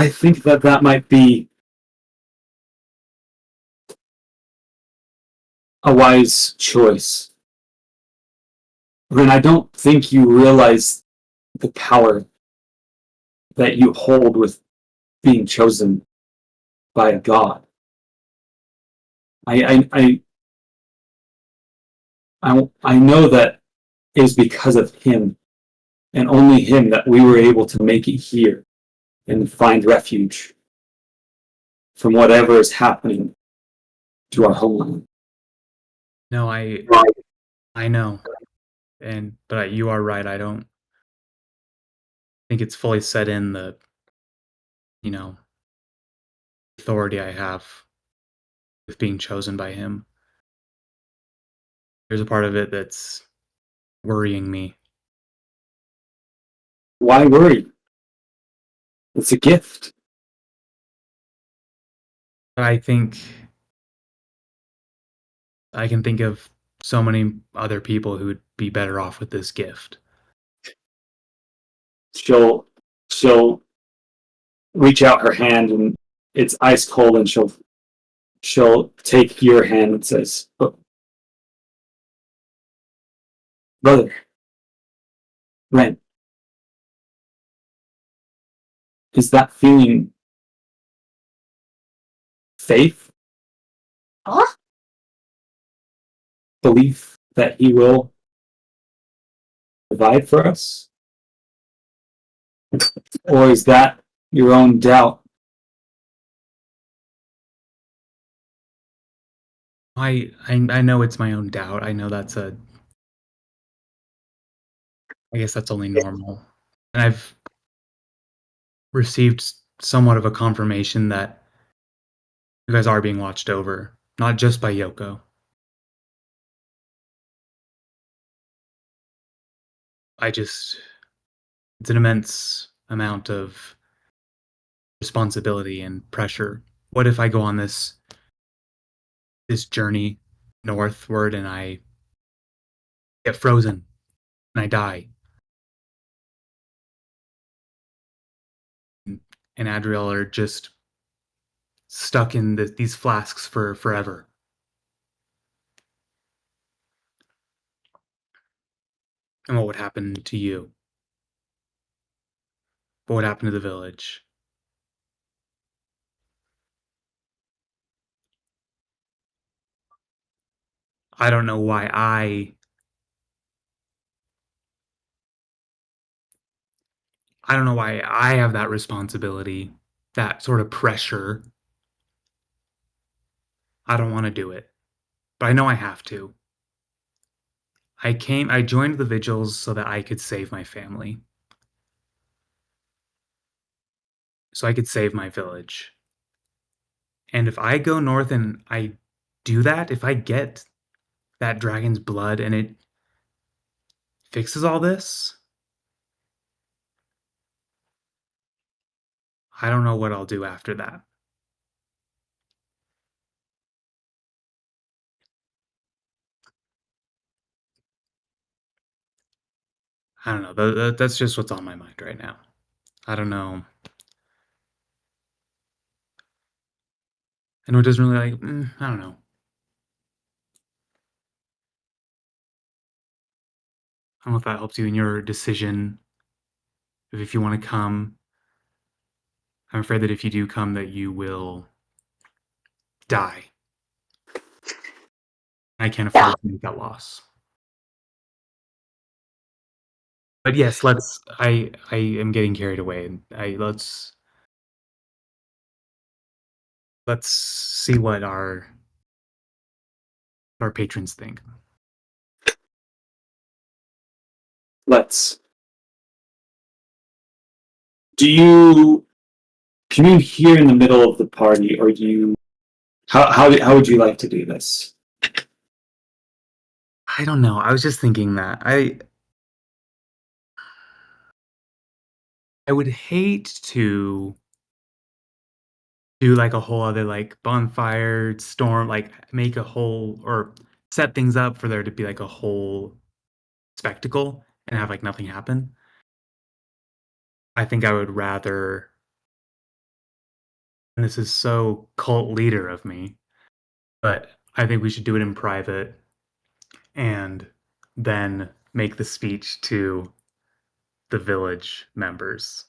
think that might be a wise choice. Ren, I don't think you realize the power that you hold with being chosen by a god. I know that it is because of him and only him that we were able to make it here and find refuge from whatever is happening to our homeland. No, I know, but you are right. I don't think it's fully set in the authority I have with being chosen by him. There's a part of it that's worrying me. Why worry? It's a gift. But I think I can think of so many other people who would be better off with this gift. She'll reach out her hand and it's ice cold, and she'll take your hand and says, "Oh, brother, Ren, is that feeling faith? Huh? Belief that he will provide for us? Or is that your own doubt?" I know it's my own doubt. I know I guess that's only normal. And I've received somewhat of a confirmation that you guys are being watched over, not just by Yoko. It's an immense amount of responsibility and pressure. What if I go on this journey northward and I get frozen and I die? And Adriel are just stuck in these flasks for forever. And what would happen to you? What would happen to the village? I don't know why I don't know why I have that responsibility, that sort of pressure. I don't want to do it, but I know I have to. I joined the vigils so that I could save my family. So I could save my village. And if I go north and I do that, if I get that dragon's blood and it fixes all this, I don't know what I'll do after that. I don't know. That's just what's on my mind right now. I don't know. I know it doesn't really I don't know. I don't know if that helps you in your decision if you want to come. I'm afraid that if you do come, that you will die. I can't afford to make that loss. But yes, I am getting carried away, and let's see what our patrons think. Let's. Do you commune here in the middle of the party, or do you? How would you like to do this? I don't know. I was just thinking that I would hate to do like a whole other like bonfire storm, like make a whole or set things up for there to be like a whole spectacle and have like nothing happen. I think I would rather, and this is so cult leader of me, but I think we should do it in private and then make the speech to the village members.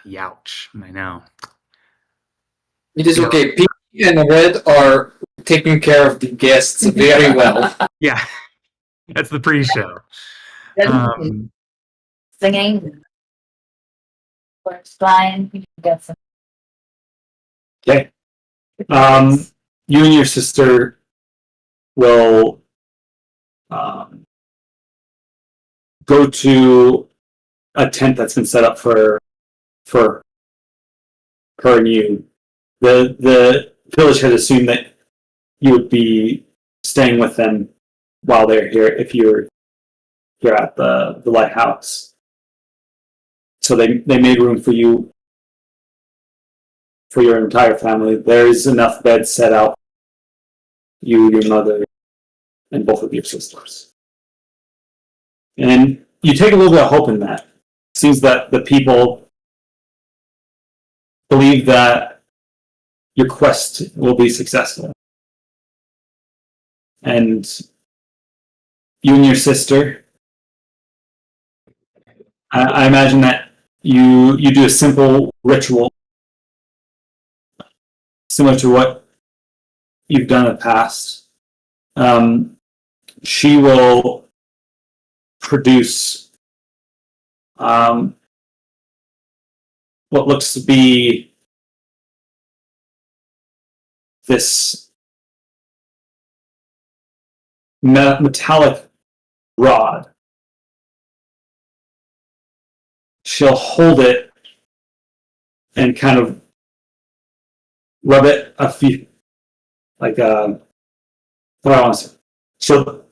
Youch. I know. It is okay. Pink and red are taking care of the guests very well. Yeah, that's the pre-show. Singing. Birds flying. You can get some. Okay. You and your sister will go to a tent that's been set up for her and you. The village had assumed that you would be staying with them while they're here if you're at the lighthouse. So they made room for you, for your entire family. There's enough beds set out. You, your mother, and both of your sisters. And you take a little bit of hope in that. It seems that the people believe that your quest will be successful. And you and your sister, I imagine that you do a simple ritual similar to what you've done in the past. She will produce what looks to be this metallic rod. She'll hold it and kind of rub it a few, like what do I want to say? She'll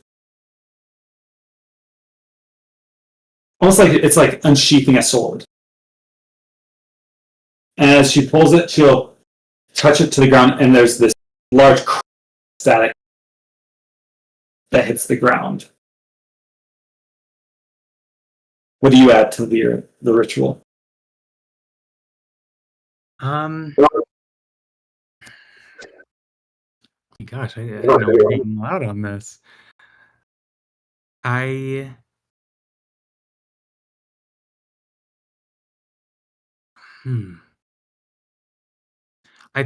almost like it's like unsheathing a sword. And as she pulls it, she'll touch it to the ground, and there's this large static that hits the ground. What do you add to the ritual? Gosh, I didn't know we were getting loud on this. I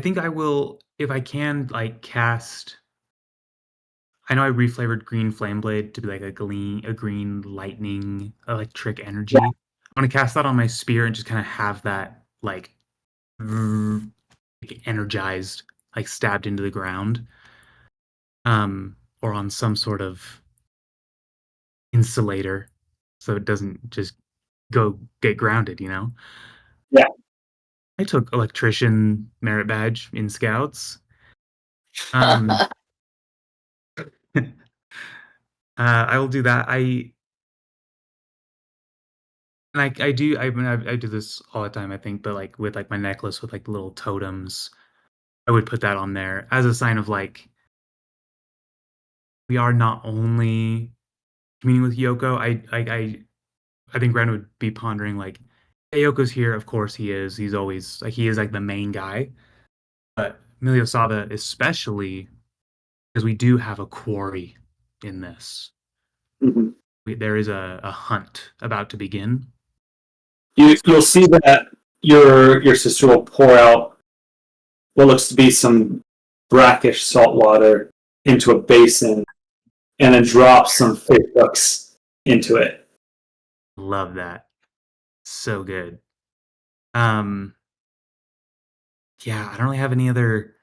think I will, if I can, like cast. I know I reflavored Green Flame Blade to be like a green lightning electric energy. I want to cast that on my spear and just kind of have that like energized, like stabbed into the ground, or on some sort of insulator, so it doesn't just go get grounded. Yeah. I took electrician merit badge in scouts. I will do that. I do. I mean, I do this all the time, I think, but like with like my necklace with like little totems, I would put that on there as a sign of like we are not only communing with Yoko. I think Ren would be pondering like, hey, Yoko's here. Of course he is. He's always like he is like the main guy. But Emilio Saba especially because we do have a quarry in this. Mm-hmm. There is a hunt about to begin. You'll see that your sister will pour out what looks to be some brackish salt water into a basin and then drop some fish hooks into it. Love that. So good. Yeah, I don't really have any other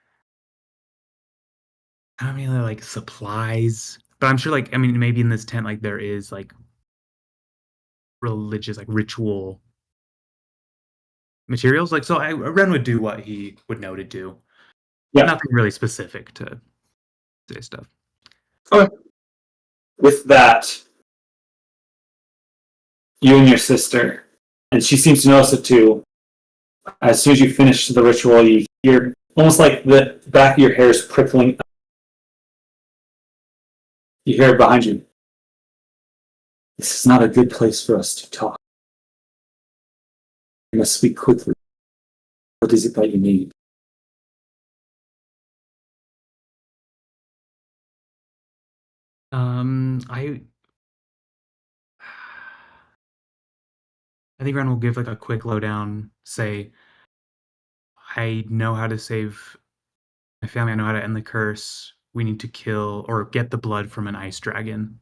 like supplies, but I'm sure like I mean maybe in this tent like there is like religious like ritual materials. Like so Ren would do what he would know to do. Yeah. Nothing really specific to say stuff. Okay. With that, you and your sister, and she seems to notice it too. As soon as you finish the ritual, you hear almost like the back of your hair is prickling. You hear it behind you. This is not a good place for us to talk. You must speak quickly. What is it that you need? I I think Ren will give like a quick lowdown, say, I know how to save my family, I know how to end the curse. We need to kill or get the blood from an ice dragon.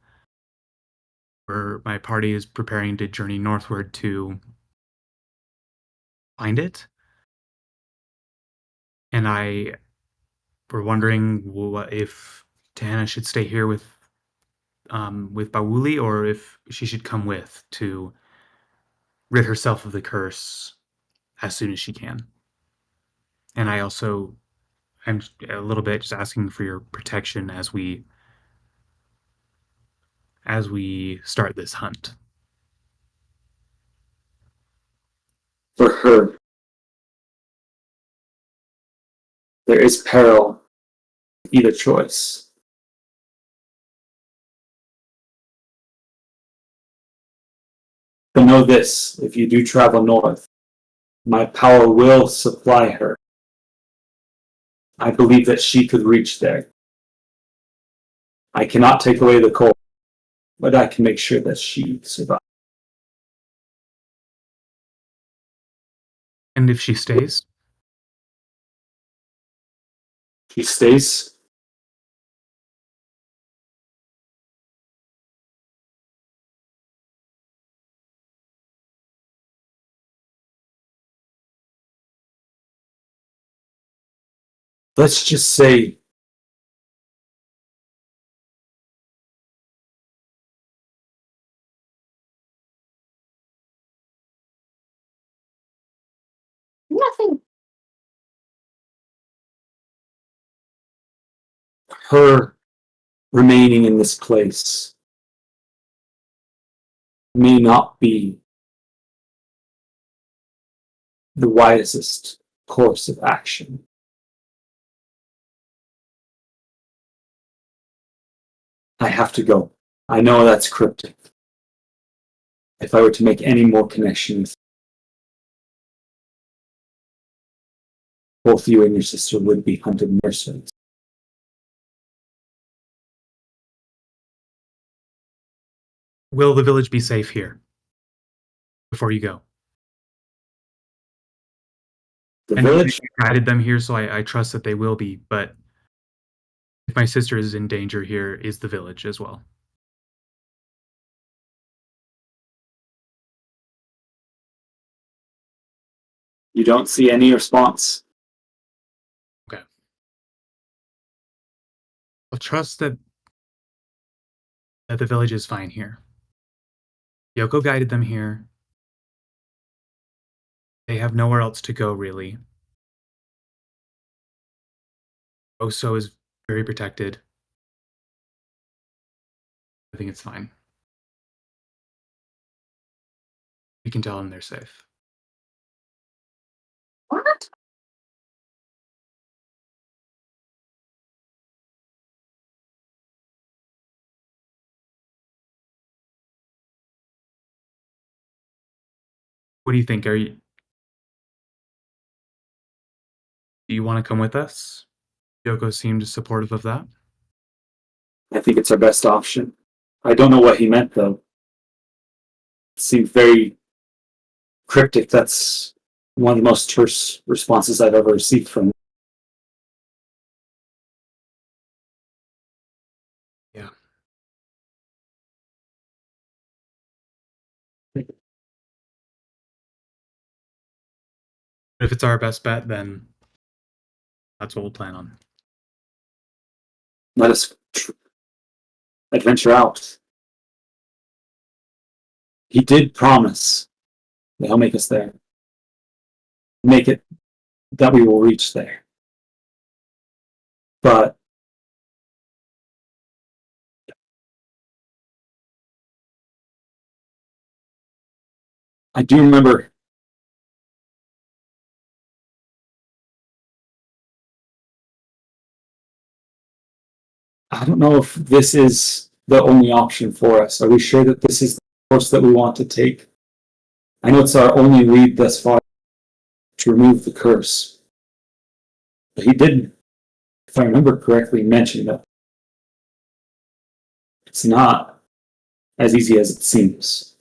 Where my party is preparing to journey northward to find it. And we're wondering if Tana should stay here with Bawuli, or if she should come with to rid herself of the curse as soon as she can. And I'm a little bit just asking for your protection as we start this hunt. For her, there is peril in either choice. But know this, if you do travel north, my power will supply her. I believe that she could reach there. I cannot take away the cold, but I can make sure that she survives. And if she stays? She stays. Let's just say Nothing. her remaining in this place may not be the wisest course of action. I have to go. I know that's cryptic. If I were to make any more connections, both you and your sister would be hunted mercenaries. Will the village be safe here before you go? The And village? you guided them here, so I trust that they will be, but if my sister is in danger here, is the village as well. You don't see any response. Okay. I'll trust that the village is fine here. Yoko guided them here. They have nowhere else to go, really. Osto is very protected. I think it's fine. We can tell them they're safe. What? What do you think? Do you want to come with us? Yoko seemed supportive of that. I think it's our best option. I don't know what he meant, though. It seemed very cryptic. That's one of the most terse responses I've ever received from him. Yeah. If it's our best bet, then that's what we'll plan on. Let us adventure out. He did promise that he'll make us there. Make it that we will reach there. But I do remember I don't know if this is the only option for us. Are we sure that this is the course that we want to take? I know it's our only lead thus far to remove the curse. But he did, if I remember correctly, mention that it's not as easy as it seems.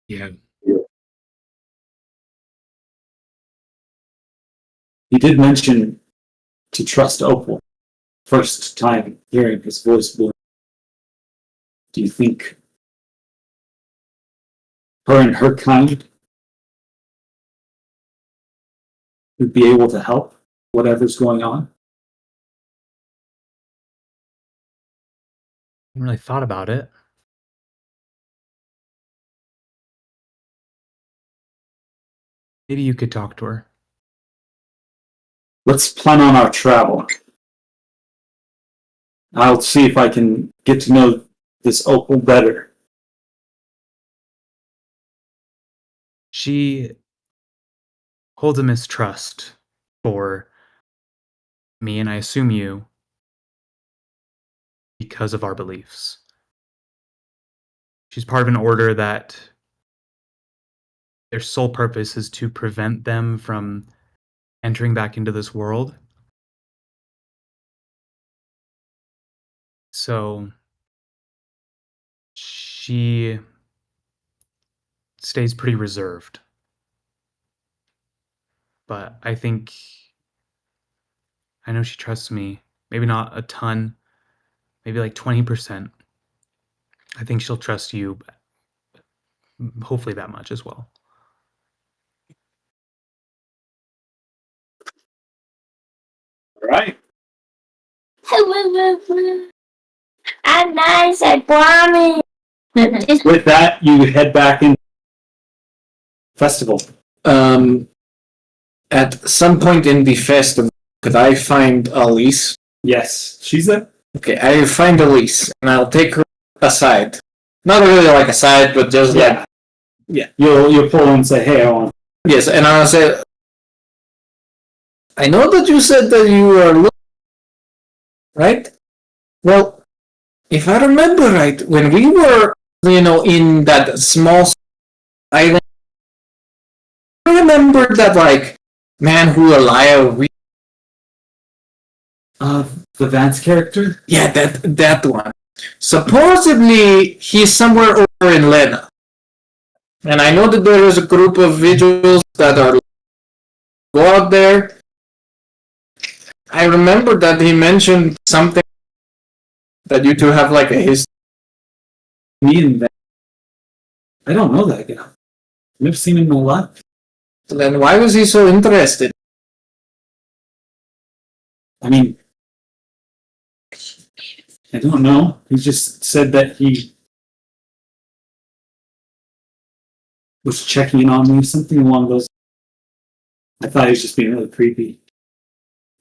Yeah. He did mention to trust Opal. First time hearing his voice. Do you think her and her kind would be able to help whatever's going on? I haven't really thought about it. Maybe you could talk to her. Let's plan on our travel. I'll see if I can get to know this Opal better. She holds a mistrust for me, and I assume you, because of our beliefs. She's part of an order that their sole purpose is to prevent them from entering back into this world. So she stays pretty reserved. But I know she trusts me. Maybe not a ton, maybe like 20%. I think she'll trust you, hopefully that much as well. All right. I'm nice, I promise. With that, you head back in festival. At some point in the festival, could I find Elise? Yes, she's there. Okay, I find Elise, and I'll take her aside. Not really like aside, but just like... Yeah. You'll pull and say, "Hey, I want." Yes, and I'll say... I know that you said that you were... Right? Well, if I remember right, when we were, in that small island, I remember that, like, man who Alia... The Vance character? Yeah, that one. Supposedly, he's somewhere over in Lena. And I know that there is a group of vigils that are go out there. I remember that he mentioned something that you two have like a history. Me and Vance. I don't know that guy. I've never seen him in my life. Then why was he so interested? I mean, I don't know. He just said that he was checking in on me, something along those. I thought he was just being really creepy.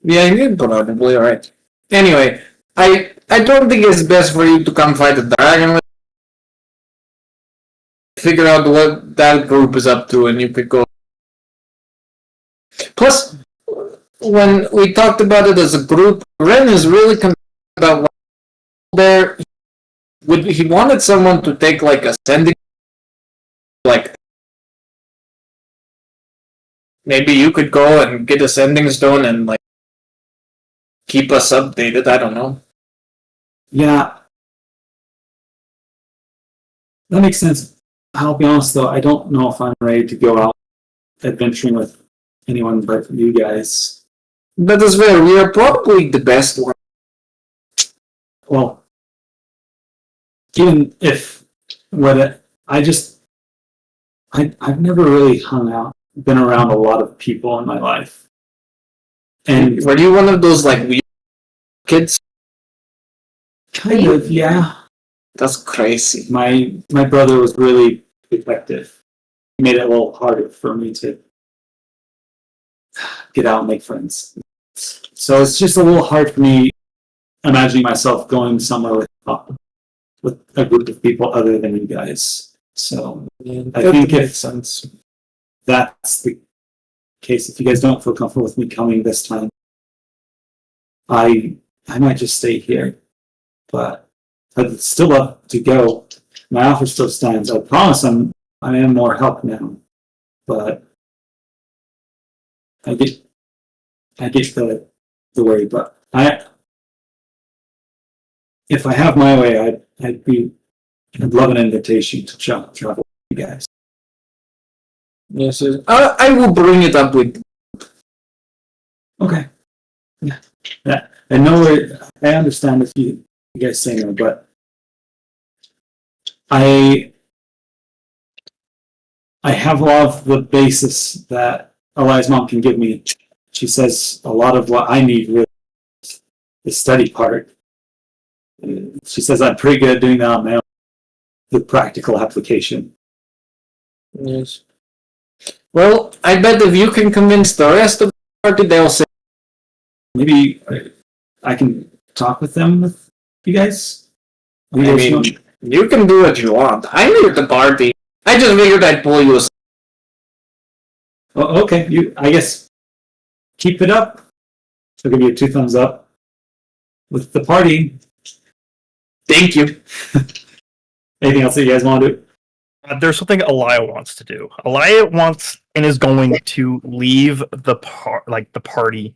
Yeah, you're probably right. Anyway, I don't think it's best for you to come fight the dragon. Figure out what that group is up to, and you could go. Plus, when we talked about it as a group, Ren is really concerned about what there. He wanted someone to take like ascending, like maybe you could go and get a sending stone and like keep us updated. I don't know. Yeah, that makes sense. I'll be honest though, I don't know if I'm ready to go out adventuring with anyone but you guys. That is fair. We are probably the best one. Well, even if I've never really been around a lot of people in my life. And Were you one of those like weird kids? kind of, yeah. That's crazy. My brother was really protective. He made it a little harder for me to get out and make friends. So it's just a little hard for me imagining myself going somewhere with a group of people other than you guys. So I think if sense. that's the case, if you guys don't feel comfortable with me coming this time, I might just stay here. But I'd still love to go. My offer still stands. I promise I am more help now. But I get the worry. But if I have my way, I'd love an invitation to travel with you guys. Yes, yes. I will bring it up with. Okay. Yeah. Yeah. And no, I understand if you guys say no, but I have a lot of the basis that Eli's mom can give me. She says a lot of what I need with the study part. She says I'm pretty good at doing that on my own, the practical application. Yes. Well, I bet if you can convince the rest of the party, they'll say. Maybe I can talk with them with you guys. I mean, you can do what you want. I'm here at the party. I just figured I'd pull you aside. Oh, okay. I guess, keep it up. So I'll give you 2 thumbs up with the party. Thank you. Anything else that you guys want to do? There's something Alia wants to do. Alia wants and is going to leave the party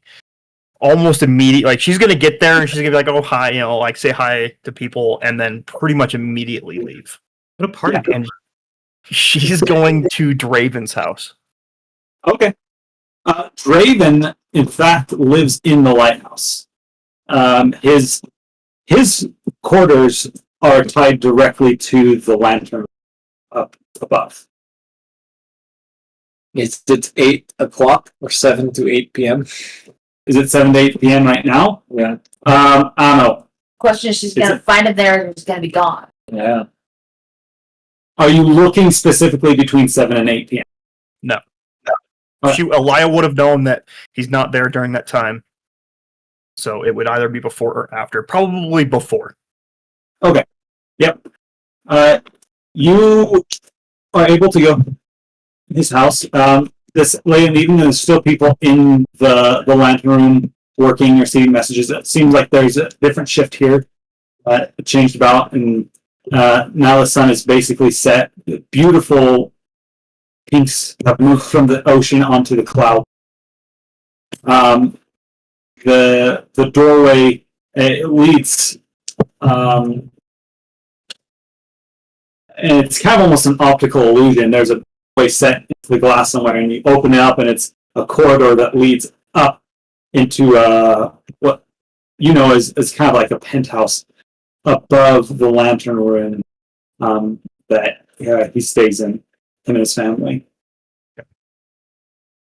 almost immediately. Like she's gonna get there and she's gonna be like, "Oh hi," like say hi to people, and then pretty much immediately leave. What a party! And she's going to Draven's house. Okay. Draven, in fact, lives in the lighthouse. His quarters are tied directly to the lantern up above. It's 8 o'clock or 7 to 8 p.m. Is it 7 to 8 p.m. right now? Yeah. I don't know. Question is, she's gonna find him there and he's gonna be gone. Yeah. Are you looking specifically between 7 and 8 p.m.? No. Alright. Alia would have known that he's not there during that time. So it would either be before or after. Probably before. Okay. Yep. You are able to go to his house. This late in the evening, there's still people in the lantern room working or receiving messages. It seems like there's a different shift here. It changed about, and now the sun is basically set. Beautiful pinks have moved from the ocean onto the cloud. The doorway leads, and it's kind of almost an optical illusion. There's a way set into the glass somewhere, and you open it up, and it's a corridor that leads up into what you know is kind of like a penthouse above the lantern room that he stays in, him and his family.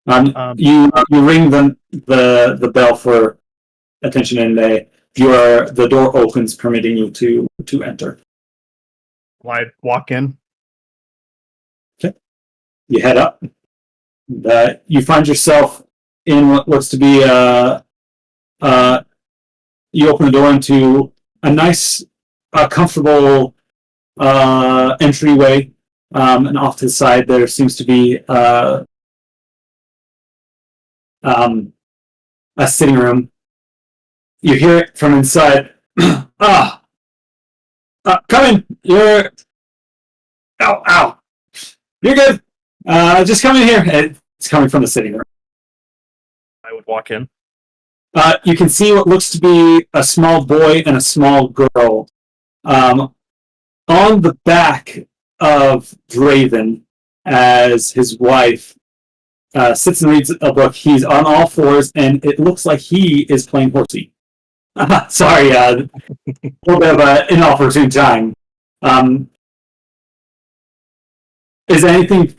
You ring the bell for attention, and the door opens, permitting you to enter. I walk in. Okay. You head up. You find yourself in what looks to be you open the door into a nice, comfortable entryway, and off to the side there seems to be a sitting room. You hear it from inside. Come in. You're. Ow. You're good. Just come in here. It's coming from the sitting room. I would walk in. You can see what looks to be a small boy and a small girl. On the back of Draven, as his wife sits and reads a book, he's on all fours, and it looks like he is playing horsey. Sorry, a little bit of an inopportune time. Is anything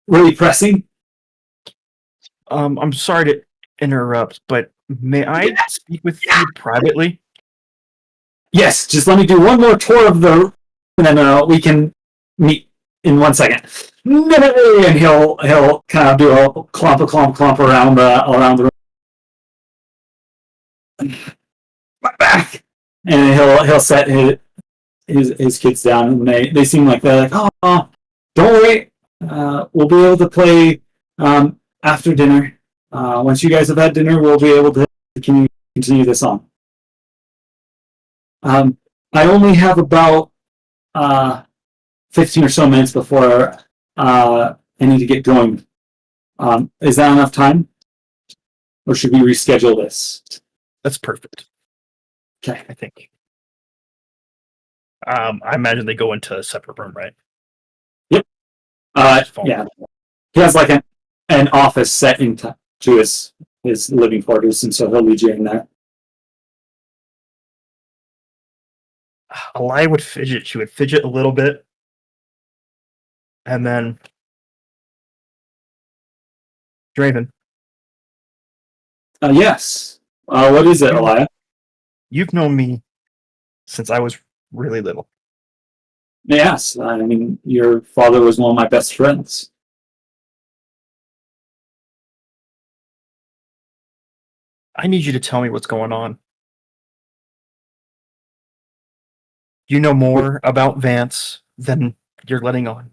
really pressing? I'm sorry to interrupt, but may I speak with you privately? Yes, just let me do one more tour of the room, and then we can meet in 1 second. And he'll kind of do a clomp around the room. My back, and he'll set his kids down, and they seem like they're like, oh, don't worry, we'll be able to play after dinner. Once you guys have had dinner, we'll be able to continue this on. I only have about 15 or so minutes before I need to get going. Is that enough time? Or should we reschedule this? That's perfect. Okay. I think. I imagine they go into a separate room, right? Yep. Just follow Yeah. he has like an office set into his living quarters, and so he'll lead you in there. Alia would fidget. She would fidget a little bit. And then Draven, Yes. What is it, Alia? you've known me since I was really little. Yes. I mean, your father was one of my best friends. I need you to tell me what's going on. You know more about Vance than you're letting on.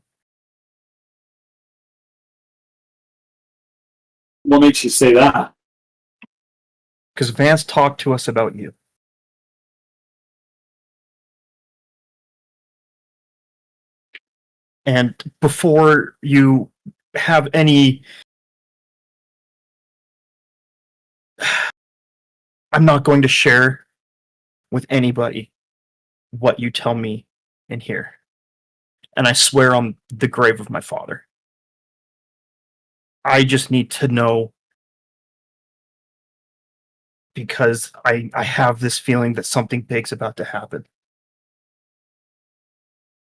What makes you say that? Because Vance talked to us about you. And before you have any... I'm not going to share with anybody what you tell me in here. And I swear on the grave of my father. I just need to know because I have this feeling that something big's about to happen.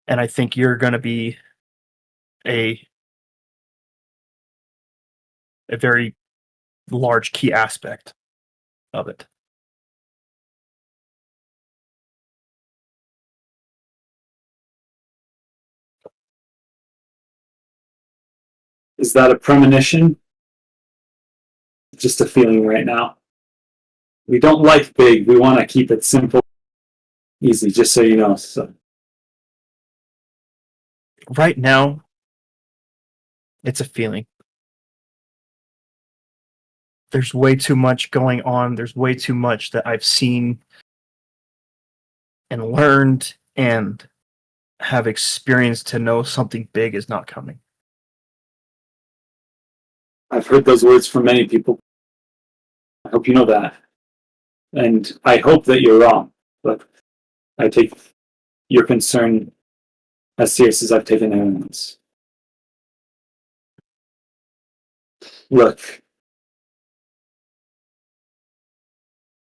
And I think you're going to be a very large key aspect of it. Is that a premonition? Just a feeling right now. We don't like big. We want to keep it simple, easy, just so you know. So. Right now, it's a feeling. There's way too much going on. There's way too much that I've seen and learned and have experienced to know something big is not coming. I've heard those words from many people. I hope you know that. And I hope that you're wrong, but I take your concern as serious as I've taken everyone's. Look,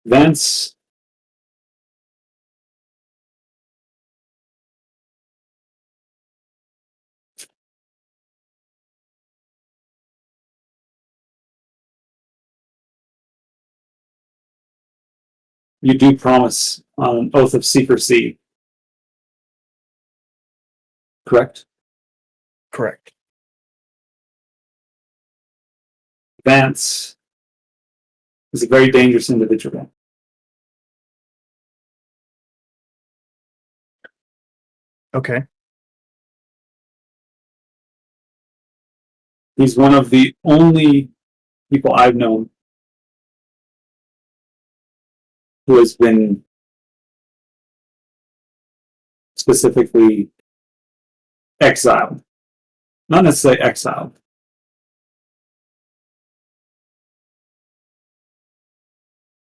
Vance you do promise on an oath of secrecy, correct? Correct. Vance is a very dangerous individual. Okay. He's one of the only people I've known who has been specifically exiled. Not necessarily exiled.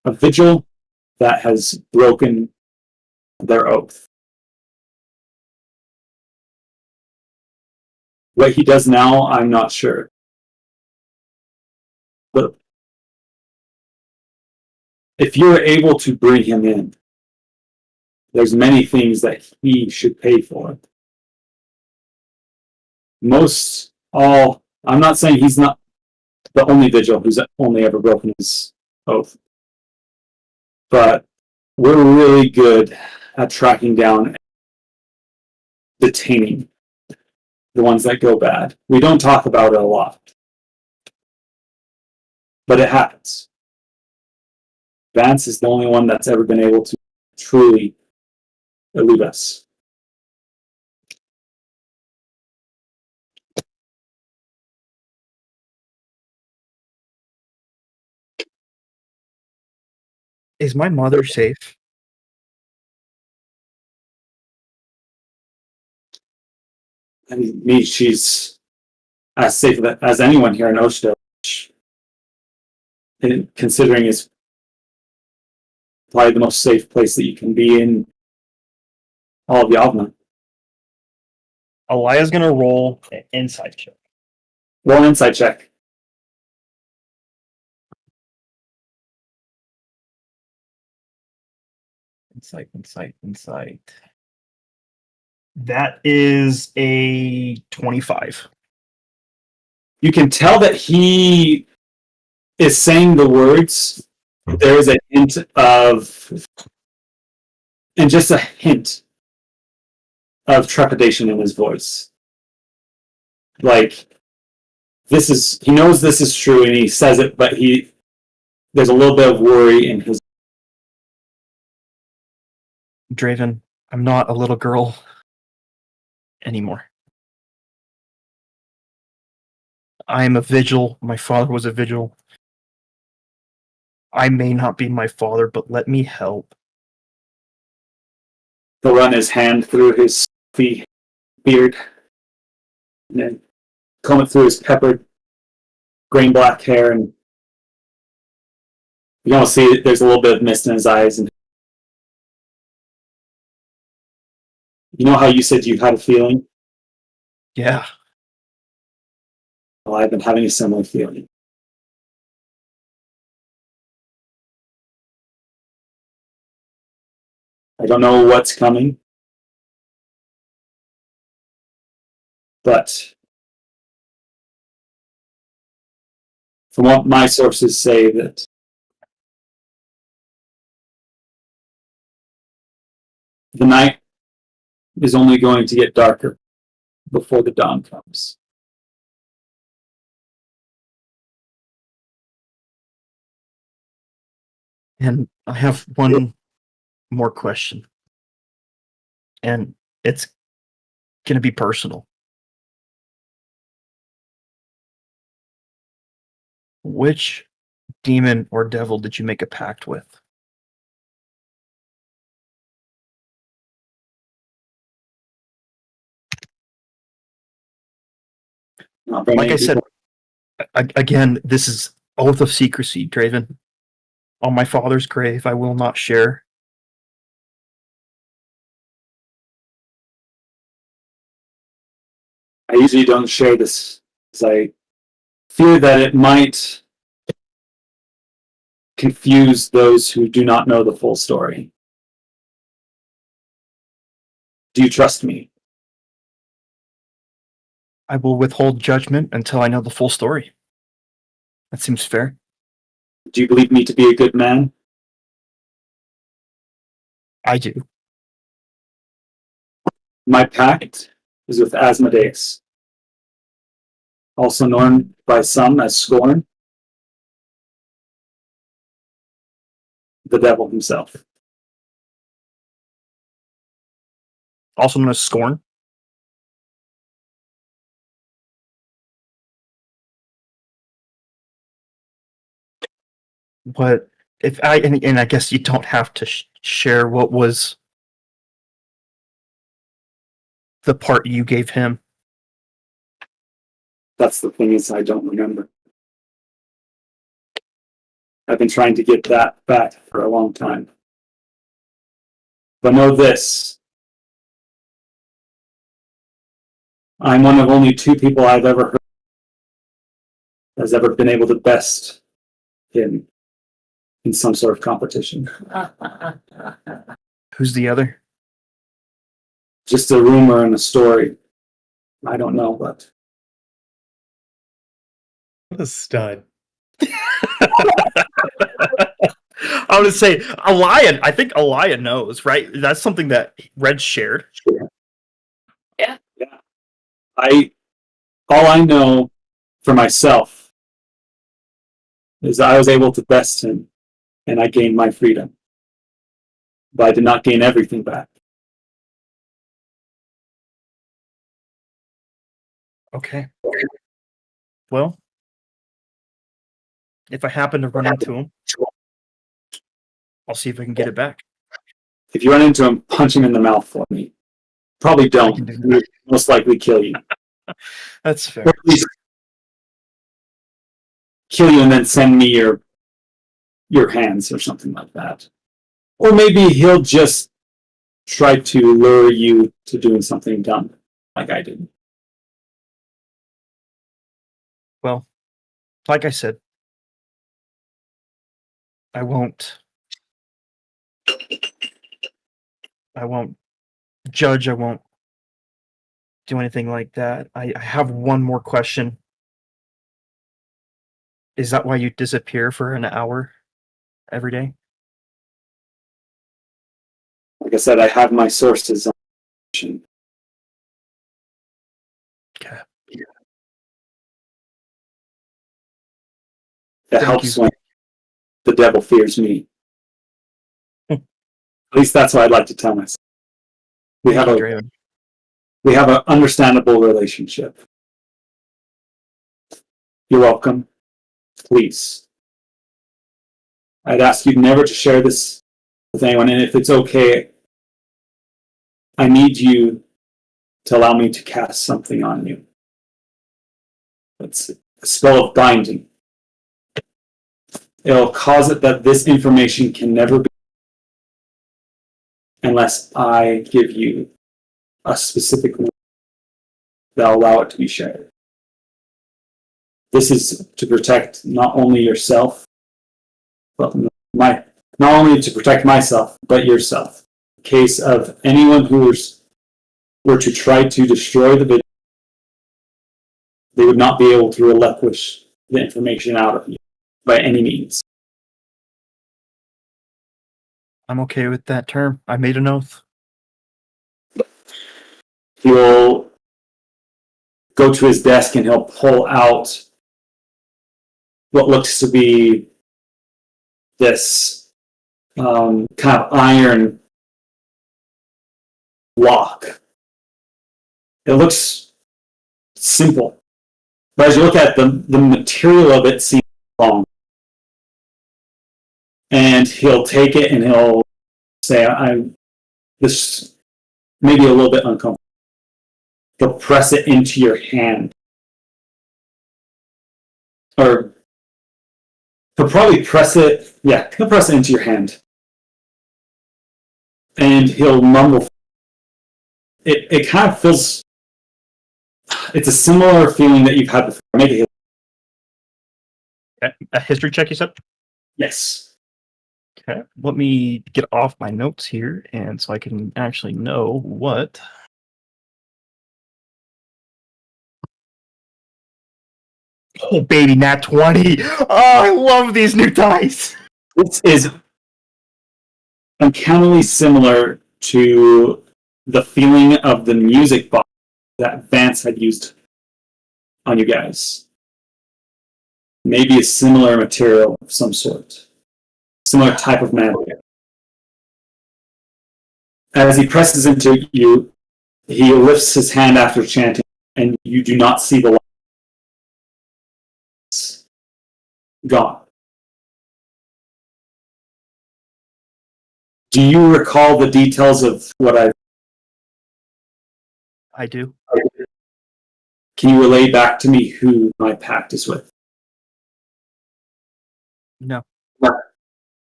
A vigil that has broken their oath. What he does now, I'm not sure. But if you're able to bring him in, there's many things that he should pay for. I'm not saying he's not the only vigil who's only ever broken his oath. But we're really good at tracking down, detaining the ones that go bad. We don't talk about it a lot, but it happens. Vance is the only one that's ever been able to truly elude us. Is my mother safe? I mean, she's as safe as anyone here in Osto, considering it's probably the most safe place that you can be in all of Yavna. Alia's gonna roll an insight check. Roll an insight check. Insight. That is a 25. You can tell that he is saying the words. There is a hint of, and just a hint of trepidation in his voice. Like, he knows this is true and he says it, but there's a little bit of worry in his. Draven, I'm not a little girl anymore. I am a vigil. My father was a vigil. I may not be my father, but let me help. He'll run his hand through his beard and then comb it through his peppered grain black hair, and you can see there's a little bit of mist in his eyes. And you know how you said you had a feeling? Yeah. Well, I've been having a similar feeling. I don't know what's coming, but from what my sources say, that the night is only going to get darker before the dawn comes. And I have one more question. And it's going to be personal. Which demon or devil did you make a pact with? Like I said, again, this is oath of secrecy, Draven. On my father's grave, I will not share. I usually don't share this because I fear that it might confuse those who do not know the full story. Do you trust me? I will withhold judgment until I know the full story. That seems fair. Do you believe me to be a good man? I do. My pact is with Asmodeus, also known by some as Scorn, the devil himself. Also known as Scorn. But if and I guess you don't have to share what was the part you gave him. That's the thing, is I don't remember. I've been trying to get that back for a long time. But know this. I'm one of only 2 people I've ever heard has ever been able to best him in some sort of competition. Who's the other? Just a rumor and a story. I don't know, but What a stud. I would say Alia. I think Alia knows, right? That's something that Red shared. Yeah. All I know for myself is I was able to best him and I gained my freedom. But I did not gain everything back. Okay. Well, if I happen to run into him, I'll see if I can get it back. If you run into him, punch him in the mouth for me. Probably don't. can do that. He would most likely kill you. That's fair. Or at least kill you and then send me your hands or something like that. Or maybe he'll just try to lure you to doing something dumb like I did. like I said, I won't judge, I won't do anything like that. I have one more question. Is that why you disappear for an hour every day? Like I said, I have my sources on. Okay. That Thank helps you. when the devil fears me. At least that's what I'd like to tell myself. We Thank have you, a Draven. we have an understandable relationship. You're welcome. Please. I'd ask you never to share this with anyone, and if it's okay, I need you to allow me to cast something on you. It's a spell of binding. It'll cause it that this information can never be unless I give you a specific word that'll allow it to be shared. This is to protect not only yourself, but not only to protect myself, but yourself. In case of anyone who were to try to destroy the video, they would not be able to relinquish the information out of you by any means. I'm okay with that term. I made an oath. He will go to his desk and he'll pull out what looks to be this kind of iron lock. It looks simple, but as you look at the material of it seems long. And he'll take it and he'll say, this may be a little bit uncomfortable. He'll press it into your hand. Or he'll probably press it, he'll press it into your hand. And he'll mumble. It kind of feels, it's a similar feeling that you've had before. Make it. A history check, you said? Yes. Okay. Let me get off my notes here, and so I can actually know what. Oh, baby, nat 20! Oh, I love these new dice! This is uncannily similar to the feeling of the music box that Vance had used on you guys. Maybe a similar material of some sort. Similar type of material. As he presses into you, he lifts his hand after chanting, and you do not see the lights. Gone. Do you recall the details of what I do. Can you relay back to me who my pact is with? No.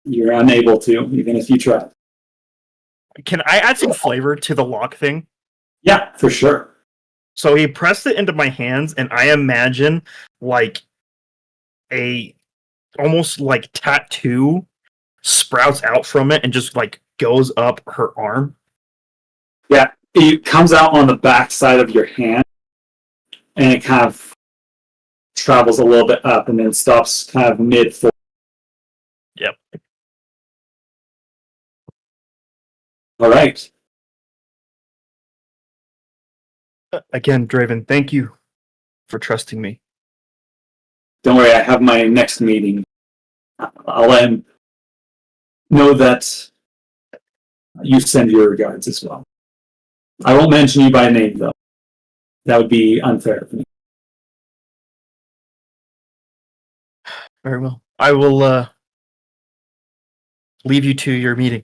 You're unable to, even if you try. Can I add some flavor to the lock thing? Yeah, for sure. So he pressed it into my hands, and I imagine like a almost like tattoo sprouts out from it and just like goes up her arm. Yeah, it comes out on the back side of your hand, and it kind of travels a little bit up and then stops kind of mid-foot. Yep. All right. Again, Draven, thank you for trusting me. Don't worry, I have my next meeting. I'll let him know that you send your regards as well. I won't mention you by name, though. That would be unfair for me. Very well. I will leave you to your meeting.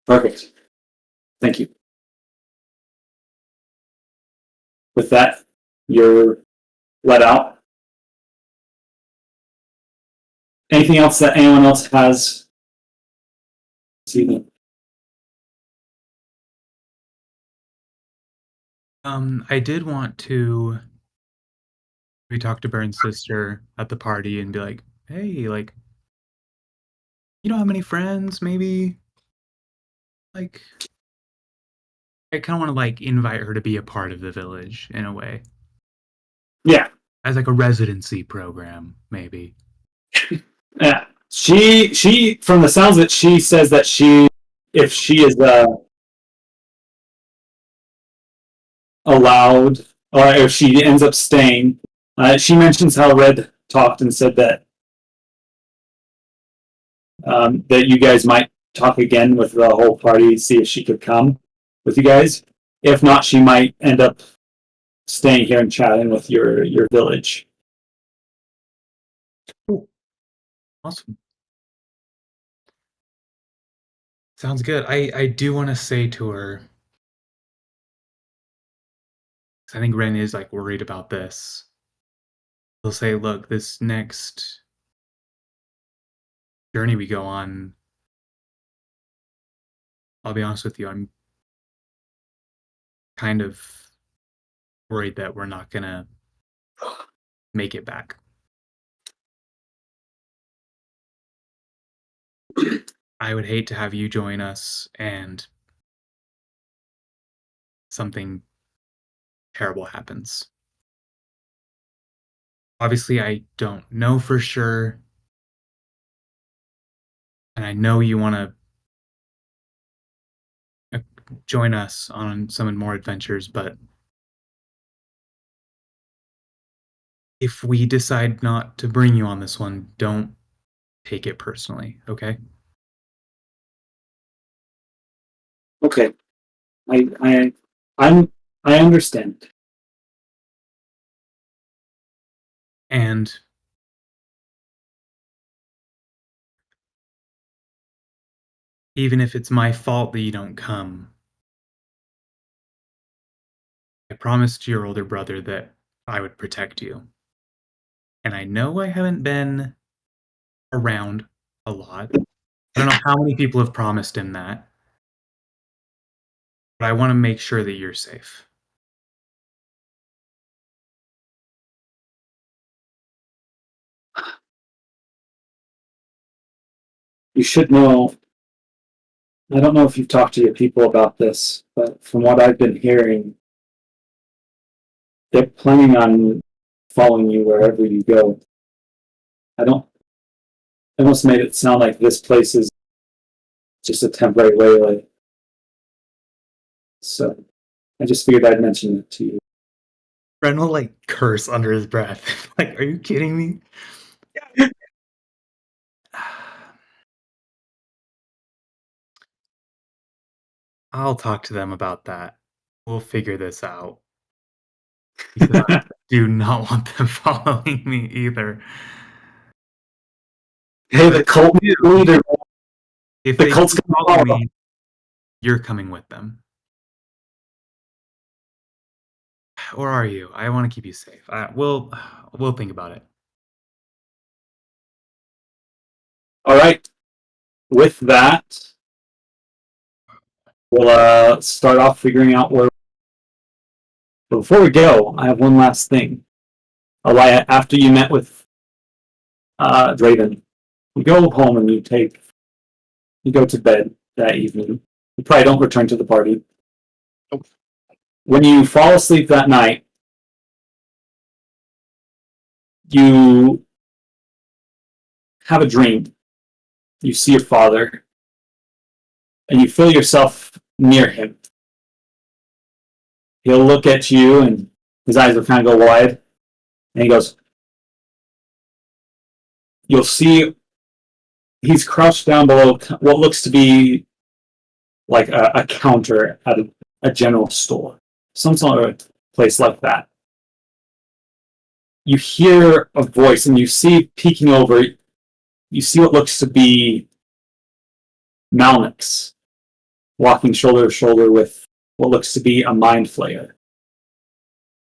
Perfect. Thank you. With that, you're let out. Anything else that anyone else has this evening? I did want to We talk to Burn's sister at the party and be like, hey, like, you don't have many friends, maybe? Like, I kind of want to, like, invite her to be a part of the village in a way. Yeah. As, like, a residency program, maybe. Yeah. She, from the sounds of it, she says that if she is allowed, or if she ends up staying, she mentions how Red talked and said that that you guys might talk again with the whole party, see if she could come with you guys. If not, she might end up staying here and chatting with your village. Awesome. Sounds good. I do want to say to her, 'cause I think Ren is like worried about this. He'll say, look, this next journey we go on, I'll be honest with you, I'm kind of worried that we're not gonna make it back. I would hate to have you join us and something terrible happens. Obviously, I don't know for sure, and I know you want to join us on some more adventures, but if we decide not to bring you on this one, don't take it personally, okay? Okay. I understand. And even if it's my fault that you don't come, I promised your older brother that I would protect you. And I know I haven't been around a lot. I don't know how many people have promised him that, but I want to make sure that you're safe. You should know. I don't know if you've talked to your people about this, but from what I've been hearing, they're planning on following you wherever you go. I almost made it sound like this place is just a temporary waylay. So I just figured I'd mention it to you. Ren will like curse under his breath. Like, are you kidding me? I'll talk to them about that. We'll figure this out. Because I do not want them following me either. Hey, the cult leader. If The they cult's keep gonna following follow. me, you're coming with them. Or are you? I want to keep you safe. We'll think about it. All right. With that, we'll start off figuring out where. But before we go, I have one last thing. Alia, after you met with Draven, you go home and you go to bed that evening. You probably don't return to the party. Nope. When you fall asleep that night, you have a dream. You see your father, and you feel yourself near him. He'll look at you, and his eyes will kind of go wide, and he goes, you'll see he's crouched down below what looks to be like a counter at a general store, some sort of place like that. You hear a voice, and you see peeking over, you see what looks to be Malnix walking shoulder to shoulder with what looks to be a mind flayer.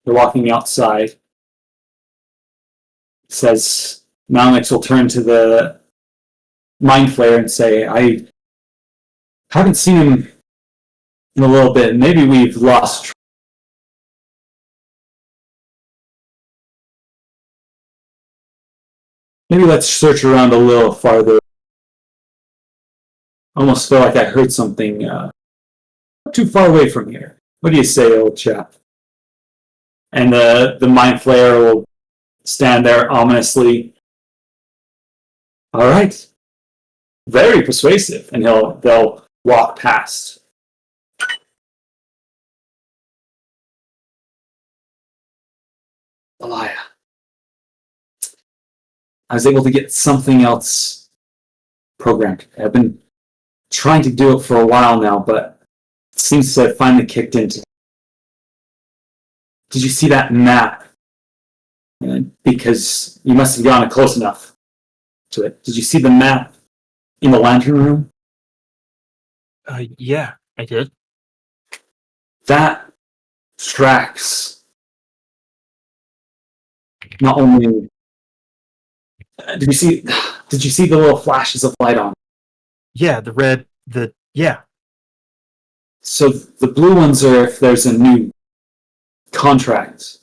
They're walking outside. It says Malnix will turn to the mind flayer and say, I haven't seen him in a little bit. Maybe we've lost Maybe let's search around a little farther. Almost feel like I heard something not too far away from here. What do you say, old chap? And the mind flayer will stand there ominously. All right. Very persuasive. And they'll walk past. Alia. I was able to get something else programmed. I've been trying to do it for a while now, but it seems to have finally kicked into. Did you see that map? Because you must have gone close enough to it. Did you see the map in the lantern room? Yeah, I did. That tracks not only. Did you see the little flashes of light on? Yeah, yeah. So the blue ones are if there's a new contract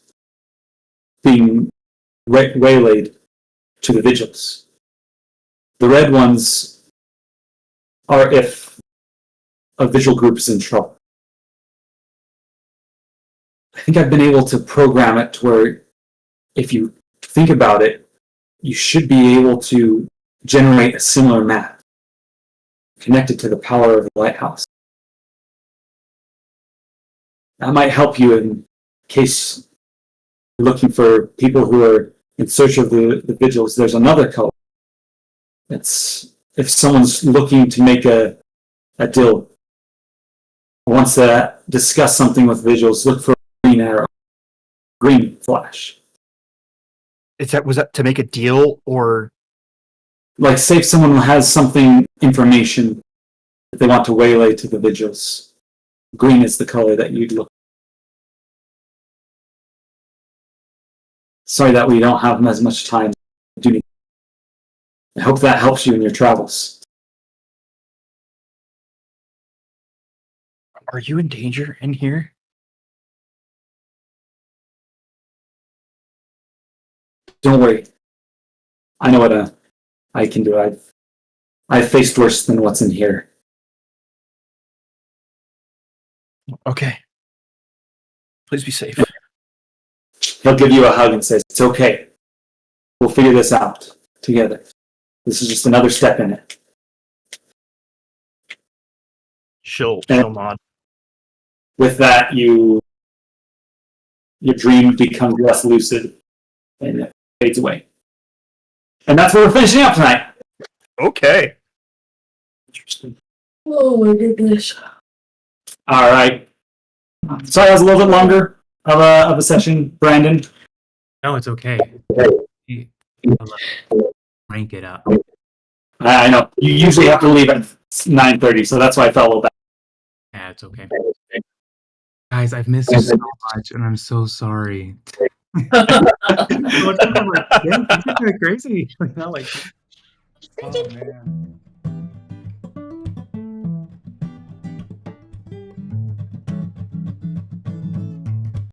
being waylaid to the vigils. The red ones are if a vigil group is in trouble. I think I've been able to program it to where if you think about it, you should be able to generate a similar map connected to the power of the lighthouse. That might help you in case you're looking for people who are in search of the vigils. There's another color. It's if someone's looking to make a deal, wants to discuss something with vigils, look for a green arrow, green flash. Was that to make a deal or? Like, say if someone has information that they want to waylay to the vigils. Green is the color that you'd look. Sorry that we don't have as much time to do. I hope that helps you in your travels. Are you in danger in here? Don't worry. I know what I can do. I've faced worse than what's in here. Okay. Please be safe. He'll give you a hug and says, "It's okay. We'll figure this out together. This is just another step in it." She'll nod. With that, your dream becomes less lucid and it fades away. And that's where we're finishing up tonight. Okay. Interesting. Oh my goodness. All right. Sorry, I was a little bit longer of a session, Brandon. No, it's okay. Rank it up. I know you usually have to leave at 9:30, so that's why I felt a little bad. Yeah, it's okay. Guys, I've missed you so much, and I'm so sorry. Crazy. Oh man.